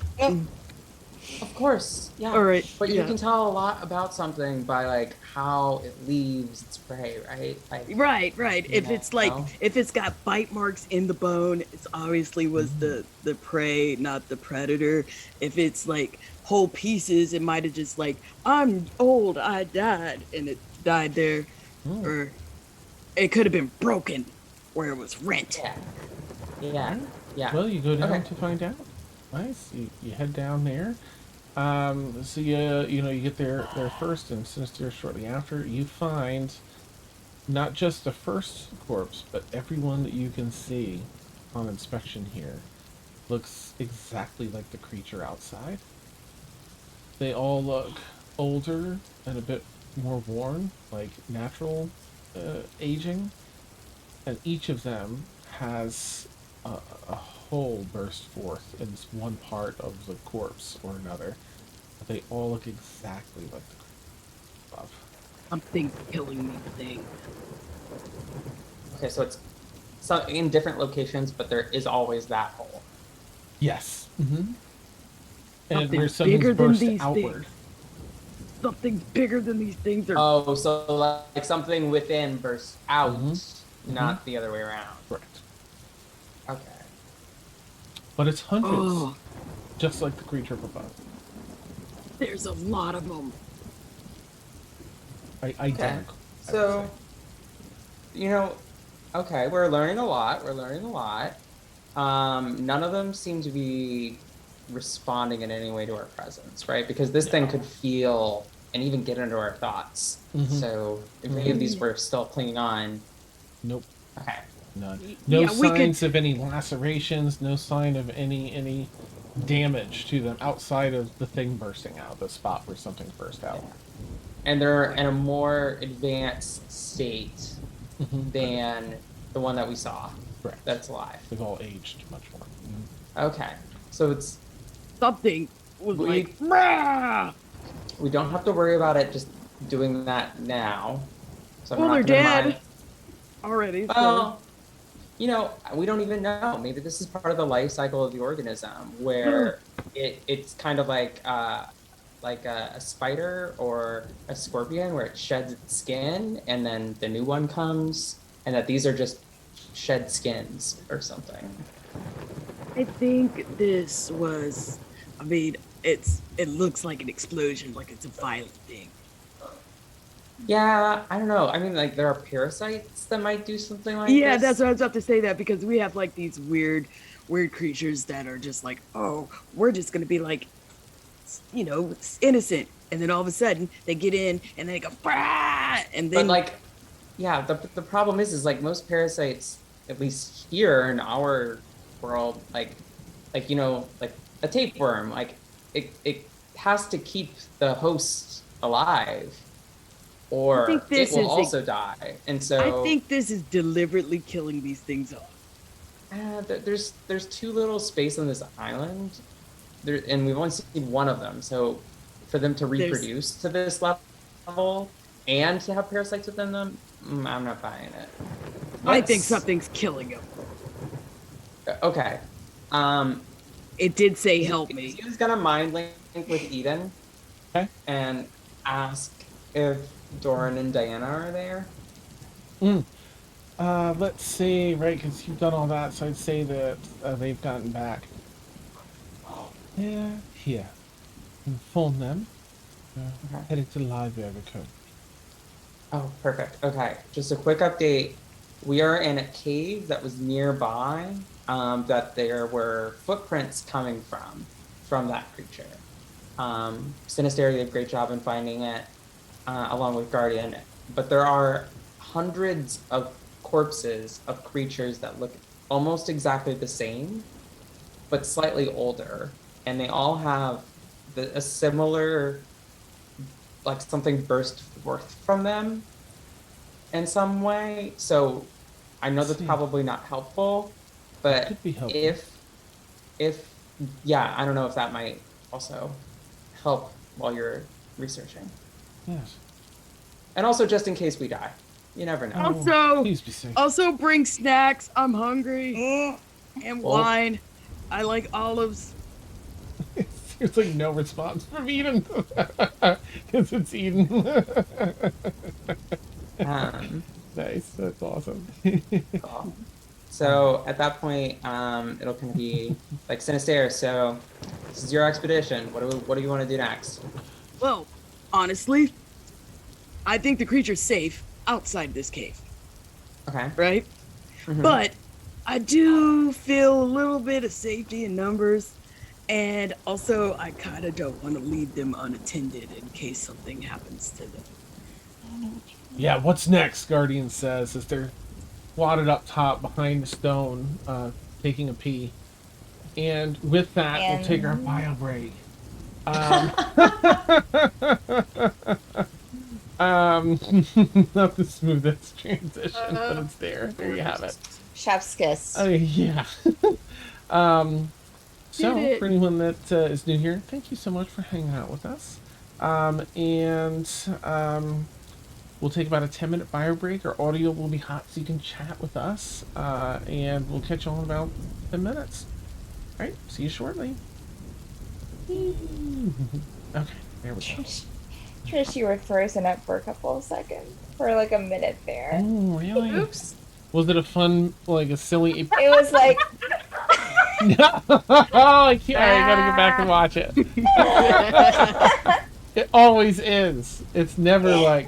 of course, yeah. All right. But you Yeah. can tell a lot about something by like how it leaves its prey, right? Like Right. you If it's like know? if it's got bite marks in the bone, it's obviously was Mm. the prey, not the predator. If it's like whole pieces, it might have just like I'm old, I died, and it died there, Mm. or it could have been broken where it was rent. Yeah. All Yeah. right. Yeah. Well, you go down Okay. to find out. Nice. You head down there. So you get there first, and sinister shortly after. You find not just the first corpse, but everyone that you can see on inspection here looks exactly like the creature outside. They all look older and a bit more worn, like natural aging, and each of them has a hole burst forth in this one part of the corpse or another. But they all look exactly like the creature above. Something killing me thing. Okay, so it's some in different locations, but there is always that hole. Yes. Mm-hmm. And Something where something's bigger than burst these outward. things. Something bigger than these things are. Oh, so like something within bursts out, Mm-hmm. not the other way around. Correct. Okay. But it's hundreds, Oh, just like the creature above. there's a lot of them. Identical. I would So, say. you know, okay, we're learning a lot. We're learning a lot. None of them seem to be responding in any way to our presence, right? Because this thing could feel and even get into our thoughts. Mhm. So if any of these were still clinging on, Nope. okay. None. No Yeah, we signs of any lacerations. No sign of any damage to them outside of the thing bursting out, the spot where something burst out. And they're in a more advanced state Mhm. than the one that we saw Correct. that's alive. They've all aged much more. Okay. So it's Something was We- like, "Rah!" we don't have to worry about it just doing that now. So I'm Well, not they're gonna dead mind. already. So. Well, you know, we don't even know. Maybe this is part of the life cycle of the organism, where it's kind of like a spider or a scorpion, where it sheds its skin and then the new one comes, and that these are just shed skins or something. I think this was. I mean, it looks like an explosion, like it's a violent thing. Yeah, I don't know. I mean, like there are parasites that might do something like Yeah, this. that's what I was about to say. That because we have like these weird creatures that are just like, oh, we're just gonna be like, innocent, and then all of a sudden they get in and they go, "Bah!" And But then like, yeah, the problem is like most parasites, at least here in our world, like like a tapeworm, like it has to keep the host alive, I or think it this will is also die. And I so think this is deliberately killing these things off. there's too little space on this island, there, and we've only seen one of them. So for them to reproduce to this level and to have parasites within them, I'm not buying it. I think Let's- something's killing them. Okay. It did say help me. He's gonna mind link with Eden. Okay. And ask if Doran and Diana are there. Let's see, right, because you've done all that, so I'd say that they've gotten back. They're here. Inform them. Okay. Headed to the library code. Oh, perfect. Okay. Just a quick update. We are in a cave that was nearby, that there were footprints coming from that creature. Sinister did a great job in finding it, along with Guardian. But there are hundreds of corpses of creatures that look almost exactly the same, but slightly older. And they all have a similar, like something burst forth from them in some way. So I know that's See. probably not helpful, Could but be helpful. if yeah, I don't know if that might also help while you're researching. Yes. And also just in case we die. You never know. Oh, Also, please be safe. also bring snacks. I'm hungry. Mm, And Well- wine. I like olives. There's like no response from Eden because it's Eden. Nice, that's awesome. Cool. So at that point, it'll kind of be like Sinister. So this is your expedition. What do you want to do next? Well, honestly, I think the creature's safe outside this cave, Okay. right? Mhm. But I do feel a little bit of safety in numbers. And also, I kind of don't want to leave them unattended in case something happens to them. Yeah, what's next? Guardian says as they're squatted up top behind the stone, taking a pee. And with that, we'll take our bio break. Not the smoothest transition, but it's there. There you have it. chef's kiss. Oh yeah. So Did it. for anyone that is new here, thank you so much for hanging out with us. We'll take about a 10-minute bio break. Our audio will be hot so you can chat with us. And we'll catch you all in about 10 minutes. All right, see you shortly. Okay, there we go. Trish, you were frozen up for a couple of seconds. For like a minute there. Oh, really? Oops. Was it a fun, like a silly? It was like Oh, I can't. I gotta go back and watch it. It always is. It's never like,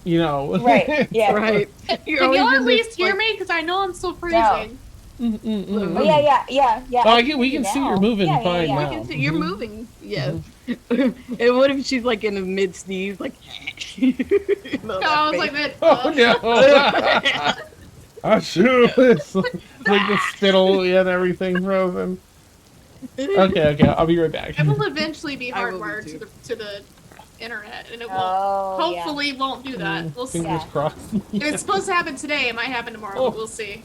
you know. right, yeah. Right. Can You're you always at in this, least hear like- me? Because I know I'm still freezing. Oh, yeah. Oh, I we can see you're moving Yeah, fine yeah. now. I can see you're Mhm. moving. Yeah. And what if she's like in a mid sneeze, like? No, I was like that. Oh no! I shoot! It's like the spittle and everything frozen. Okay, I'll be right back. It will eventually be I will be hardwired too. to the internet, and it won't. Oh, yeah. Hopefully, won't do that. We'll see. Fingers Yeah. crossed. If it's supposed to happen today, it might happen tomorrow, Oh. but we'll see.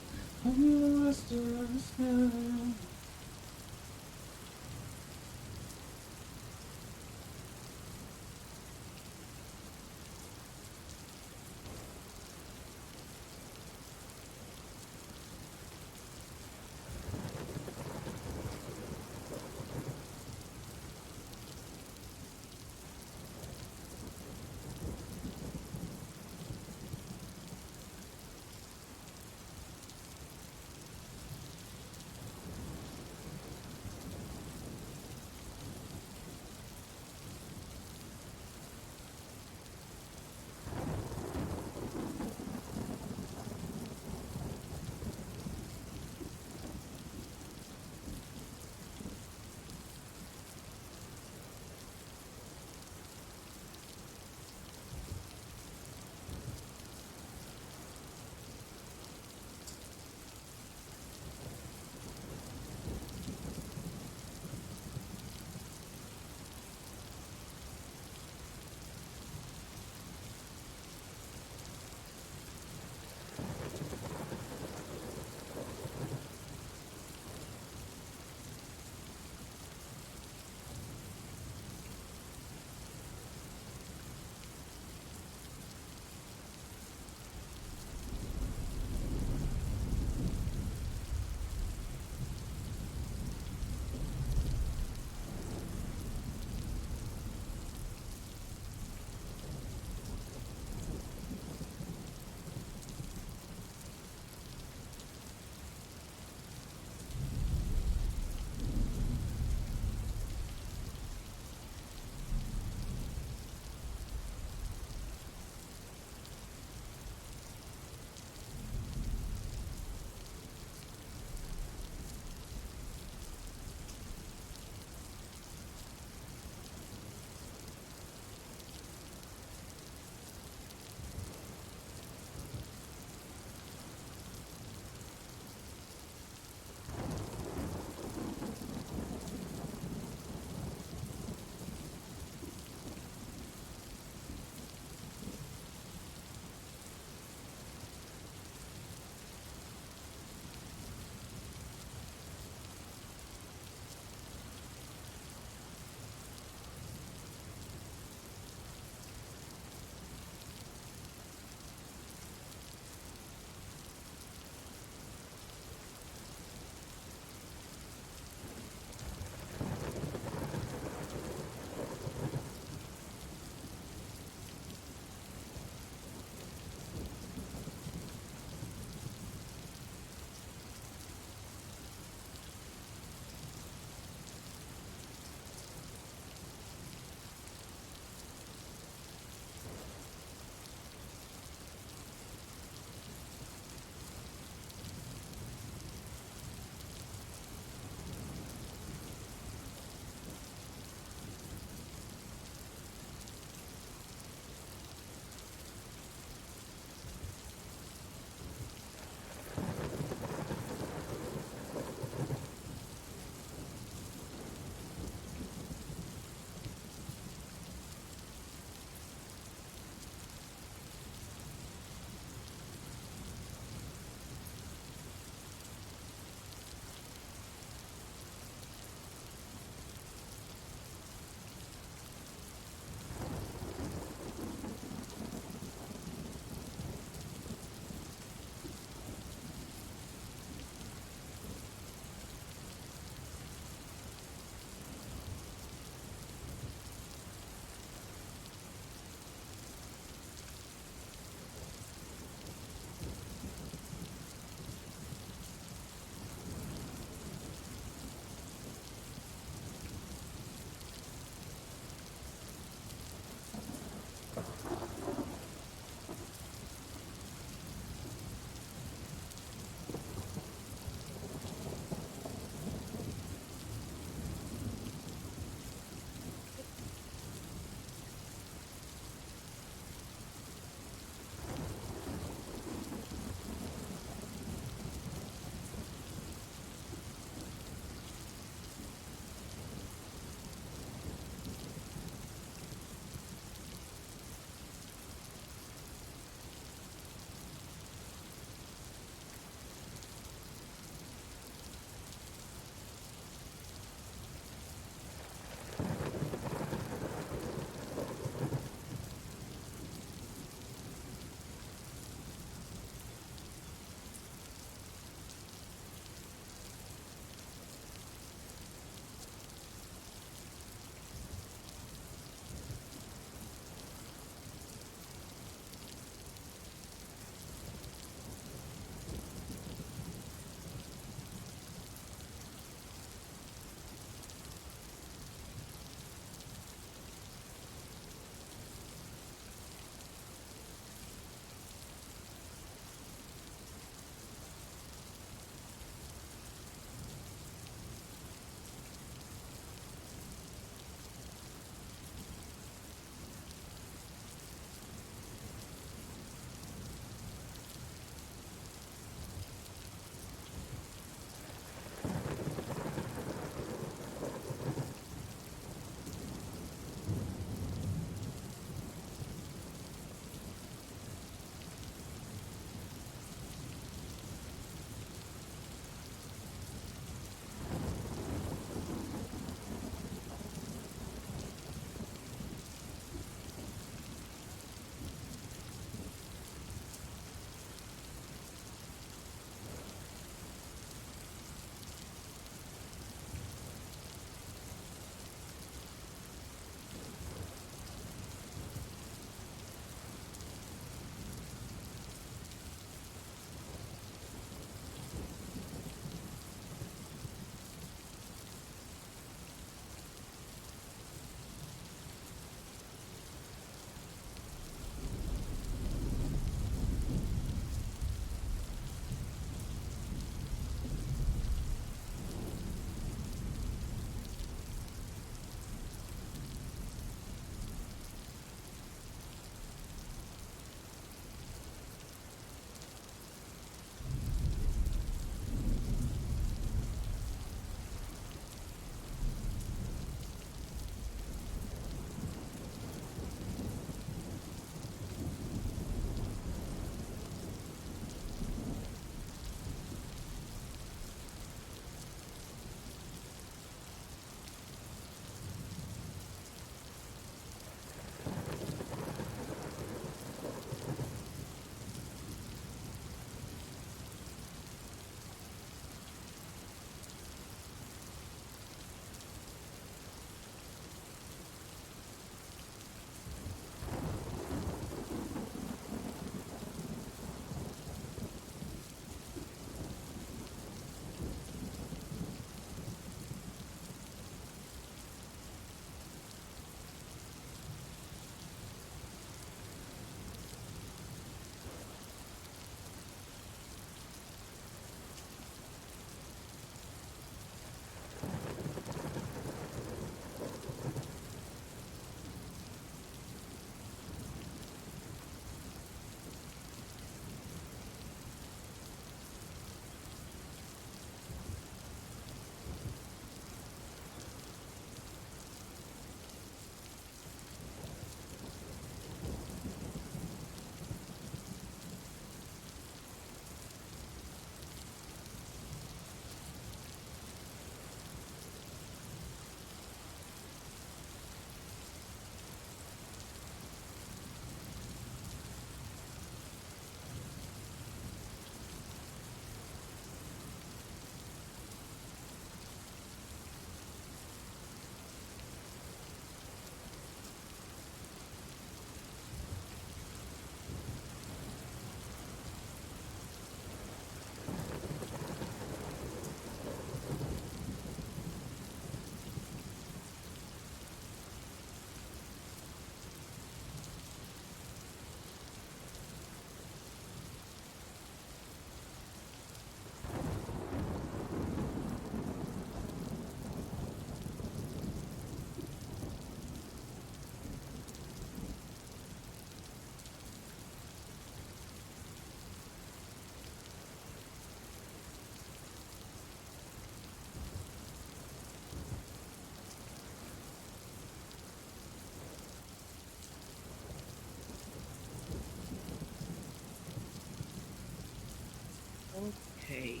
Okay.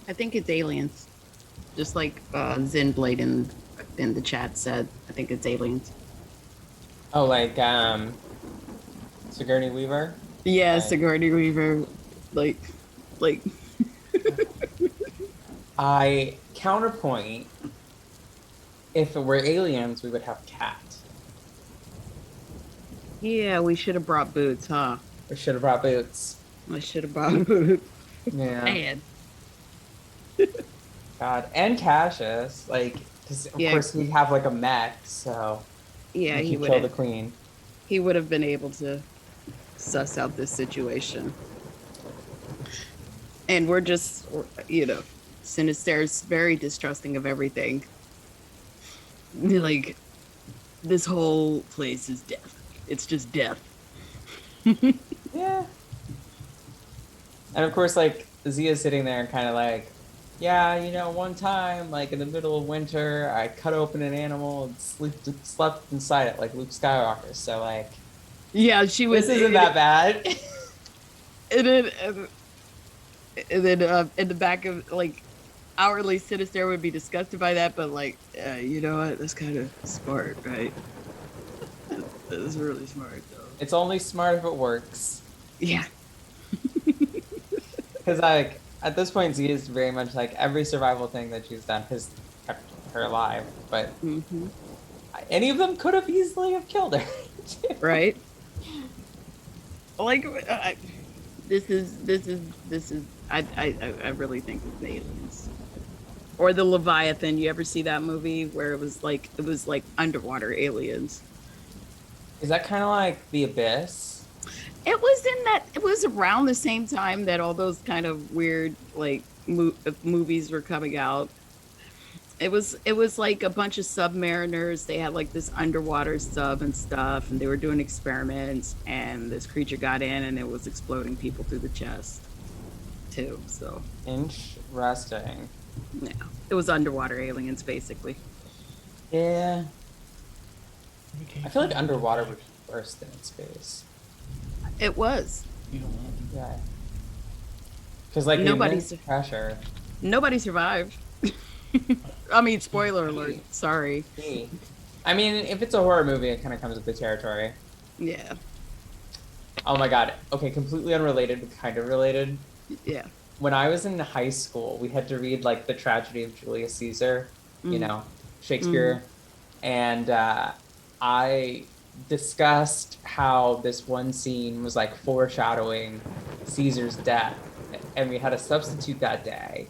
I think it's aliens. Just like Zenblade in the chat said. I think it's aliens. Oh, like Sigourney Weaver. Yeah, Like, Sigourney Weaver. Like like I counterpoint. If it were aliens, we would have cat. yeah, we should have brought boots, huh? We should have brought boots. I should have brought boots. Yeah. Man. God, and Cassius, like, because of Yeah. course he'd have like a mech, so Yeah, he he could would kill the have queen. he would have been able to suss out this situation. And we're just, you know, Sinister's very distrusting of everything. Like, this whole place is death. It's just death. Yeah. And of course, like, Zia's sitting there and kind of like, yeah, you know, one time, like in the middle of winter, I cut open an animal and slept inside it like Luke Skywalker. So, like, Yeah, she was. this isn't that bad. And then in the back of, like, hourly Sinister would be disgusted by that, but, like, you know what? That's kind of smart, right? That is really smart, though. It's only smart if it works. Yeah. Because, like, at this point, Zia is very much like every survival thing that she's done has kept her alive. But Mm-hmm. any of them could have easily have killed her. Right? Like, this is. I really think it's the aliens. Or the Leviathan. You ever see that movie where it was like underwater aliens? Is that kind of like The Abyss? It was in that. It was around the same time that all those kind of weird like movies were coming out. It was like a bunch of submariners. They had like this underwater sub and stuff, and they were doing experiments. And this creature got in, and it was exploding people through the chest, too. So Interesting. yeah, it was underwater aliens basically. Yeah. Okay, I feel like underwater would be worse than in space. It was. you don't want Yeah. Because, like, Nobody's- the immense pressure. Nobody survived. I mean, spoiler alert. Sorry. Me. I mean, if it's a horror movie, it kind of comes with the territory. Yeah. Oh my god. Okay, completely unrelated, but kind of related. Yeah. When I was in high school, we had to read, like, the tragedy of Julius Caesar, you know, Shakespeare. And I discussed how this one scene was, like, foreshadowing Caesar's death. And we had a substitute that day.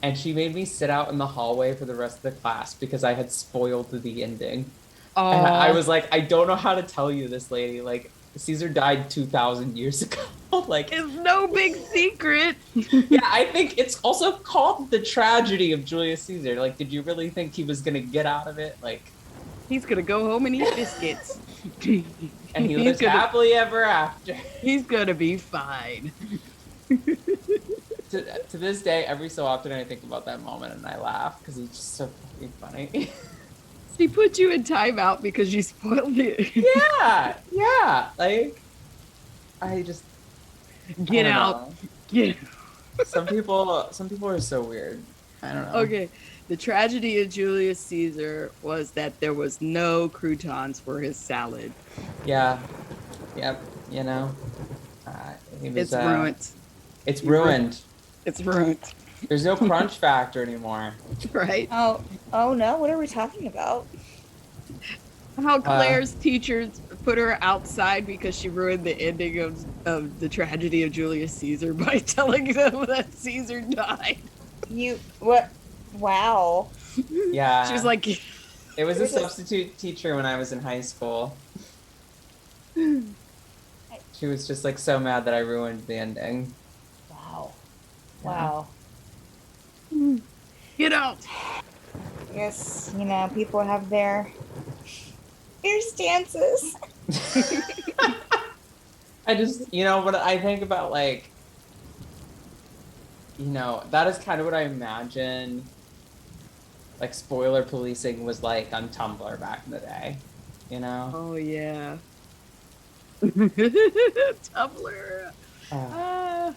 And she made me sit out in the hallway for the rest of the class because I had spoiled the ending. Oh. And I was like, I don't know how to tell you this, lady. Like, Caesar died 2,000 years ago. Like, It's no big secret. yeah, I think it's also called the tragedy of Julius Caesar. Like, did you really think he was gonna get out of it? Like, He's gonna go home and eat biscuits. and he He's lives gonna- happily ever after. He's gonna be fine. To this day, every so often I think about that moment and I laugh because it's just so fucking funny. She put you in timeout because you spoiled it. yeah. Like, I just Get I don't out. know. Get Some people are so weird. I don't know. Okay. The tragedy of Julius Caesar was that there was no croutons for his salad. Yeah. Yep. You know. He was, It's ruined. It's ruined. It's ruined. There's no crunch factor anymore. Right? Oh no, what are we talking about? How Claire's teachers put her outside because she ruined the ending of the tragedy of Julius Caesar by telling them that Caesar died. What? Wow. Yeah. She was like, It was a substitute teacher when I was in high school. She was just like so mad that I ruined the ending. Wow. get out. Yes, people have their stances. I just, what I think about, like, that is kind of what I imagine, like spoiler policing was like on Tumblr back in the day, you know? Oh yeah. Tumblr. Uh,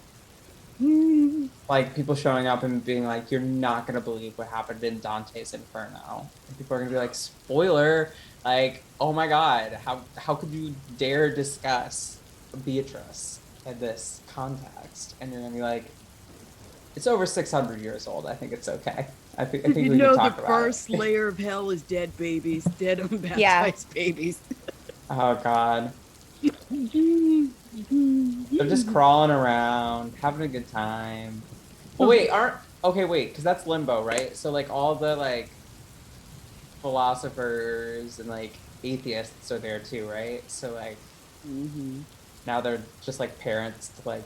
Hmm. like people showing up and being like, "You're not gonna believe what happened in Dante's Inferno." And people are gonna be like, "Spoiler!" Like, oh my god, how could you dare discuss Beatrice in this context? And you're gonna be like, "It's over 600 years old. I think it's okay. I think You we can know, the talk about first it." layer of hell is dead babies, dead unbaptized Yeah. babies. Oh god, they're just crawling around, having a good time. Oh wait, wait, because that's limbo, right? So like all the like philosophers and like atheists are there too, right? So like Mhm. now they're just like parents to like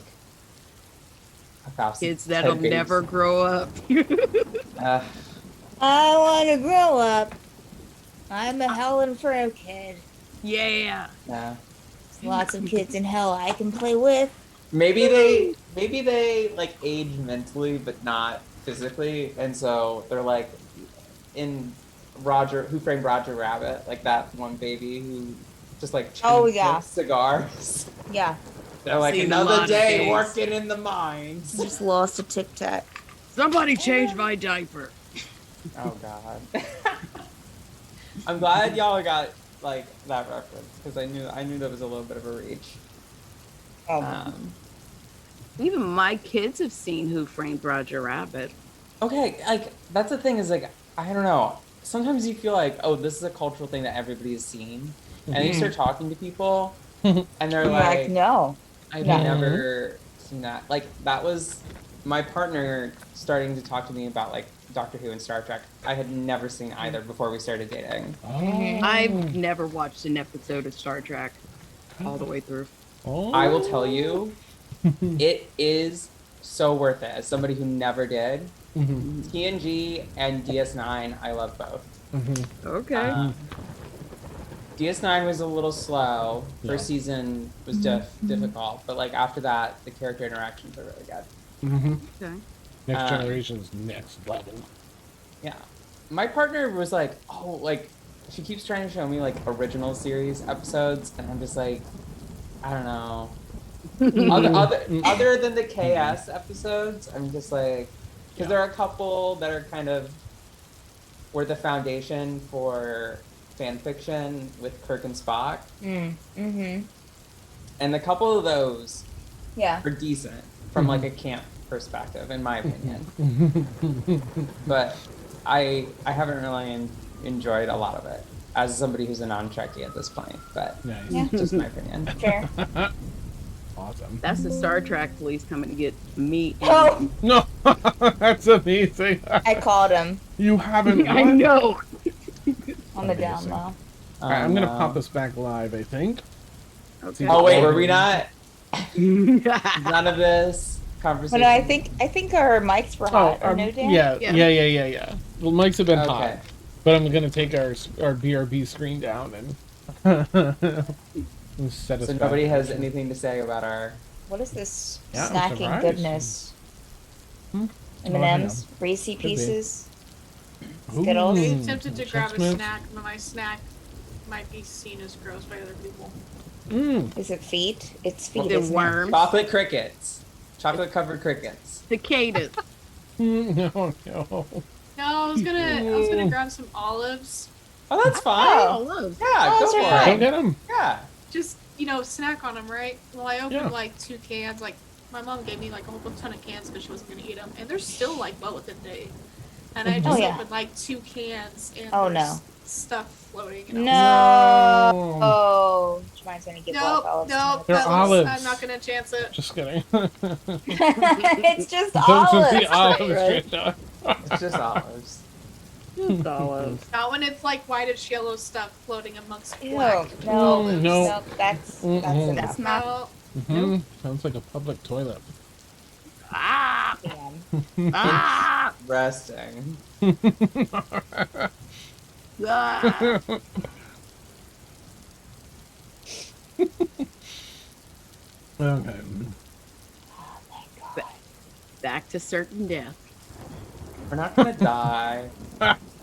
1,000 Kids that'll dead babies. never grow up. Uh, I want to grow up. I'm a hell inferno kid. Yeah. yeah. There's lots of kids in hell I can play with. Maybe they like age mentally but not physically, and so they're like in Roger Who Framed Roger Rabbit, like that one baby who just like Oh, chewed yeah. cigars. Yeah, They're like Seen a lot another of day things. working in the mines. just lost a Tic Tac. Somebody change my diaper. Oh god. I'm glad y'all got like that reference because I knew that was a little bit of a reach. Oh, Even my kids have seen Who Framed Roger Rabbit. Okay, like that's the thing is like I don't know. Sometimes you feel like, oh, this is a cultural thing that everybody's seen, and then you start talking to people, and they're I'm like, like, no. I've Yeah. never seen that. Like that was my partner starting to talk to me about like Doctor Who and Star Trek. I had never seen either before we started dating. I've never watched an episode of Star Trek all the way through. I will tell you, it is so worth it. As somebody who never did, TNG and DS9, I love both. Okay. DS9 was a little slow. Yeah. First season was difficult, but like after that, the character interactions are really good. Okay. Next Generation's next level. Yeah, my partner was like, oh, like she keeps trying to show me like original series episodes, and I'm just like, I don't know. Other than the KS episodes, I'm just like, because there are a couple that are kind of were the foundation for fan fiction with Kirk and Spock, Mm-hmm. and a couple of those Yeah. are decent from like a camp perspective, in my opinion. But I haven't really enjoyed a lot of it as somebody who's a non-Trekkie at this point. But Nice. Yeah. just my opinion. Fair. Awesome. That's the Star Trek police coming to get me. Oh, No, that's amazing. I called him You haven't. I what? know. on the down Amazing. low. Alright, I'm gonna no. pop us back live, I think. Okay. Oh wait, were we not? None of this conversation. But I think our mics were hot. Or no, Dan? Yeah. Well, mics have been hot, Okay. but I'm gonna take our BRB screen down and set us. So back. nobody has anything to say about our. What is this Yeah, I'm snacking surprised. goodness? Hmm? M&M's, Oh, Reese be. Pieces. Ooh, Skittles. I'm tempted to grab a Chex Mix. snack, but my snack might be seen as gross by other people. Is it feet? It's feet. The isn't it? worms. Chocolate crickets. Chocolate covered crickets. Cicadas. No. No, I was gonna grab some olives. Oh, that's fine. Oh, look. Yeah, Oh, go those for are it. fine. Go get them. Yeah. Just snack on them, right? Well, I opened Yeah. like 2 cans. Like my mom gave me like a whole ton of cans because she wasn't gonna eat them, and they're still like well within date. And I just Oh, yeah. opened like 2 cans, and Oh, there's no. stuff floating. And No. I was No. Oh, reminds me to like, give nope, olives. nope, They're that was- olives. I'm not gonna chance it. Just kidding. It's just Those olives. are the olives. right? straight up. It's just olives. Olives. Not when it's like whitish yellow stuff floating amongst Ew, black. no, Mm, no, no. that's Mm-mm. enough. Not No, Mhm. Sounds like a public toilet. Ah! Dan. Ah! Resting. Ah! Okay. Back to certain death. We're not gonna die.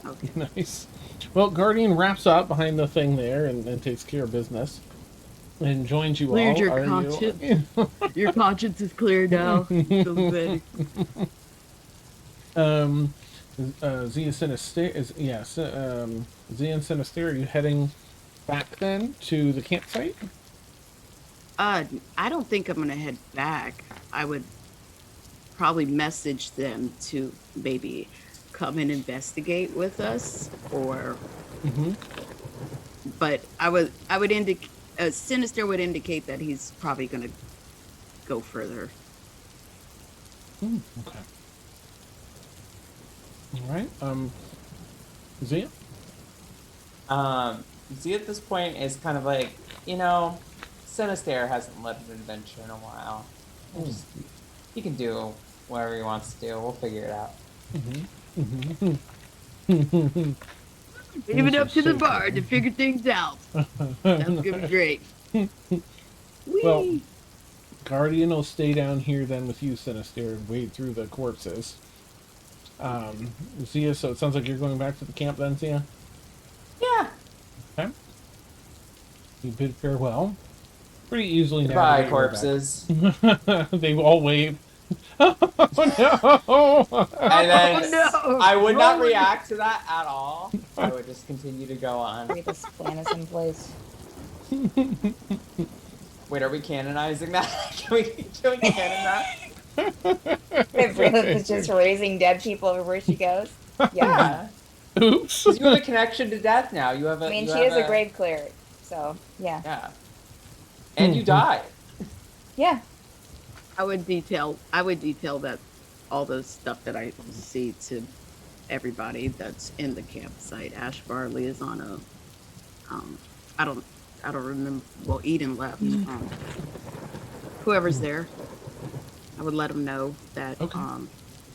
Okay. Nice. Well, Guardian wraps up behind the thing there and takes care of business and joins you Cleared all. your Are conscience. you? Your conscience is clear now. Feeling better. Zia Sinister is yes. Zia and Sinister, are you heading back then to the campsite? I don't think I'm gonna head back. I would probably message them to maybe come and investigate with us, or Mm-hmm. but I would indicate Sinister would indicate that he's probably gonna go further. Okay. All right. Zia. Z at this point is kind of like, Sinister hasn't led an adventure in a while. He can do whatever he wants to do. We'll figure it out. Mm-hmm. Mm-hmm. Leave it up to the bar to figure things out. That's gonna be great. Well, Whee! Guardian will stay down here then with you, Sinister, and wade through the corpses. Zia, so it sounds like you're going back to the camp then, Zia? Yeah. Okay. You bid farewell. Pretty easily Goodbye, navigate your way corpses. back. They all wave. Oh no! And then Oh, no. I would not Rolling. react to that at all. I would just continue to go on. Maybe this plan is in place. Wait, are we canonizing that? Can we canon that? If Rilla is just raising dead people everywhere she goes. Yeah. Yeah. Oops. 'Cause you have a connection to death now. You have a. I mean, you she have is a grave cleric, so yeah. Yeah. And you died. Yeah. I would detail that all the stuff that I see to everybody that's in the campsite. Ashbar, Liazana, I don't remember. Well, Eden left. Whoever's there, I would let them know that. Okay.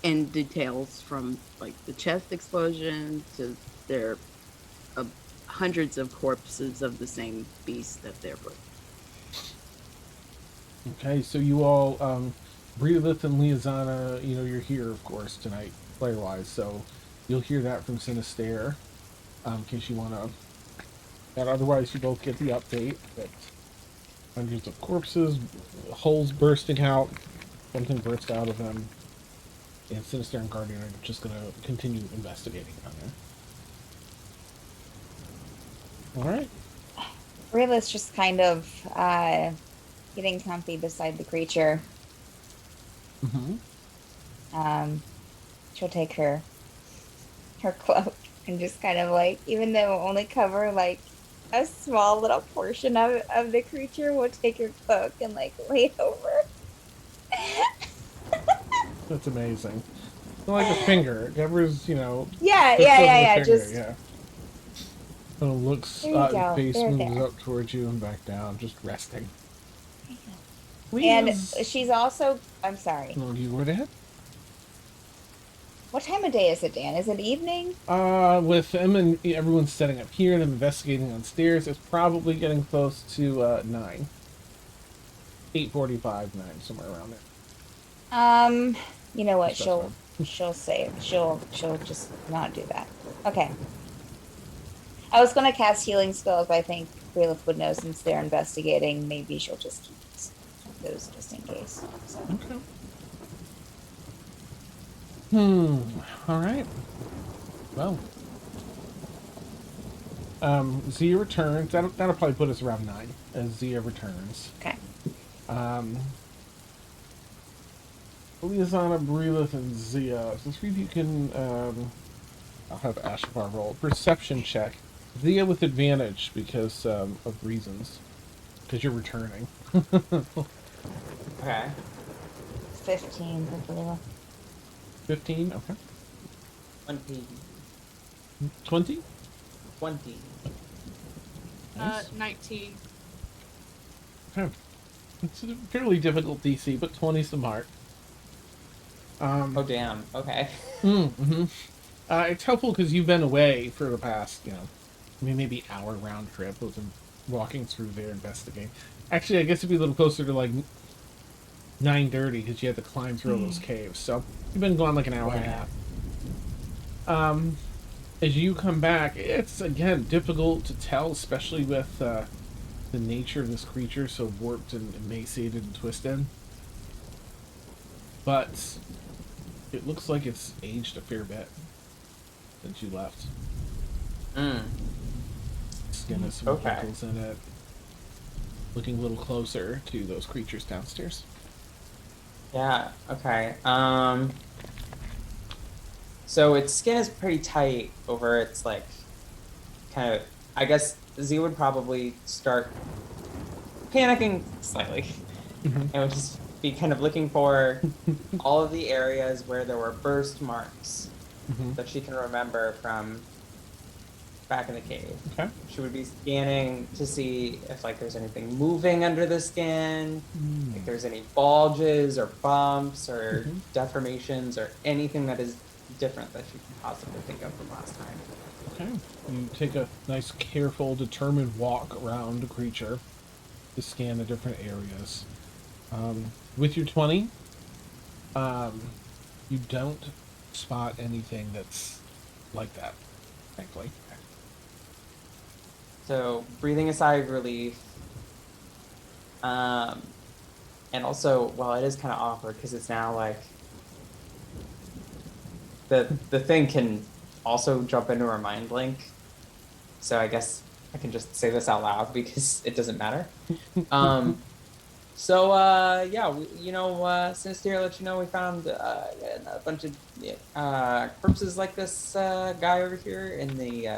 And details from like the chest explosion to their hundreds of corpses of the same beast that they're with. Okay, so you all, Breelith and Liazana, you're here, of course, tonight, player-wise, so you'll hear that from Sinister, in case you want to... And otherwise, you both get the update that hundreds of corpses, holes bursting out, something burst out of them, and Sinister and Guardian are just going to continue investigating down there. Alright. Rilla's just kind of getting comfy beside the creature. Mm-hmm. She'll take her cloak and just kind of like, even though it will only cover like a small little portion of the creature, we'll take her cloak and like lay it over. That's amazing. Like a finger. It covers, Yeah, the finger, just yeah. So it looks, There you go. face There, moves there. up towards you and back down, just resting. and Please. she's also, I'm sorry. Oh, you were ahead? What time of day is it, Dan? Is it evening? With them and everyone's setting up here and investigating on stairs, it's probably getting close to 9. 8:45, 9, somewhere around there. You know what? That's She'll say she'll just not do that. Okay. I was gonna cast healing spells, but I think Relith would know since they're investigating. Maybe she'll just keep those just in case. So. Okay. Alright. Well. Zia returns. That'll probably put us around 9 as Zia returns. Okay. Liazana, Breelith, and Zia. So 3 of you can, I'll have Ashvar roll. Perception check. Zia with advantage because of reasons. Because you're returning. Okay. 15 for Relith. 15? Okay. 20. 20? 20. Nice. 19. Okay. It's a fairly difficult DC, but 20's the mark. Oh, damn. Okay. Mm-hmm. It's helpful because you've been away for the past, maybe hour round trip. With them walking through there, investigating. Actually, I guess it'd be a little closer to like 9:30 because you had to climb through all those caves. So you've been gone like an hour and a half. As you come back, it's again difficult to tell, especially with the nature of this creature, so warped and emaciated and twisted. But it looks like it's aged a fair bit since you left. Mm. Skin has some Okay. wrinkles in it. Looking a little closer to those creatures downstairs. Yeah, okay. So its skin is pretty tight over its like kind of I guess Z would probably start panicking slightly Mhm. and would just be kind of looking for all of the areas where there were burst marks Mhm. that she can remember from back in the cave. Okay. She would be scanning to see if like there's anything moving under the skin, if there's any bulges or bumps or Mhm. deformations or anything that is different that she can possibly think of from last time. Okay. You take a nice, careful, determined walk around the creature to scan the different areas. With your 20, you don't spot anything that's like that, thankfully. So breathing a sigh of relief. Um, and also, well, it is kind of awkward because it's now like the thing can also jump into her mind link. So I guess I can just say this out loud because it doesn't matter. Yeah, Sinister let you know we found a bunch of corpses like this guy over here in the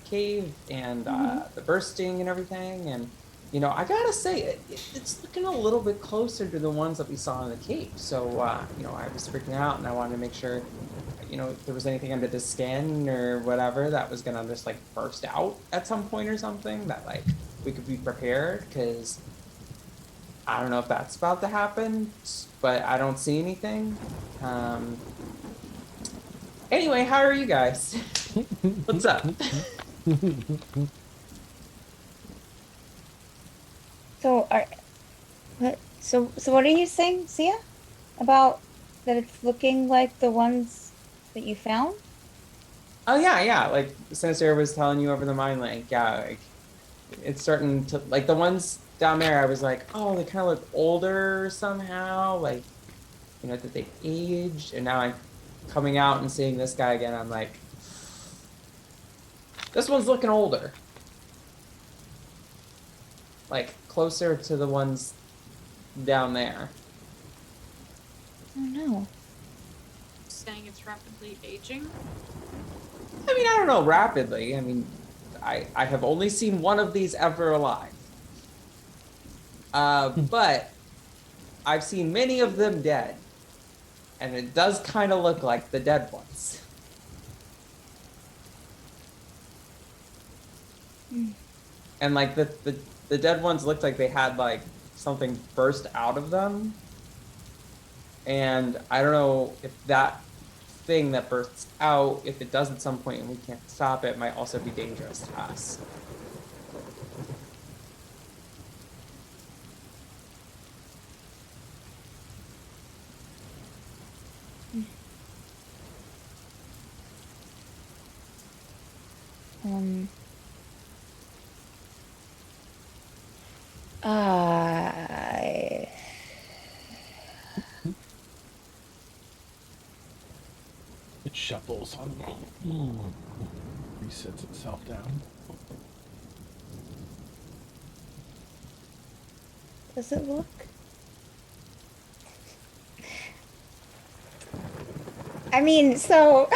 cave and the bursting and everything. And, I gotta say, it's looking a little bit closer to the ones that we saw in the cave. So, I was freaking out and I wanted to make sure, if there was anything under the skin or whatever that was gonna just like burst out at some point or something that like we could be prepared because I don't know if that's about to happen, but I don't see anything. Anyway, how are you guys? What's up? So are what? So what are you saying, Sia? About that it's looking like the ones that you found? Oh yeah. Like Sinister was telling you over the mind link. Yeah, like it's starting to like the ones down there. I was like, oh, they kind of look older somehow. Like that they aged, and now I'm coming out and seeing this guy again. I'm like, this one's looking older. Like closer to the ones down there. Oh no. Saying it's rapidly aging. I mean, I don't know rapidly. I mean, I have only seen one of these ever alive. But I've seen many of them dead. And it does kind of look like the dead ones. And like the dead ones looked like they had like something burst out of them. And I don't know if that thing that bursts out, if it does at some point and we can't stop it, might also be dangerous to us. Um. I. It shuffles on resets itself down. Does it look? I mean, so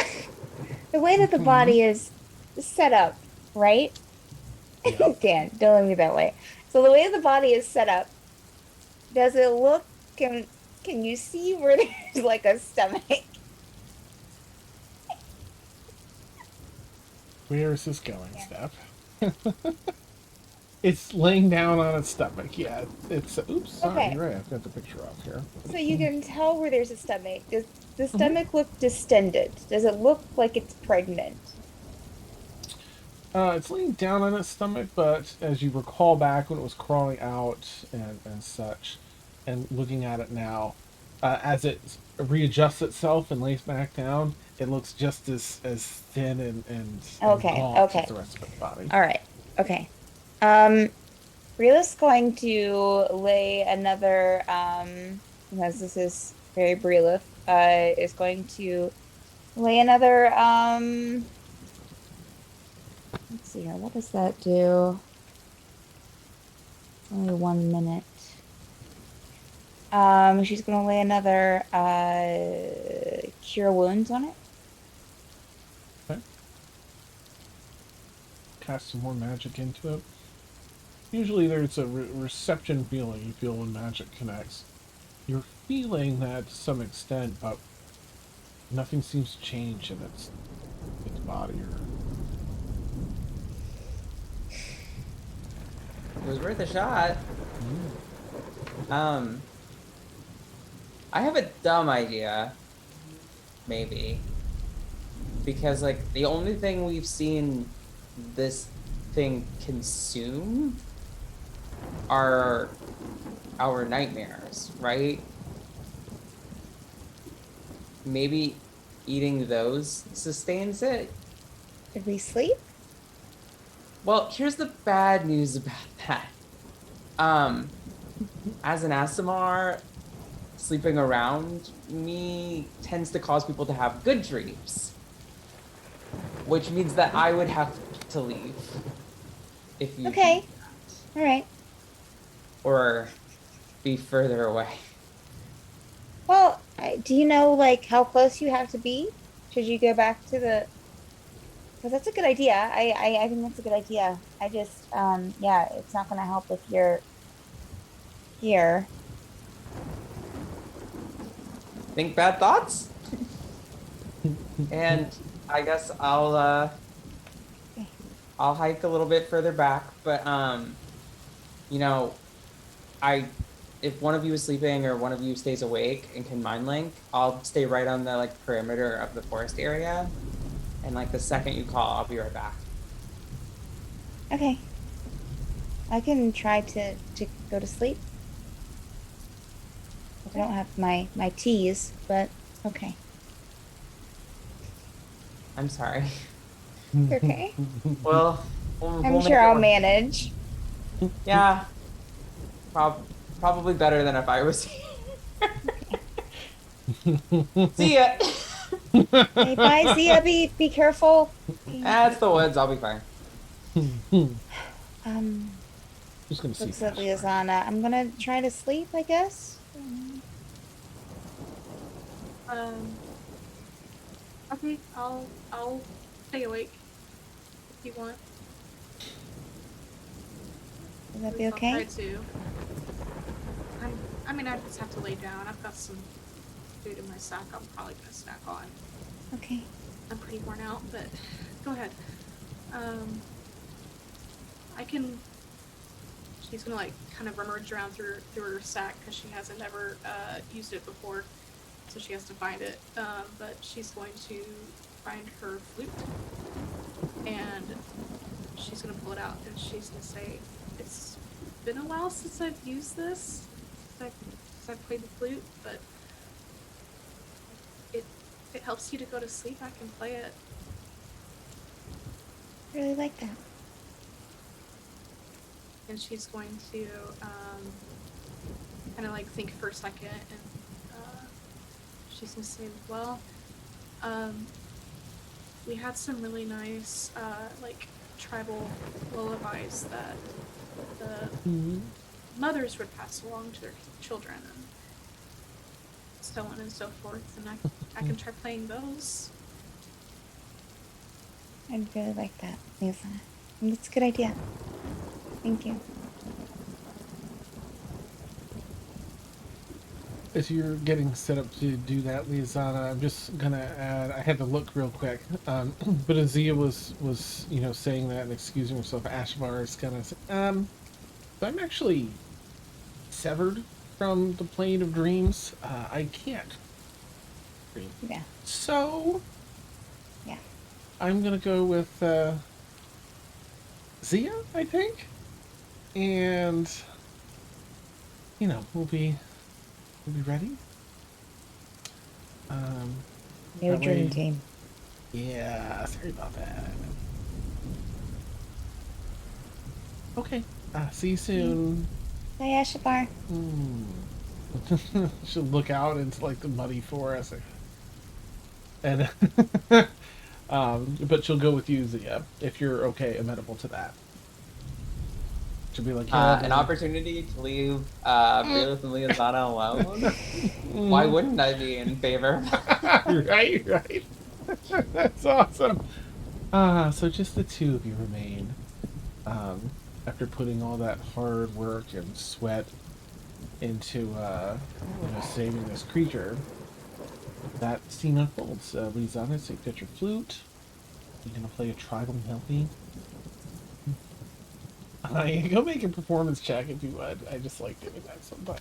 the way that the body is set up, right? Yeah. Dan, don't look at me that way. So the way the body is set up, does it look? Can you see where there's like a stomach? Where is this going, Steph? It's laying down on its stomach. Yeah, it's. Oops, sorry, Okay. you're right. I've got the picture up here. So you can tell where there's a stomach. Does the stomach look distended? Does it look like it's pregnant? It's laying down on its stomach, but as you recall back when it was crawling out and such, and looking at it now, As it readjusts itself and lays back down, it looks just as thin and Okay, gaunt as okay. the rest of its body. All right. Okay. Um, Rila's going to lay another, because this is very Brilith, is going to lay another, let's see here. What does that do? It's only 1 minute. She's gonna lay another, cure wounds on it. Okay. Cast some more magic into it. Usually there's a reception feeling you feel when magic connects. You're feeling that to some extent, but nothing seems to change in its body or. It was worth a shot. I have a dumb idea. Maybe. Because, like, the only thing we've seen this thing consume are our nightmares, right? Maybe eating those sustains it? Did we sleep? Well, here's the bad news about that. As an ASMR, sleeping around me tends to cause people to have good dreams. Which means that I would have to leave if you Okay. do that. All right. Or be further away. Well, do you know like how close you have to be? Should you go back to the? Because that's a good idea. I think that's a good idea. I just yeah, it's not gonna help if you're here. Think bad thoughts? And I guess I'll hike a little bit further back, but you know, I if one of you is sleeping or one of you stays awake and can mind link, I'll stay right on the like perimeter of the forest area. And like the second you call, I'll be right back. Okay. I can try to go to sleep. I don't have my teas, but okay. I'm sorry. Okay. Well, I'm we'll sure make it I'll work. manage. Yeah. Probably better than if I was here. See ya. Hey, bye, Zia. Be careful. That's the woods. I'll be fine. Um, Just gonna see. looks at Ashlar. Liazana. I'm gonna try to sleep, I guess. Um. Okay, I'll stay awake if you want. Will that At be least I'll try okay? to. I mean, I just have to lay down. I've got some food in my sack. I'm probably gonna snack on. Okay. I'm pretty worn out, but go ahead. I can. She's gonna like kind of rummage around through her sack because she hasn't ever used it before, so she has to find it. But she's going to find her flute, and she's gonna pull it out, and she's gonna say, "It's been a while since I've used this, since I've played the flute, but if it helps you to go to sleep, I can play it." I really like that. And she's going to kind of like think for a second, and she's gonna say, "Well, we had some really nice like tribal lullabies that the mothers would pass along to their children, and so on and so forth. And I can try playing those." I'd really like that, Liazana. That's a good idea. Thank you. As you're getting set up to do that, Liazana, I'm just gonna add. I had to look real quick, but Azia was saying that and excusing herself. Ashvar is gonna say, so I'm actually severed from the plane of dreams. I can't dream. Yeah. So Yeah. I'm gonna go with Zia, I think, and we'll be ready. New That dream way- team. Yeah, sorry about that. Okay. See you soon. Bye, Ashabar. She'll look out into like the muddy forest, and but she'll go with you, Zia, if you're okay, amenable to that. She'll be like, yeah, An opportunity to leave Brilith and Liazana alone? Why wouldn't I be in favor? right, right. That's awesome. So just the two of you remain. After putting all that hard work and sweat into saving this creature, that scene unfolds. Lisanna, so you get your flute. You're gonna play a tribal melody. Go make a performance check if you would. I just like doing that sometimes.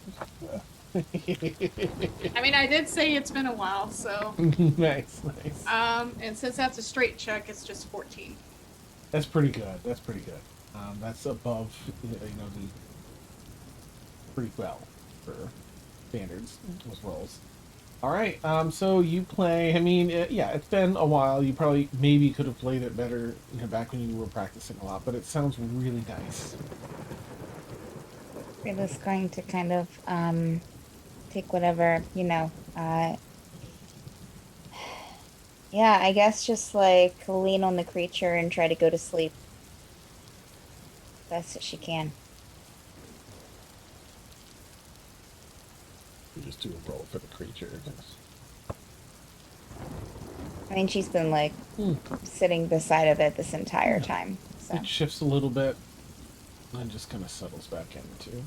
I mean, I did say it's been a while, so. Nice, nice. And since that's a straight check, it's just 14. That's pretty good. That's pretty good. That's above, the pretty well for standards with rolls. All right. So you play. I mean, yeah, it's been a while. You probably maybe could have played it better, back when you were practicing a lot. But it sounds really nice. We're just going to kind of take whatever, yeah, I guess just like lean on the creature and try to go to sleep best that she can. You just do a roll for the creature. I mean, she's been like sitting beside of it this entire time. So It shifts a little bit, and just kind of settles back into.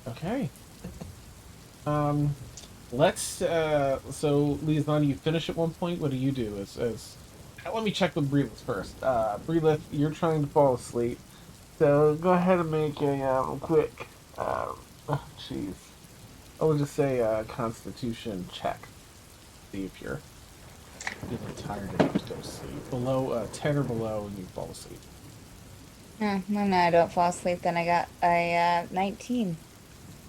Okay. Let's. So, Liaison, you finish at one point. What do you do? Let me check with Breelith first. Breelith, you're trying to fall asleep, so go ahead and make a quick. Jeez. I will just say a Constitution check. See if you're feeling tired enough to go to sleep. Below 10 or below, and you fall asleep. no, I don't fall asleep. Then I got a 19.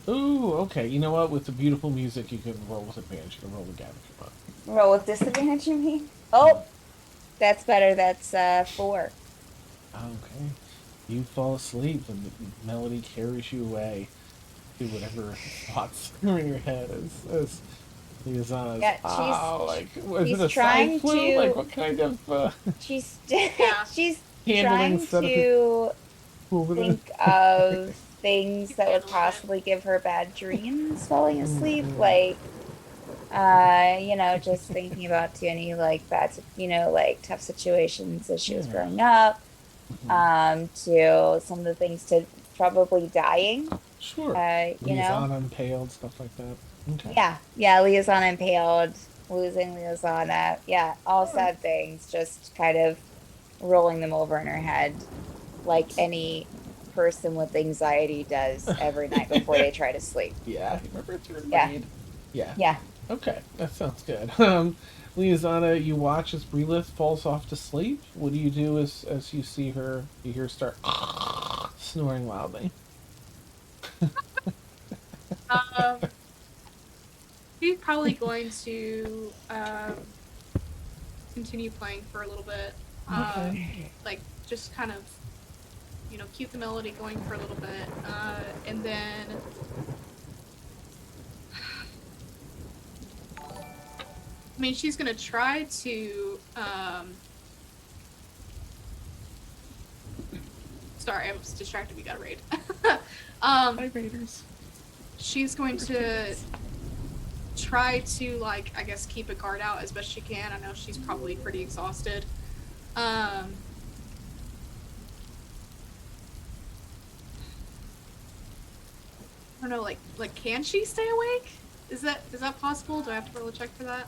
Ooh, okay. You know what? With the beautiful music, you can roll with advantage. You can roll again if you want. Roll with disadvantage, you mean? Oh, that's better. That's 4. Okay. You fall asleep, and the melody carries you away to whatever thoughts are in your head as Liaisana's. Yeah, was she's it a trying side flute? to- Like, what kind of She's Yeah. she's handling trying set of to over there? think of things that would possibly give her bad dreams falling asleep, like just thinking about any like bad, like tough situations as she was Yeah. growing up, to some of the things to probably dying, Sure. you know. Liaisana impaled, stuff like that. Okay. Yeah, Liaisana impaled, losing Liaisana, yeah, all sad things, just kind of rolling them over in her head like any person with anxiety does every night before they try to sleep. Yeah, remember it's your Yeah. maid. Yeah. Yeah. Okay, that sounds good. Liaisana, you watch as Breelith falls off to sleep. What do you do as you see her? You hear her start snoring loudly. She's probably going to continue playing for a little bit. Like, just kind of, keep the melody going for a little bit. And then... I mean, she's going to try to... Sorry, I was distracted. We got a raid. Hi, Raiders. She's going to try to, like, I guess, keep a guard out as best she can. I know she's probably pretty exhausted. I don't know, like, can she stay awake? Is that possible? Do I have to roll a check for that?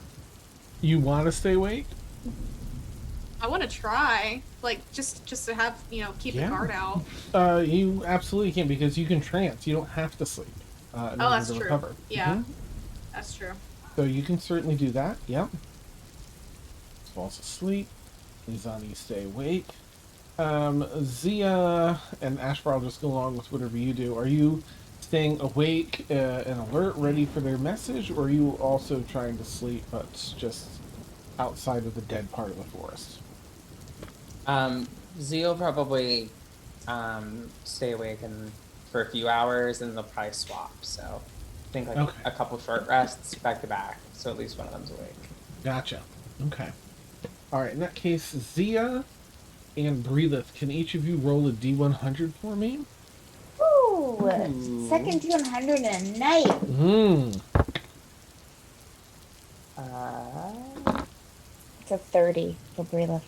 You want to stay awake? I want to try, like, just to have, keep the guard out. You absolutely can, because you can trance. You don't have to sleep. In order that's to true. recover. Yeah, that's true. So you can certainly do that. Yep. Falls asleep. Liaisana, you stay awake. Zia and Ashbar will just go along with whatever you do. Are you staying awake and alert, ready for their message, or are you also trying to sleep, but just outside of the dead part of the forest? Z will probably stay awake and for a few hours, and they'll probably swap. So I think like Okay. a couple short rests back to back, so at least one of them's awake. Gotcha. Okay. All right. In that case, Zia and Breelith, can each of you roll a D100 for me? Ooh, second 200 in a night. Hmm. It's a 30 for Breelith.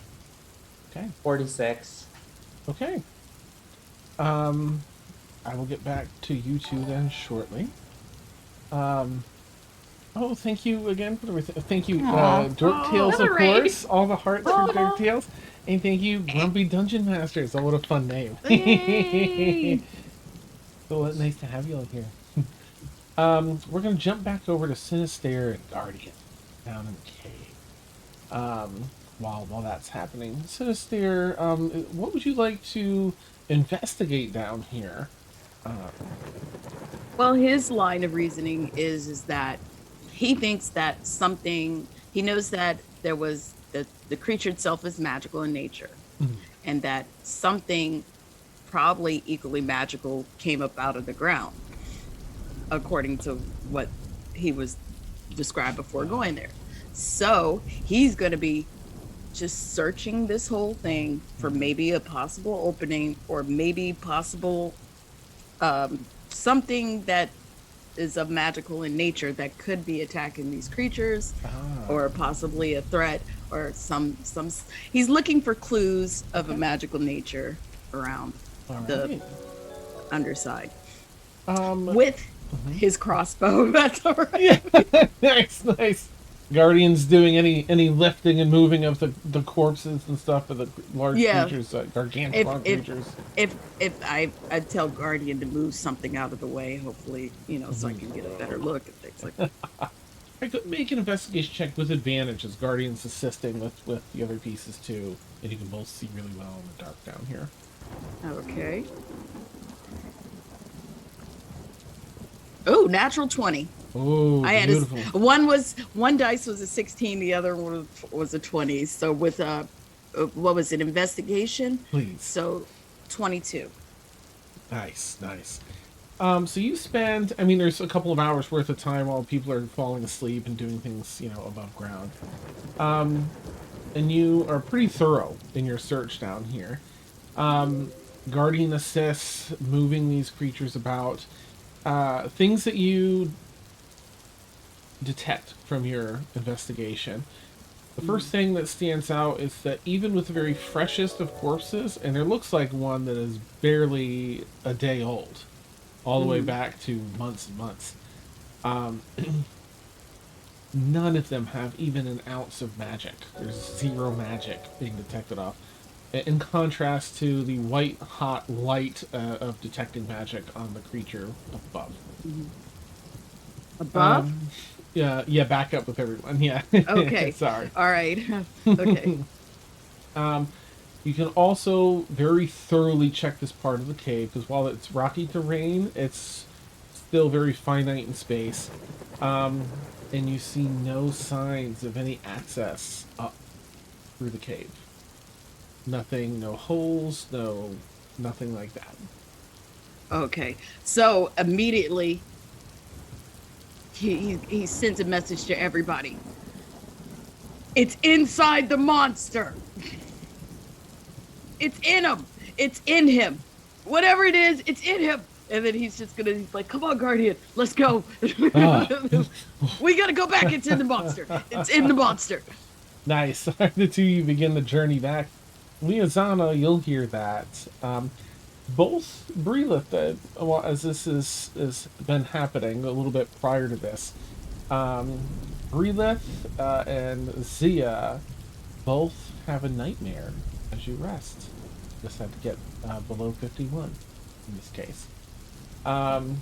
Okay. 46. Okay. I will get back to you two then shortly. Oh, thank you again for everything. Thank you, Dork Tales, of another raid. course. All the hearts for Dork Tales. And thank you, Grumpy Dungeon Masters. Oh, what a fun name. Yay! So nice to have you all here. We're going to jump back over to Sinister and Guardian down in the cave. While that's happening. Sinister, what would you like to investigate down here? Well, his line of reasoning is that he thinks that something, he knows that there was the creature itself is magical in nature, and that something probably equally magical came up out of the ground, according to what he was described before going there. So he's going to be just searching this whole thing for maybe a possible opening or maybe possible something that is of magical in nature that could be attacking these creatures, or possibly a threat, or some he's looking for clues of a magical nature around the underside with his crossbow. That's all right. Yeah. Nice. Guardians doing any lifting and moving of the corpses and stuff of the large creatures, gargantuan creatures. If I tell Guardian to move something out of the way, hopefully, so I can get a better look at things like that. I could make an investigation check with advantage as Guardian's assisting with the other pieces too, and you can both see really well in the dark down here. Okay. Oh, natural 20. Oh, I had beautiful. one dice was a 16, the other one was a 20. So with what was it, investigation? Please. So 22. Nice. So you spend, there's a couple of hours worth of time while people are falling asleep and doing things, above ground. And you are pretty thorough in your search down here. Guardian assists, moving these creatures about. Things that you detect from your investigation. The first thing that stands out is that even with the very freshest of corpses, and there looks like one that is barely a day old, all the way back to months and months, none of them have even an ounce of magic. There's zero magic being detected off. In contrast to the white hot light of detecting magic on the creature above. Above? Yeah, back up with everyone. Yeah. Okay. Sorry. All right. Okay. You can also very thoroughly check this part of the cave, because while it's rocky terrain, it's still very finite in space. And you see no signs of any access up through the cave. Nothing, no holes, nothing like that. Okay. So immediately he sends a message to everybody. It's inside the monster. It's in him. It's in him. Whatever it is, it's in him. And then he's like, come on, Guardian, let's go. We gotta go back into the monster. It's in the monster. Nice. The two of you begin the journey back. Liazana, you'll hear that. Both Breelith, as this has been happening a little bit prior to this, Breelith and Zia both have a nightmare as you rest. Just had to get below 51 in this case. And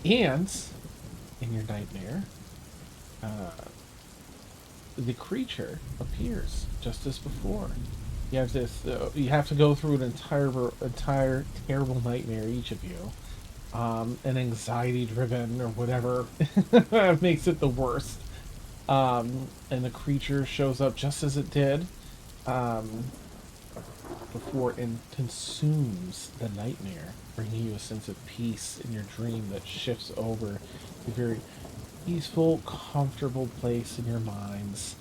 in your nightmare, the creature appears just as before. You have this. You have to go through an entire terrible nightmare, each of you. and anxiety driven or whatever makes it the worst. And the creature shows up just as it did um, before and consumes the nightmare, bringing you a sense of peace in your dream that shifts over a very peaceful, comfortable place in your minds.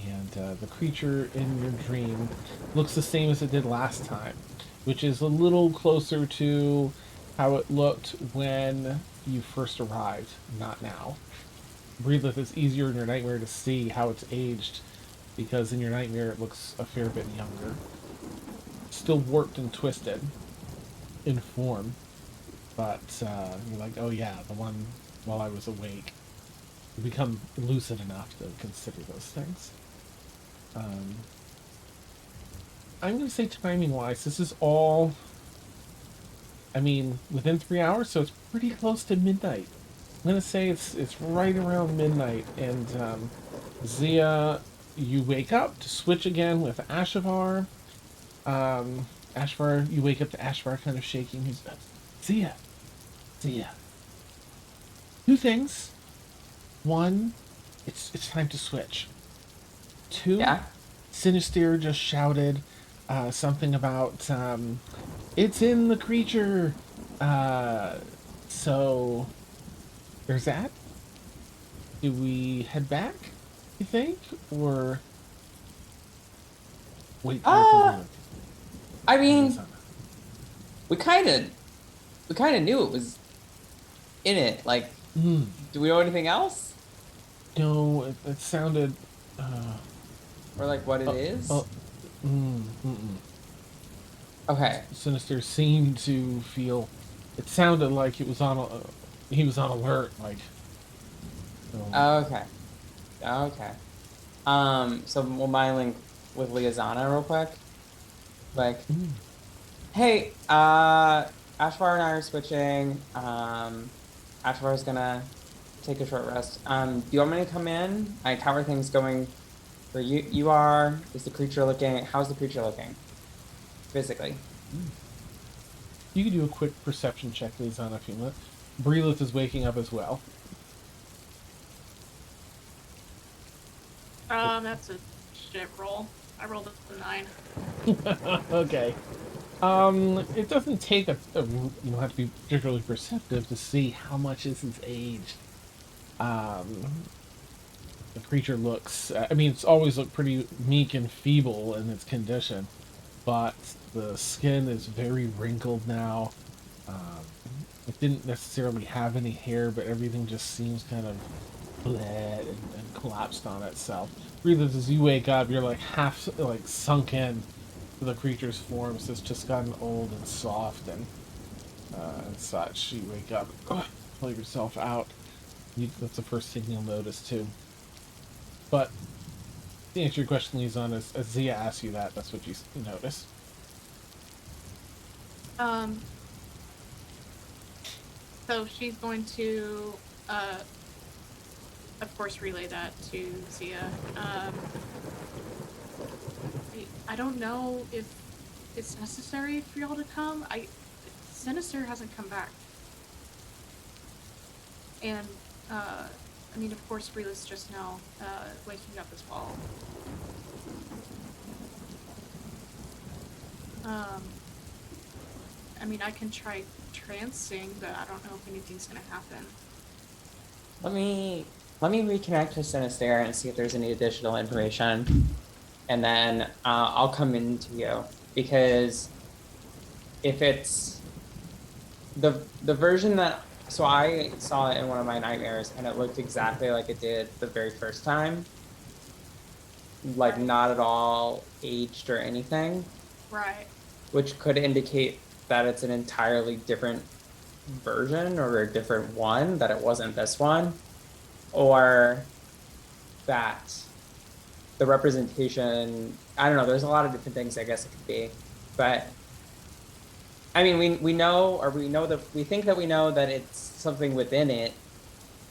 And the creature in your dream looks the same as it did last time, which is a little closer to how it looked when you first arrived, not now. Breathless is easier in your nightmare to see how it's aged, because in your nightmare it looks a fair bit younger. Still warped and twisted in form, but you're like, oh yeah, the one while I was awake. You become lucid enough to consider those things. Um, I'm going to say timing wise, this is all, I mean, within 3 hours, so it's pretty close to midnight. I'm going to say it's right around midnight, and Zia, you wake up to switch again with Ashavar. Ashvar, you wake up to Ashvar kind of shaking. He's, Zia, Zia. Two things. One, it's time to switch. Two, Yeah. Sinister just shouted something about it's in the creature. Uh, so there's that. Do we head back? You think, or wait for your Uh, command? I mean, we kind of knew it was in it. Like, Mm, do we know anything else, no, it sounded. Uh, or like what it uh, is? uh, mm. Okay. Sinister seemed to feel. It sounded like it was on. He was on alert. Like. So, Okay. Okay. So we'll mind link with Liazana real quick. Like, mm. hey, Ashvar and I are switching. Ashvar's gonna take a short rest. Do you want me to come in? Like, how are things going where you are? Is the creature looking? How's the creature looking? Physically. You can do a quick perception check, Liaison, if you want. Breelith is waking up as well. That's a shit roll. I rolled a 9. Okay. It doesn't take you don't have to be particularly perceptive to see how much this is aged. Um, the creature looks, I mean, it's always looked pretty meek and feeble in its condition, but the skin is very wrinkled now. Um, it didn't necessarily have any hair, but everything just seems kind of bled and collapsed on itself. Really, as you wake up, you're like half like sunk in to the creature's form, so it's just gotten old and soft and such. You wake up, pull yourself out. That's the first thing you'll notice too. But to answer your question, Lizon, as Zia asks you that, that's what you notice. Um, so she's going to, of course, relay that to Zia. I don't know if it's necessary for y'all to come. Sinister hasn't come back. And, I mean, of course, Reela's just now, waking up as well. I mean, I can try trancing, but I don't know if anything's gonna happen. Let me reconnect with Sinister and see if there's any additional information, and then I'll come into you, because if it's the version that, so I saw it in one of my nightmares and it looked exactly like it did the very first time, like not at all aged or anything, Right. which could indicate that it's an entirely different version or a different one, that it wasn't this one, or that the representation, I don't know, there's a lot of different things I guess it could be. But I mean, we know, or we know that, we think that we know that it's something within it,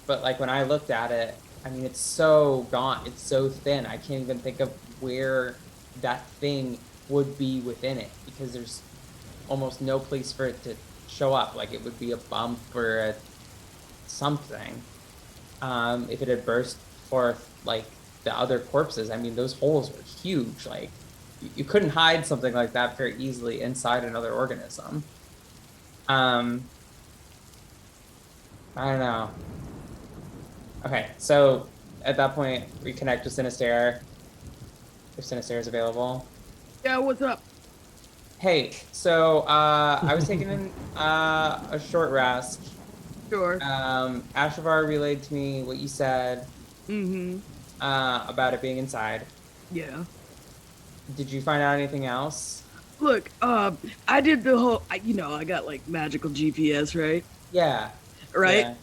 but like when I looked at it, I mean, it's so gaunt, it's so thin, I can't even think of where that thing would be within it, because there's almost no place for it to show up. Like it would be a bump or something. If it had burst forth like the other corpses, I mean, those holes were huge. Like you couldn't hide something like that very easily inside another organism. I don't know. Okay, so at that point, we connect with Sinister, if Sinister is available. Yeah, what's up? Hey, so I was taking a short rest. Sure. Ashavar relayed to me what you said Mm-hmm. about it being inside. Yeah. Did you find out anything else? Look, I did the whole, I got like magical GPS, right? Yeah. Right? Yeah.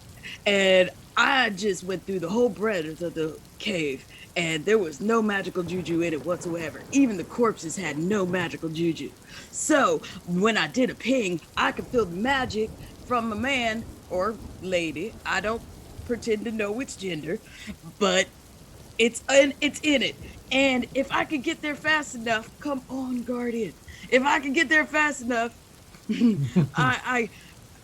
And I just went through the whole breadth of the cave, and there was no magical juju in it whatsoever. Even the corpses had no magical juju. So when I did a ping, I could feel the magic from a man or lady. I don't pretend to know which gender, but it's in it. And if I could get there fast enough, come on, Guardian. If I could get there fast enough, I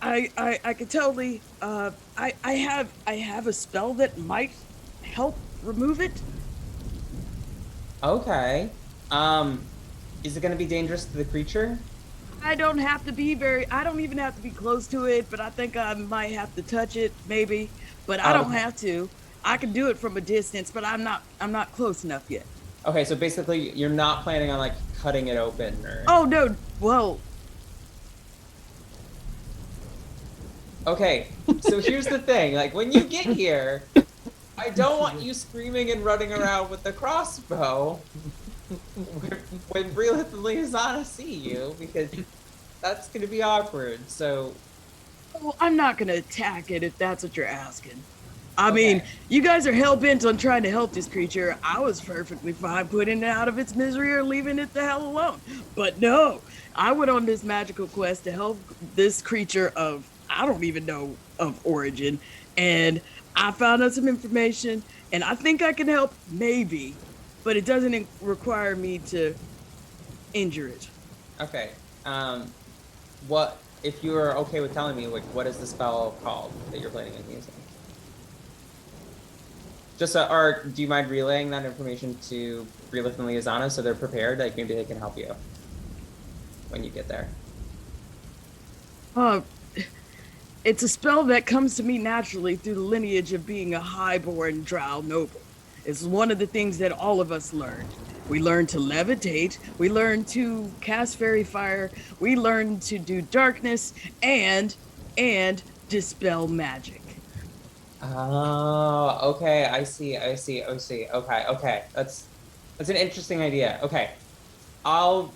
I could totally I have a spell that might help remove it. Okay. Is it going to be dangerous to the creature? I don't even have to be close to it, but I think I might have to touch it, maybe. But I don't Okay. have to. I can do it from a distance, but I'm not close enough yet. Okay, so basically you're not planning on like cutting it open or... Oh no, well, Okay, so here's the thing, like when you get here, I don't want you screaming and running around with the crossbow when Brilith and Liazana see you, because that's gonna be awkward, so... well, I'm not gonna attack it if that's what you're asking. I Okay. mean, you guys are hell-bent on trying to help this creature. I was perfectly fine putting it out of its misery or leaving it the hell alone. But no, I went on this magical quest to help this creature of, I don't even know, of origin. And I found out some information, and I think I can help, maybe. But it doesn't require me to injure it. Okay, what, if you are okay with telling me, like, what is the spell called that you're planning on using? Just, or do you mind relaying that information to Brilith and Liazana so they're prepared? Like, maybe they can help you when you get there. It's a spell that comes to me naturally through the lineage of being a highborn drow noble. It's one of the things that all of us learned. We learned to levitate, we learned to cast fairy fire, we learned to do darkness, and dispel magic. Oh, okay. I see. Okay. That's an interesting idea. Okay. I'll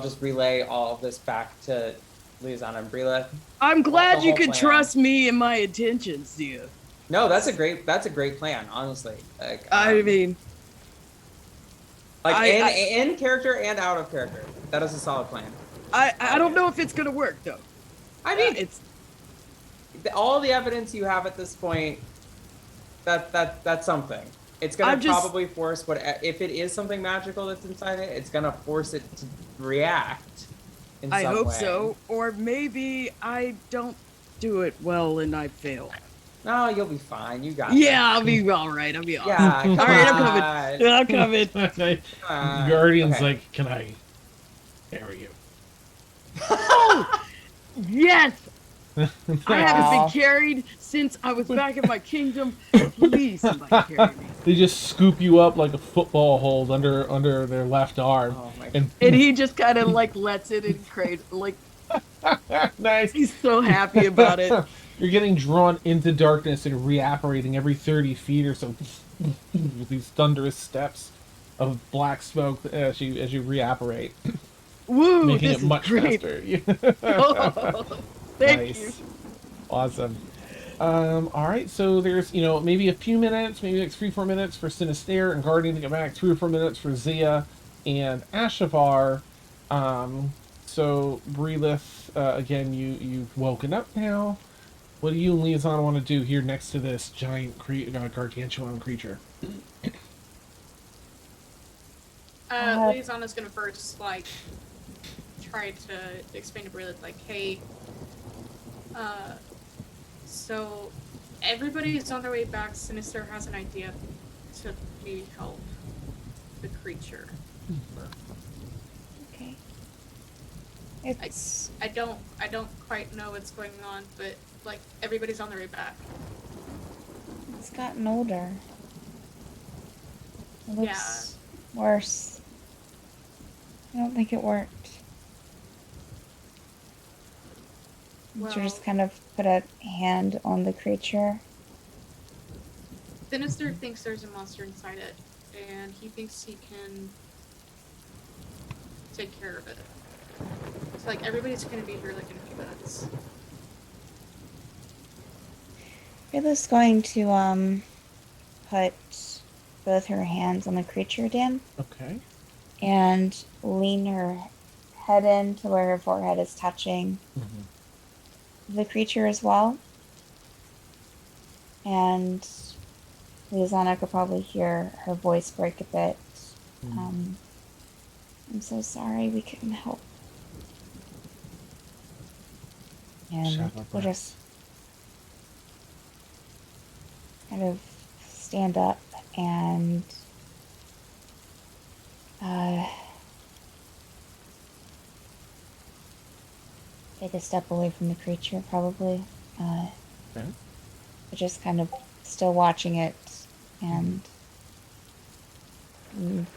just relay all of this back to Liazana and Brilith. I'm glad The you whole can plan. trust me and my intentions, dear. No, that's a great plan, honestly. Like, I mean, like I- in character and out of character. That is a solid plan. I don't know if it's gonna work though. I mean, It's all the evidence you have at this point, that's something. It's gonna I'm just- probably force if it is something magical that's inside it, it's gonna force it to react in I some hope way. so, or maybe I don't do it well and I fail. No, you'll be fine. You got Yeah, I'll be all right. I'll be all right. Yeah, come All right, I'm on. coming. Yeah, I'm coming. The Come on. Guardian's Okay. like, can I carry you? Oh, yes. I haven't Aw. been carried since I was back in my kingdom. Please, somebody carry me. They just scoop you up like a football hold under their left arm. Oh my And And he just kind of like lets it in crazy. Like nice. he's so happy about it. You're getting drawn into darkness and reapparating every 30 feet or so with these thunderous steps of black smoke as you reapparate, Woo, making this it is much great. faster. Oh, thank you. Awesome. All right, so there's, maybe a few minutes, maybe like 3-4 minutes for Sinister and Guardian to get back, 3 or 4 minutes for Zia and Ashavar. So Brilith, again, you've woken up now. What do you and Liaison want to do here next to this giant gargantuan creature? Liaisana's gonna first like try to explain to Brilith like, hey, So everybody is on their way back. Sinister has an idea to maybe help the creature. Okay. It's I don't quite know what's going on, but like everybody's on their way back. it's gotten older. It looks worse. I don't think it worked. Well, Nature just kind of put a hand on the creature. Sinister thinks there's a monster inside it, and he thinks he can take care of it. It's like everybody's gonna be here like in a few minutes. Rayla's going to put both her hands on the creature again Okay. and lean her head in to where her forehead is touching the creature as well. And Liazana could probably hear her voice break a bit. I'm so sorry we couldn't help. And Shallow we'll breath. just kind of stand up and take a step away from the creature, probably. Okay. But just kind of still watching it and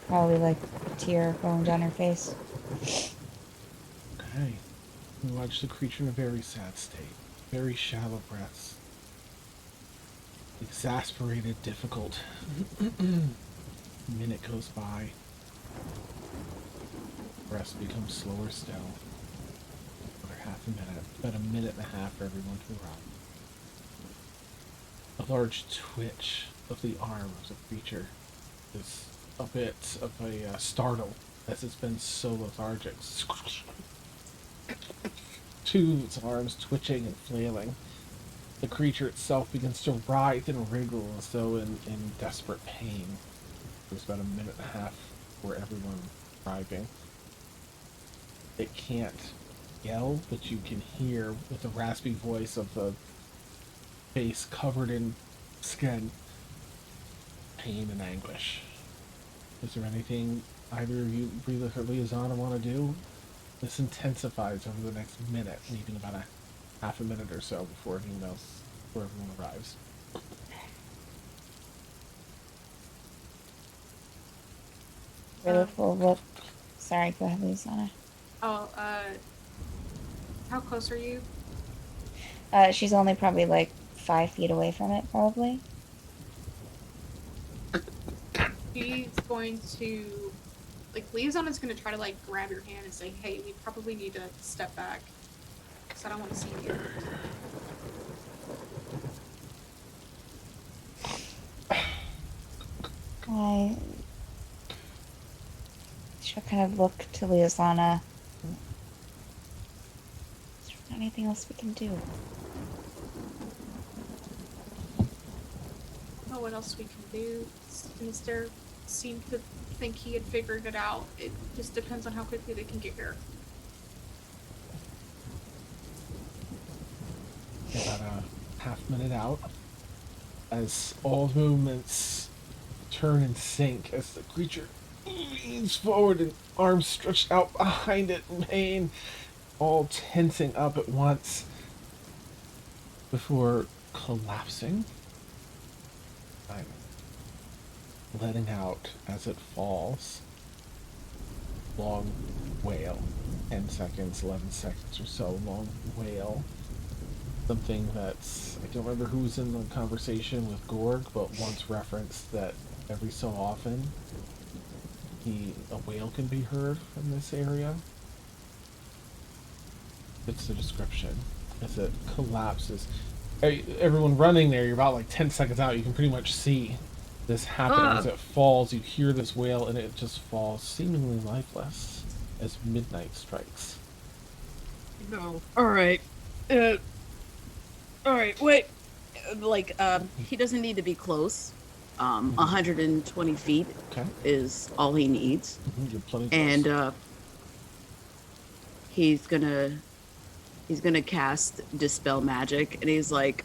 probably like a tear rolling down her face. Okay. You watch the creature in a very sad state. Very shallow breaths. Exasperated, difficult. Minute goes by. Breaths become slower still. Another half a minute. About a minute and a half for everyone to arrive. A large twitch of the arm of the creature is a bit of a startle as it's been so lethargic. Two of its arms twitching and flailing. The creature itself begins to writhe and wriggle as though in desperate pain. There's about a minute and a half for everyone arriving. It can't yell, but you can hear with the raspy voice of the face covered in skin, pain and anguish. Is there anything either of you, Breathe or Liazana, want to do? This intensifies over the next minute, leaving about a half a minute or so before everyone arrives. Really will look. Sorry, go ahead, Liazana. Oh, how close are you? She's only probably like 5 feet away from it, probably. He's going to, like, Liazana's going to try to, like, grab your hand and say, hey, we probably need to step back, because I don't want to see you. She'll kind of look to Liazana. Is there anything else we can do? I don't know what else we can do. Sinister seemed to think he had figured it out. It just depends on how quickly they can get here. About a half minute out, as all movements turn and sink, as the creature leans forward and arms stretched out behind it in pain, all tensing up at once before collapsing. I'm letting out as it falls. Long wail. 10 seconds, 11 seconds or so. Long wail. Something that's, I don't remember who was in the conversation with Gorg, but once referenced that every so often a whale can be heard from this area. It's the description. As it collapses. Everyone running there, you're about like 10 seconds out, you can pretty much see this happening. As it falls, you hear this wail and it just falls seemingly lifeless as midnight strikes. No. Alright. Alright, wait. Like, he doesn't need to be close. 120 feet Okay. is all he needs. You're plenty close. And, he's gonna He's gonna cast Dispel Magic, and he's like,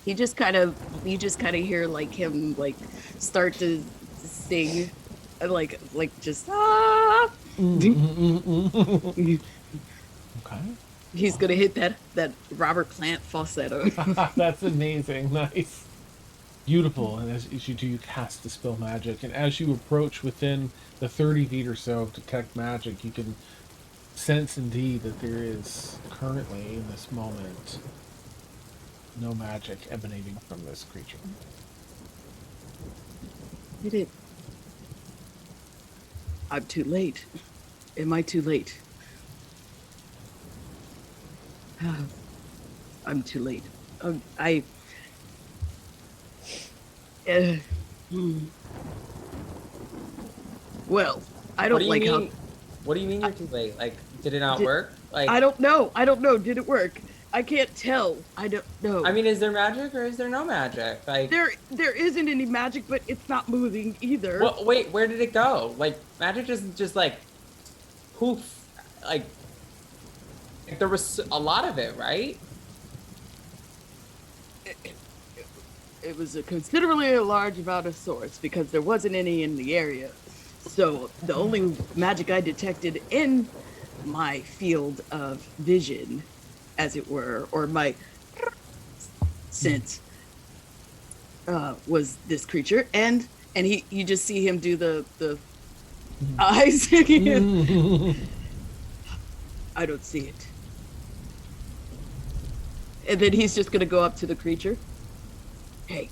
you just kind of hear like him like start to sing, like just ah. Okay. He's gonna hit that Robert Plant falsetto. That's amazing. Nice. Beautiful. And as you do, you cast Dispel Magic. And as you approach within the 30 feet or so of Detect Magic, you can sense indeed that there is currently, in this moment, no magic emanating from this creature. Hit it. I'm too late. Am I too late? I'm too late. Well, I don't like how. What do you mean you're too late? Like, did it not work? Like, I don't know. Did it work? I can't tell. I don't know. I mean, is there magic or is there no magic? Like, there isn't any magic, but it's not moving either. well, wait, where did it go? Like, magic isn't just like poof. Like there was a lot of it, right? It was a considerably large amount of sorts because there wasn't any in the area. So the only magic I detected in my field of vision, as it were, or my sense, was this creature, and you just see him do the eyes. I don't see it. And then he's just gonna go up to the creature. Hey.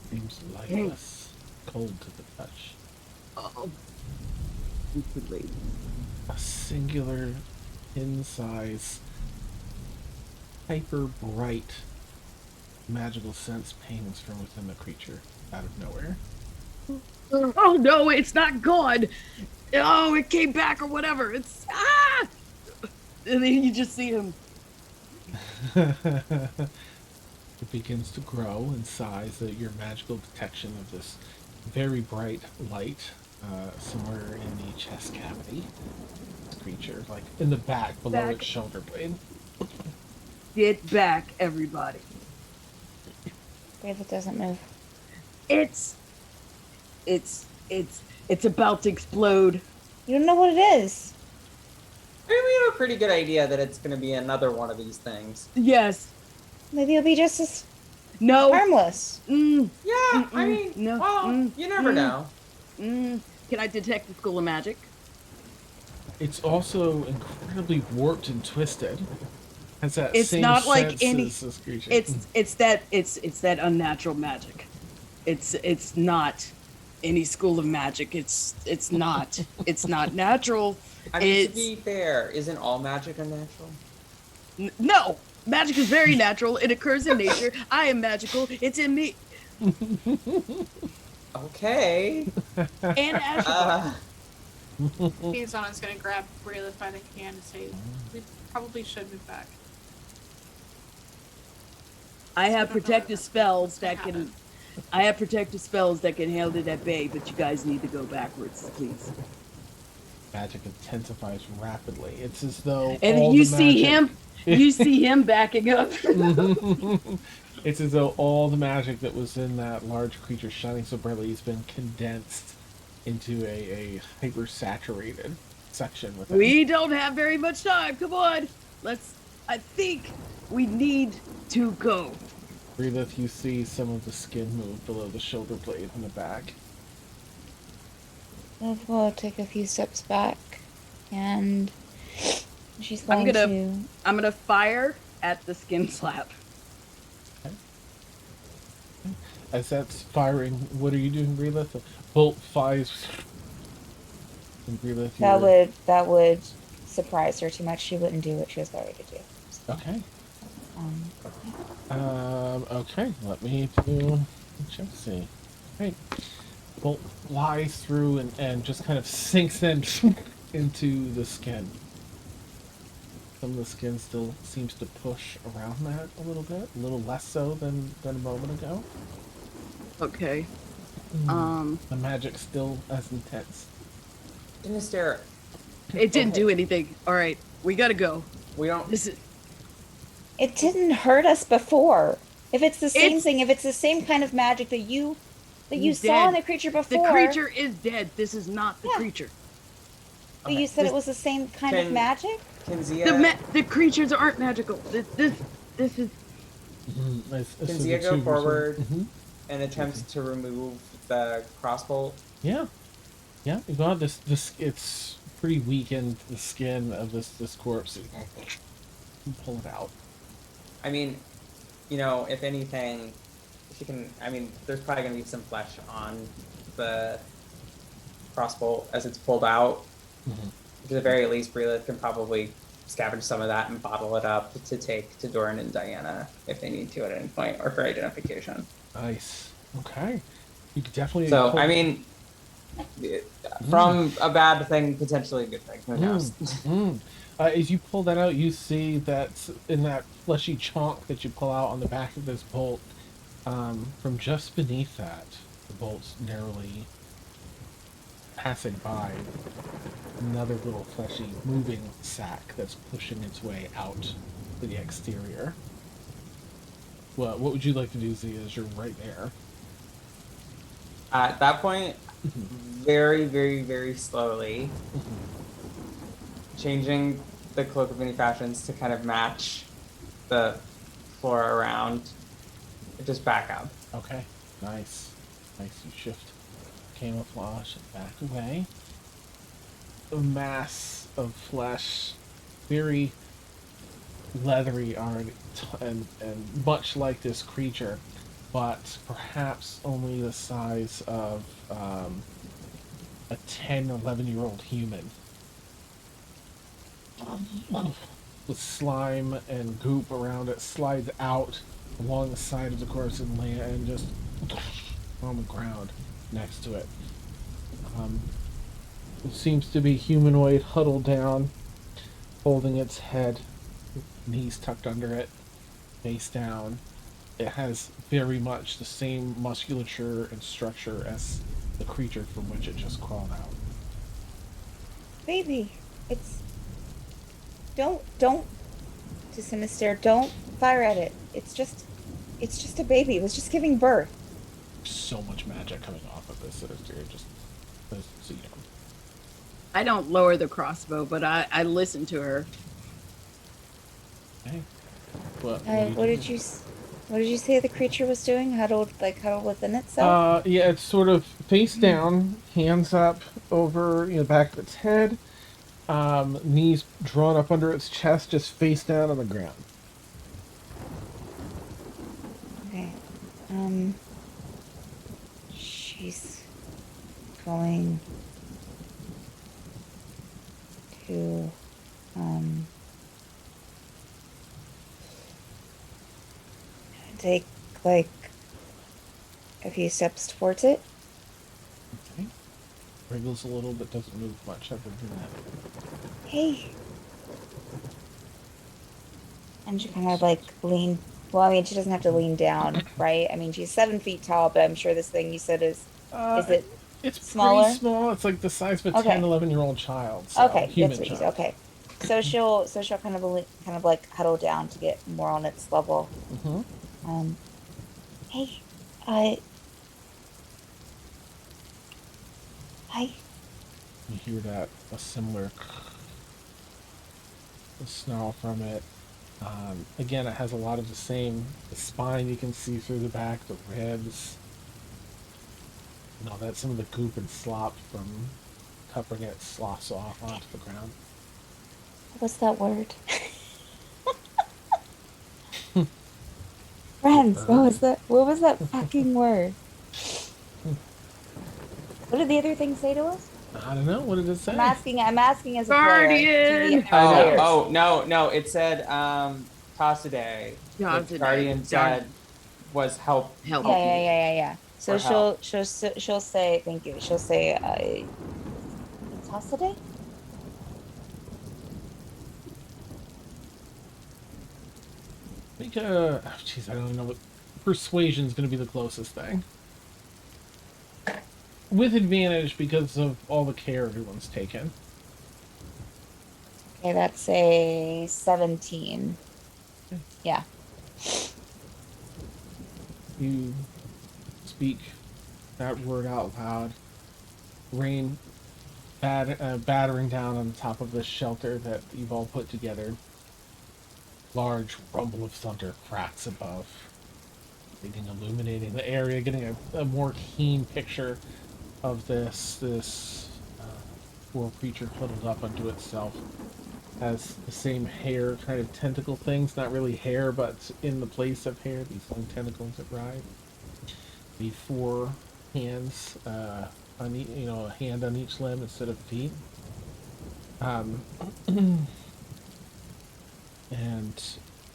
Seems lifeless, cold to the touch. Oh. Instantly. A singular, pin-size, hyper bright magical sense pings from within the creature out of nowhere. Oh no, it's not gone. Oh, it came back or whatever. It's and then you just see him. It begins to grow in size. Your magical detection of this very bright light somewhere in the chest cavity. This creature, like in the back, below its shoulder blade. Get back, everybody. If it doesn't move. It's about to explode. You don't know what it is. I mean, we have a pretty good idea that it's going to be another one of these things. Yes. Maybe it'll be just as No. harmless. Yeah, I mean, no. well, you never know. Can I detect the school of magic? It's also incredibly warped and twisted. Has that It's same not like sense any. as this creature. It's that unnatural magic. It's not any school of magic. It's not natural. I mean, to be fair, isn't all magic unnatural? No, magic is very natural. It occurs in nature. I am magical. It's in me. Okay. And Ashton. Fiazana's gonna grab Braylith by the hand and say, "We probably should move back." I have protective spells that can. I have protective spells that can hold it at bay, but you guys need to go backwards, please. Magic intensifies rapidly. It's as though And all you the see magic... him. You see him backing up. It's as though all the magic that was in that large creature shining so brightly has been condensed into a hyper-saturated section within. We don't have very much time. Come on. I think we need to go. Breatheth, you see some of the skin move below the shoulder blade in the back. We'll take a few steps back, and she's going to. I'm gonna fire at the skin slap. Okay. As that's firing, what are you doing, Breatheth? A bolt flies. And Breatheth, That would surprise her too much. She wouldn't do what she was going to do. So, okay. Okay, let me do. Let's see. Right. Bolt flies through and just kind of sinks in into the skin. Some of the skin still seems to push around that a little bit, a little less so than a moment ago. Okay. The magic's still as intense. Sinister, It didn't Okay. do anything. All right, we gotta go. we don't. This is It didn't hurt us before. If it's the same It's- thing, if it's the same kind of magic that you He's saw in dead. the creature the before, creature is dead. This is not the Yeah. creature. but Okay. you said it was the same kind of Can- magic? Can Zia, The creatures aren't magical. This is can Zia go forward Mhm. and attempt to remove the crossbow? Yeah. Yeah, you got this it's pretty weakened, the skin of this corpse. You pull it out. I mean, if anything, she can. I mean, there's probably gonna be some flesh on the crossbow as it's pulled out. Mhm. At the very least, Brila can probably scavenge some of that and bottle it up to take to Doran and Diana if they need to at any point, or for identification. Nice. Okay. You could definitely So, pull- I mean, from a bad thing, potentially a good thing. Who knows? Mm. As you pull that out, you see that in that fleshy chunk that you pull out on the back of this bolt, from just beneath that, the bolt's narrowly passing by another little fleshy moving sack that's pushing its way out to the exterior. What would you like to do, Zia, as you're right there? At that point, very, very, very slowly, changing the cloak of many fashions to kind of match the floor around, just back up. Okay, nice. Nice, you shift camouflage and back away. A mass of flesh, very leathery already, and much like this creature, but perhaps only the size of a 10, 11-year-old human. With slime and goop around it, slides out along the side of the corpse and land and just on the ground next to it. It seems to be humanoid, huddled down, holding its head, knees tucked under it, face down. It has very much the same musculature and structure as the creature from which it just crawled out. Baby, it's don't to Sinister, don't fire at it. It's just a baby. It was just giving birth. So much magic coming off of this that you're just so you know. I don't lower the crossbow, but I listen to her. Okay. What What did you say the creature was doing? Huddled within itself? Yeah, it's sort of face down, hands up over the back of its head, knees drawn up under its chest, just face down on the ground. Okay. She's going to take like a few steps towards it. Okay. Wriggles a little, but doesn't move much other than that. Hey. And she kind of like lean. Well, I mean, she doesn't have to lean down, right? I mean, she's 7 feet tall, but I'm sure this thing you said is it It's smaller? pretty small. It's like the size of a Okay. 10, 11-year-old child. So, okay? human That's what you child. said. Okay. So she'll kind of like huddle down to get more on its level. Mm-hmm. Hey, hi. You hear that, a similar snarl from it. Again, it has a lot of the spine you can see through the back, the ribs. And all that, some of the goop and slop from covering it sloughs off onto the ground. What's that word? Friends, what was that? What was that fucking word? What did the other thing say to us? I don't know, what did it say? I'm asking as a player. Guardian! To the other players. No, it said Tossiday. Tossiday. The Guardian said was help. Help. Yeah. So Or help. she'll say thank you. She'll say Tossiday? I think, jeez, I don't know what persuasion's gonna be the closest thing. I with advantage because of all the care everyone's taken. Okay, that's a 17. Yeah. You speak that word out loud. Rain battering down on the top of this shelter that you've all put together. Large rumble of thunder cracks above, illuminating the area, getting a more keen picture of this poor creature huddled up onto itself. Has the same hair kind of tentacle things, not really hair, but in the place of hair, these long tentacles that ride. The four hands, on a hand on each limb instead of feet. And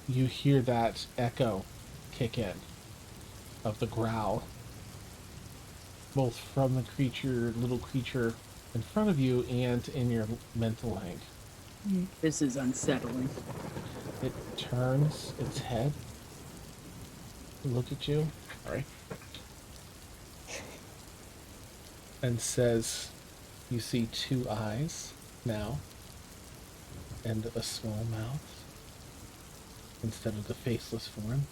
you hear that echo kick in of the growl, both from the little creature in front of you and in your mental link. This is unsettling. It turns its head to look at you. Sorry. And says, you see two eyes now and a small mouth instead of the faceless form.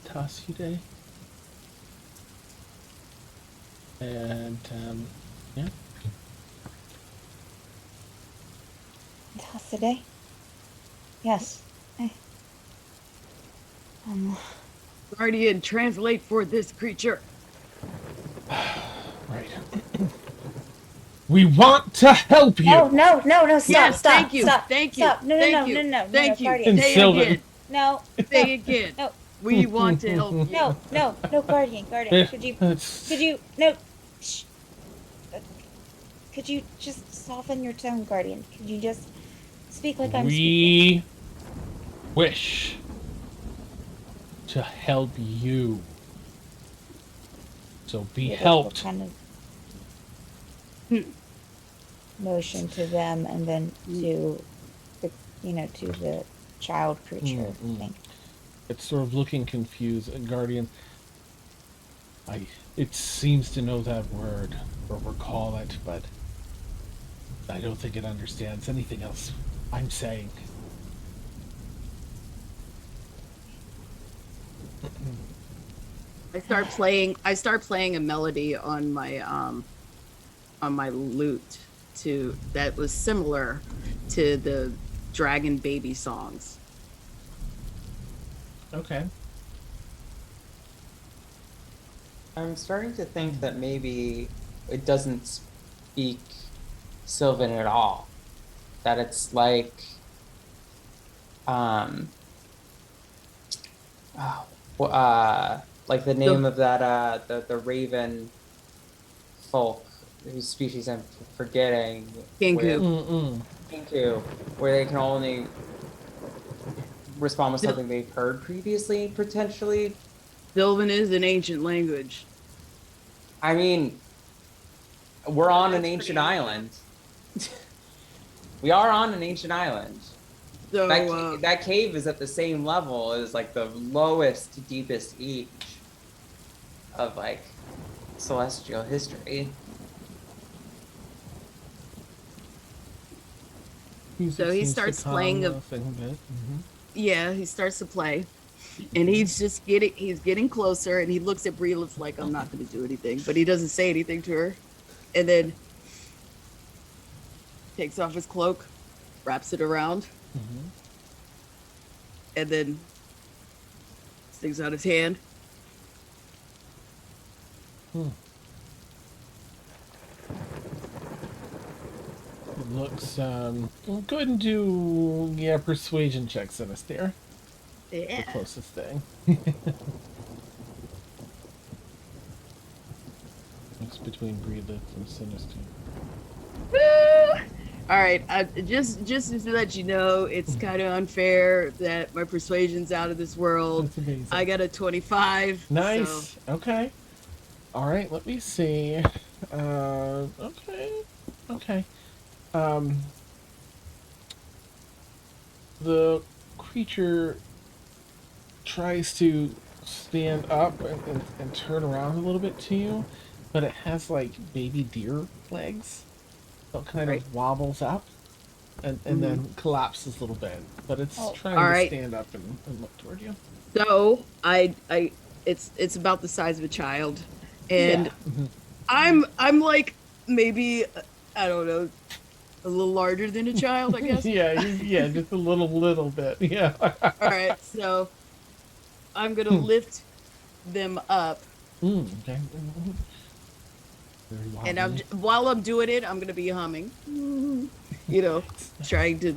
Tasude. And, yeah. Today? Yes. Guardian, translate for this creature. Right. We want to help you! No, stop, Yes, stop, thank you, stop, thank you, stop. No, thank you, thank you. Guardian. And Say Sylvan. again. No, Say again. no, We want to help you. no, Guardian, could you, no, shh. Could you just soften your tone, Guardian? Could you just speak like I'm speaking? We wish to help you. So be Yeah, helped. Kind of motion to them and then to the child creature thing. It's sort of looking confused. And Guardian, it seems to know that word, or recall it, but I don't think it understands anything else I'm saying. I start playing a melody on my lute that was similar to the dragon baby songs. Okay. I'm starting to think that maybe it doesn't speak Sylvan at all. That it's like, like the name of that the raven folk whose species I'm forgetting. Kinku. Mm-mm. Where they can only respond with something they've heard previously, potentially. Sylvan is an ancient language. I mean, we're on an That's ancient pretty island. We are on an ancient island. So That cave is at the same level as like the lowest, deepest age of like celestial history. Music So he seems to starts calm playing the thing a bit. yeah, he starts to play. And he's getting closer, and he looks at Bree like, I'm not going to do anything, but he doesn't say anything to her. And then takes off his cloak, wraps it around, and then sticks out his hand. It looks, go ahead and do, persuasion checks in a stare. Yeah. The closest thing. It's between Breedlith and Sinister. Woo! All right, just to let you know, it's kind of unfair that my persuasion's out of this world. That's amazing. I got a 25. Nice. So. Okay. All right. Let me see. Okay. The creature tries to stand up and turn around a little bit to you, but it has like baby deer legs. So it kind Right. of wobbles up and Mhm. then collapses a little bit. But it's Oh. trying All to right. stand up and look toward you. So it's about the size of a child, Yeah. and I'm like maybe I don't know, a little larger than a child, I guess. Yeah, yeah, just a little bit. Yeah. All right, so I'm gonna lift them up, Okay. Very and wobbly. while I'm doing it, I'm gonna be humming, you know, Nice, nice. trying to.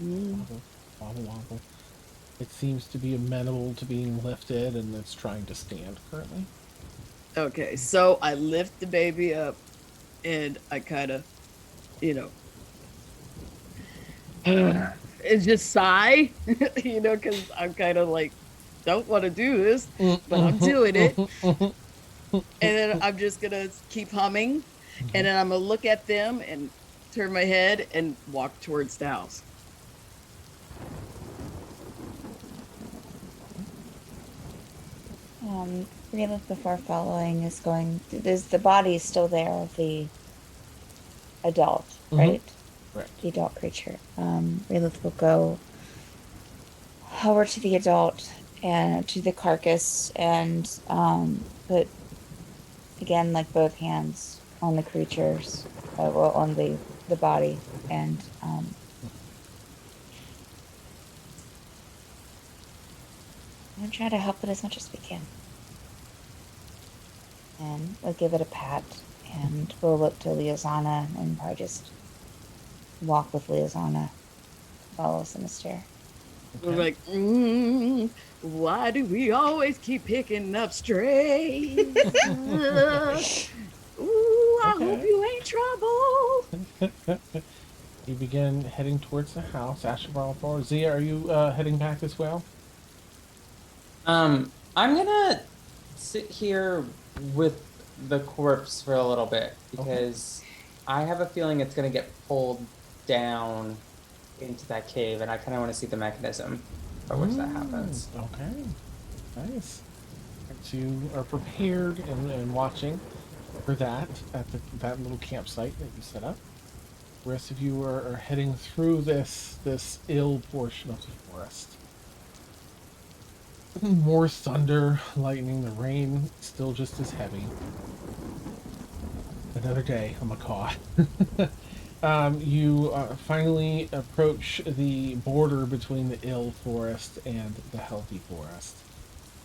Mm. Wobble, wobble, wobble. It seems to be amenable to being lifted, and it's trying to stand currently. Okay, so I lift the baby up, and I kind of, you know, it's just sigh, you know, because I'm kind of like, don't want to do this, but I'm doing it. And then I'm just gonna keep humming, and Okay. then I'm gonna look at them and turn my head and walk towards the house. Relith before following is going. Is the body still there of the adult, Mm-hmm. right? Correct. The adult creature. Relith will go over to the adult and to the carcass and put again like both hands on the creatures, well on the body and I'm gonna try to help it as much as we can. And we'll give it a pat and we'll look to Liazana and probably just walk with Liazana, follow Sinister. We're Okay. like, why do we always keep picking up strays? Ooh, I hope Okay. you ain't trouble. You begin heading towards the house. Ashabar or Zia, are you heading back as well? I'm gonna sit here with the corpse for a little bit Okay. because I have a feeling it's gonna get pulled down into that cave, and I kind of want to see the mechanism by which that happens. Okay. Nice. So you are prepared and watching for that at that little campsite that you set up. The rest of you are heading through this ill portion of the forest. More thunder, lightning, the rain still just as heavy. Another day, a macaw. You finally approach the border between the ill forest and the healthy forest.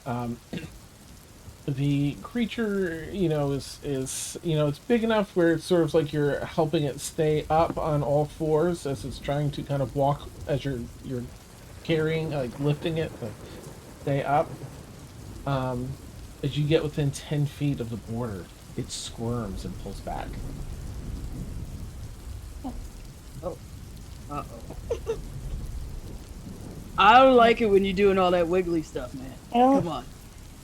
Um, the creature, it's big enough where it's sort of like you're helping it stay up on all fours as it's trying to kind of walk as you're carrying, like lifting it to stay up. Um, as you get within 10 feet of the border, it squirms and pulls back. Oh, uh-oh. I don't like it when you're doing all that wiggly stuff, man. I don't. Come on.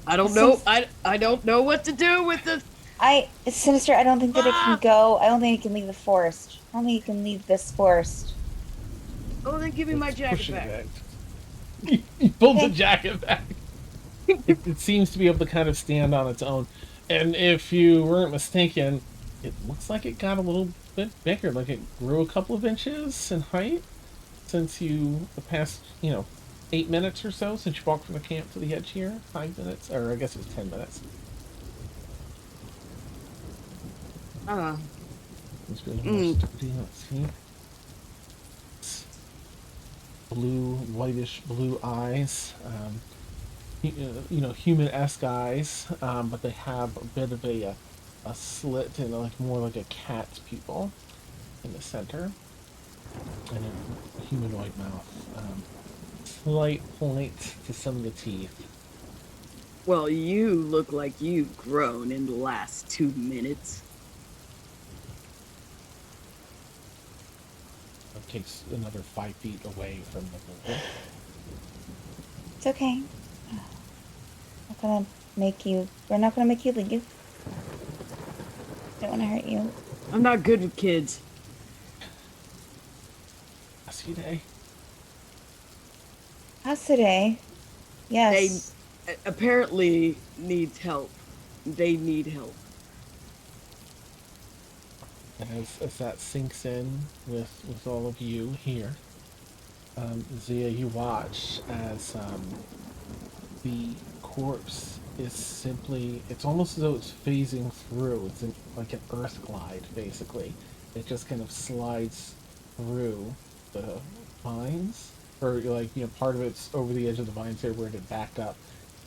I don't know. I don't know what to do with this. It's Sinister. I don't think that it can Ah! go. I don't think it can leave the forest. I don't think it can leave this forest. Oh, then give me my It's jacket pushing back. it. You pulled the Okay. jacket back. It seems to be able to kind of stand on its own. And if you weren't mistaken, it looks like it got a little bit bigger. Like it grew a couple of inches in height since the past, 8 minutes or so since you walked from the camp to the edge here. 5 minutes, or I guess it was 10 minutes. Uh, It's really more sturdy. Let's see. Blue, whitish blue eyes. Human-esque eyes, but they have a bit of a slit and like more like a cat's pupil in the center, and a humanoid mouth. Slight point to some of the teeth. well, you look like you've grown in the last 2 minutes. It takes another 5 feet away from the boulder. It's okay. Not gonna make you. We're not gonna make you leave. Don't want to hurt you. I'm not good with kids. See day. How's today? Yes. apparently needs help. They need help. As that sinks in with all of you here, Zia, you watch as the corpse is simply, it's almost as though it's phasing through. It's like an earth glide, basically. It just kind of slides through the vines, or like, part of it's over the edge of the vines there where it had backed up,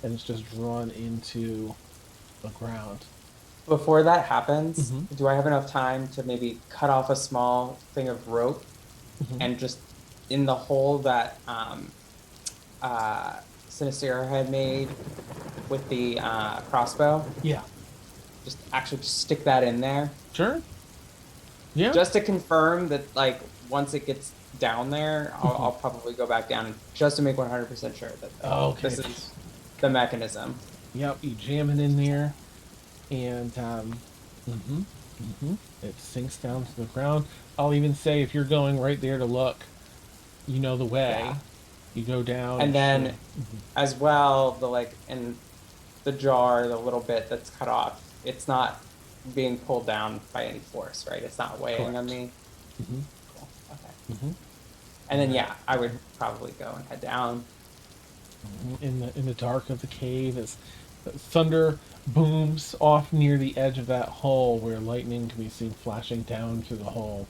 and it's just drawn into the ground. Before that happens, Mm-hmm. do I have enough time to maybe cut off a small thing of rope Mm-hmm. and just in the hole that uh, Sinistera had made with the crossbow, Yeah. just actually just stick that in there, Sure. Yeah. just to confirm that like once it gets down there, I'll, Mhm. I'll probably go back down just to make 100% sure that Okay. this is the mechanism. Yep. You jam it in there, and mm-hmm, mm-hmm, it sinks down to the ground. I'll even say if you're going right there to look, you know the way. Yeah. You go down. And then Mhm. as well, the like in the jar, the little bit that's cut off, it's not being pulled down by any force, right? It's not weighing on Correct. me. Mm-hmm. Cool. Okay. Mm-hmm. And then yeah, I would probably go and head down. In the dark of the cave, as the thunder booms off near the edge of that hole where lightning can be seen flashing down through the hole.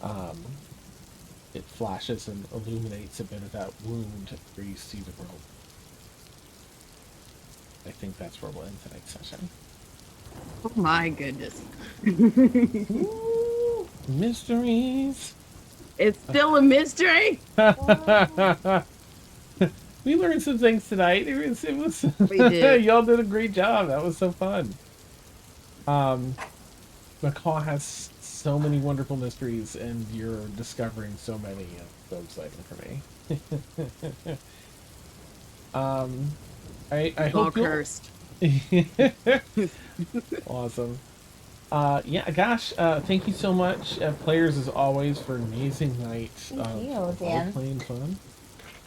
Um, it flashes and illuminates a bit of that wound where you see the rope. I think that's where we'll end tonight's session. Oh my goodness. Ooh, mysteries. It's still a mystery. We learned some things tonight. It was We did. y'all did a great job. That was so fun. Macaw has so many wonderful mysteries, and you're discovering so many. So exciting for me. um, I It's all hope you'll. cursed. Awesome. Yeah, gosh, thank you so much, players, as always, for an amazing night Thank of you, Dan. playing fun.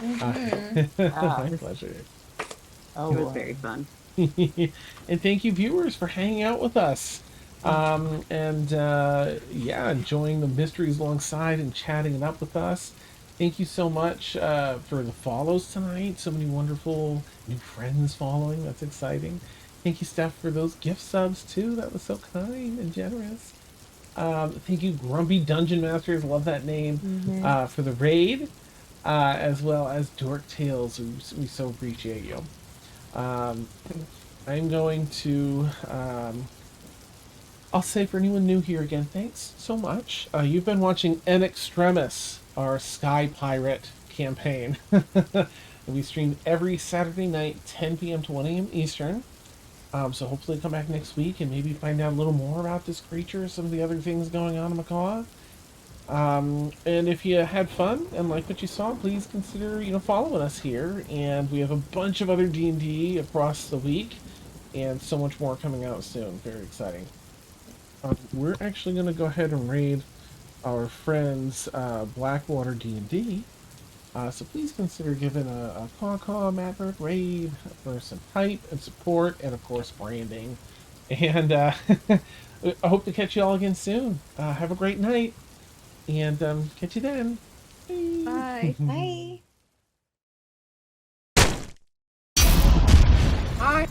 Mhm. My pleasure. Oh, It was boy. very fun. And thank you, viewers, for hanging out with us. And yeah, enjoying the mysteries alongside and chatting it up with us. Thank you so much for the follows tonight. So many wonderful new friends following. That's exciting. Thank you, Steph, for those gift subs too. That was so kind and generous. Thank you, Grumpy Dungeon Masters. Love that name. For the raid, as well as Dork Tales. We so appreciate you. I'm going to. I'll say for anyone new here again, thanks so much. You've been watching En Extremis, our Sky Pirate campaign. We stream every Saturday night, 10 p.m. to 1 a.m. Eastern. So hopefully come back next week and maybe find out a little more about this creature, some of the other things going on in Macaw. And if you had fun and like what you saw, please consider, following us here. And we have a bunch of other D&D across the week, and so much more coming out soon. Very exciting. We're actually going to go ahead and raid our friends Blackwater D&D. So please consider giving a Caw Maverick raid for some hype and support, and of course branding. And I hope to catch you all again soon. Have a great night, and catch you then. Bye. Bye. Bye.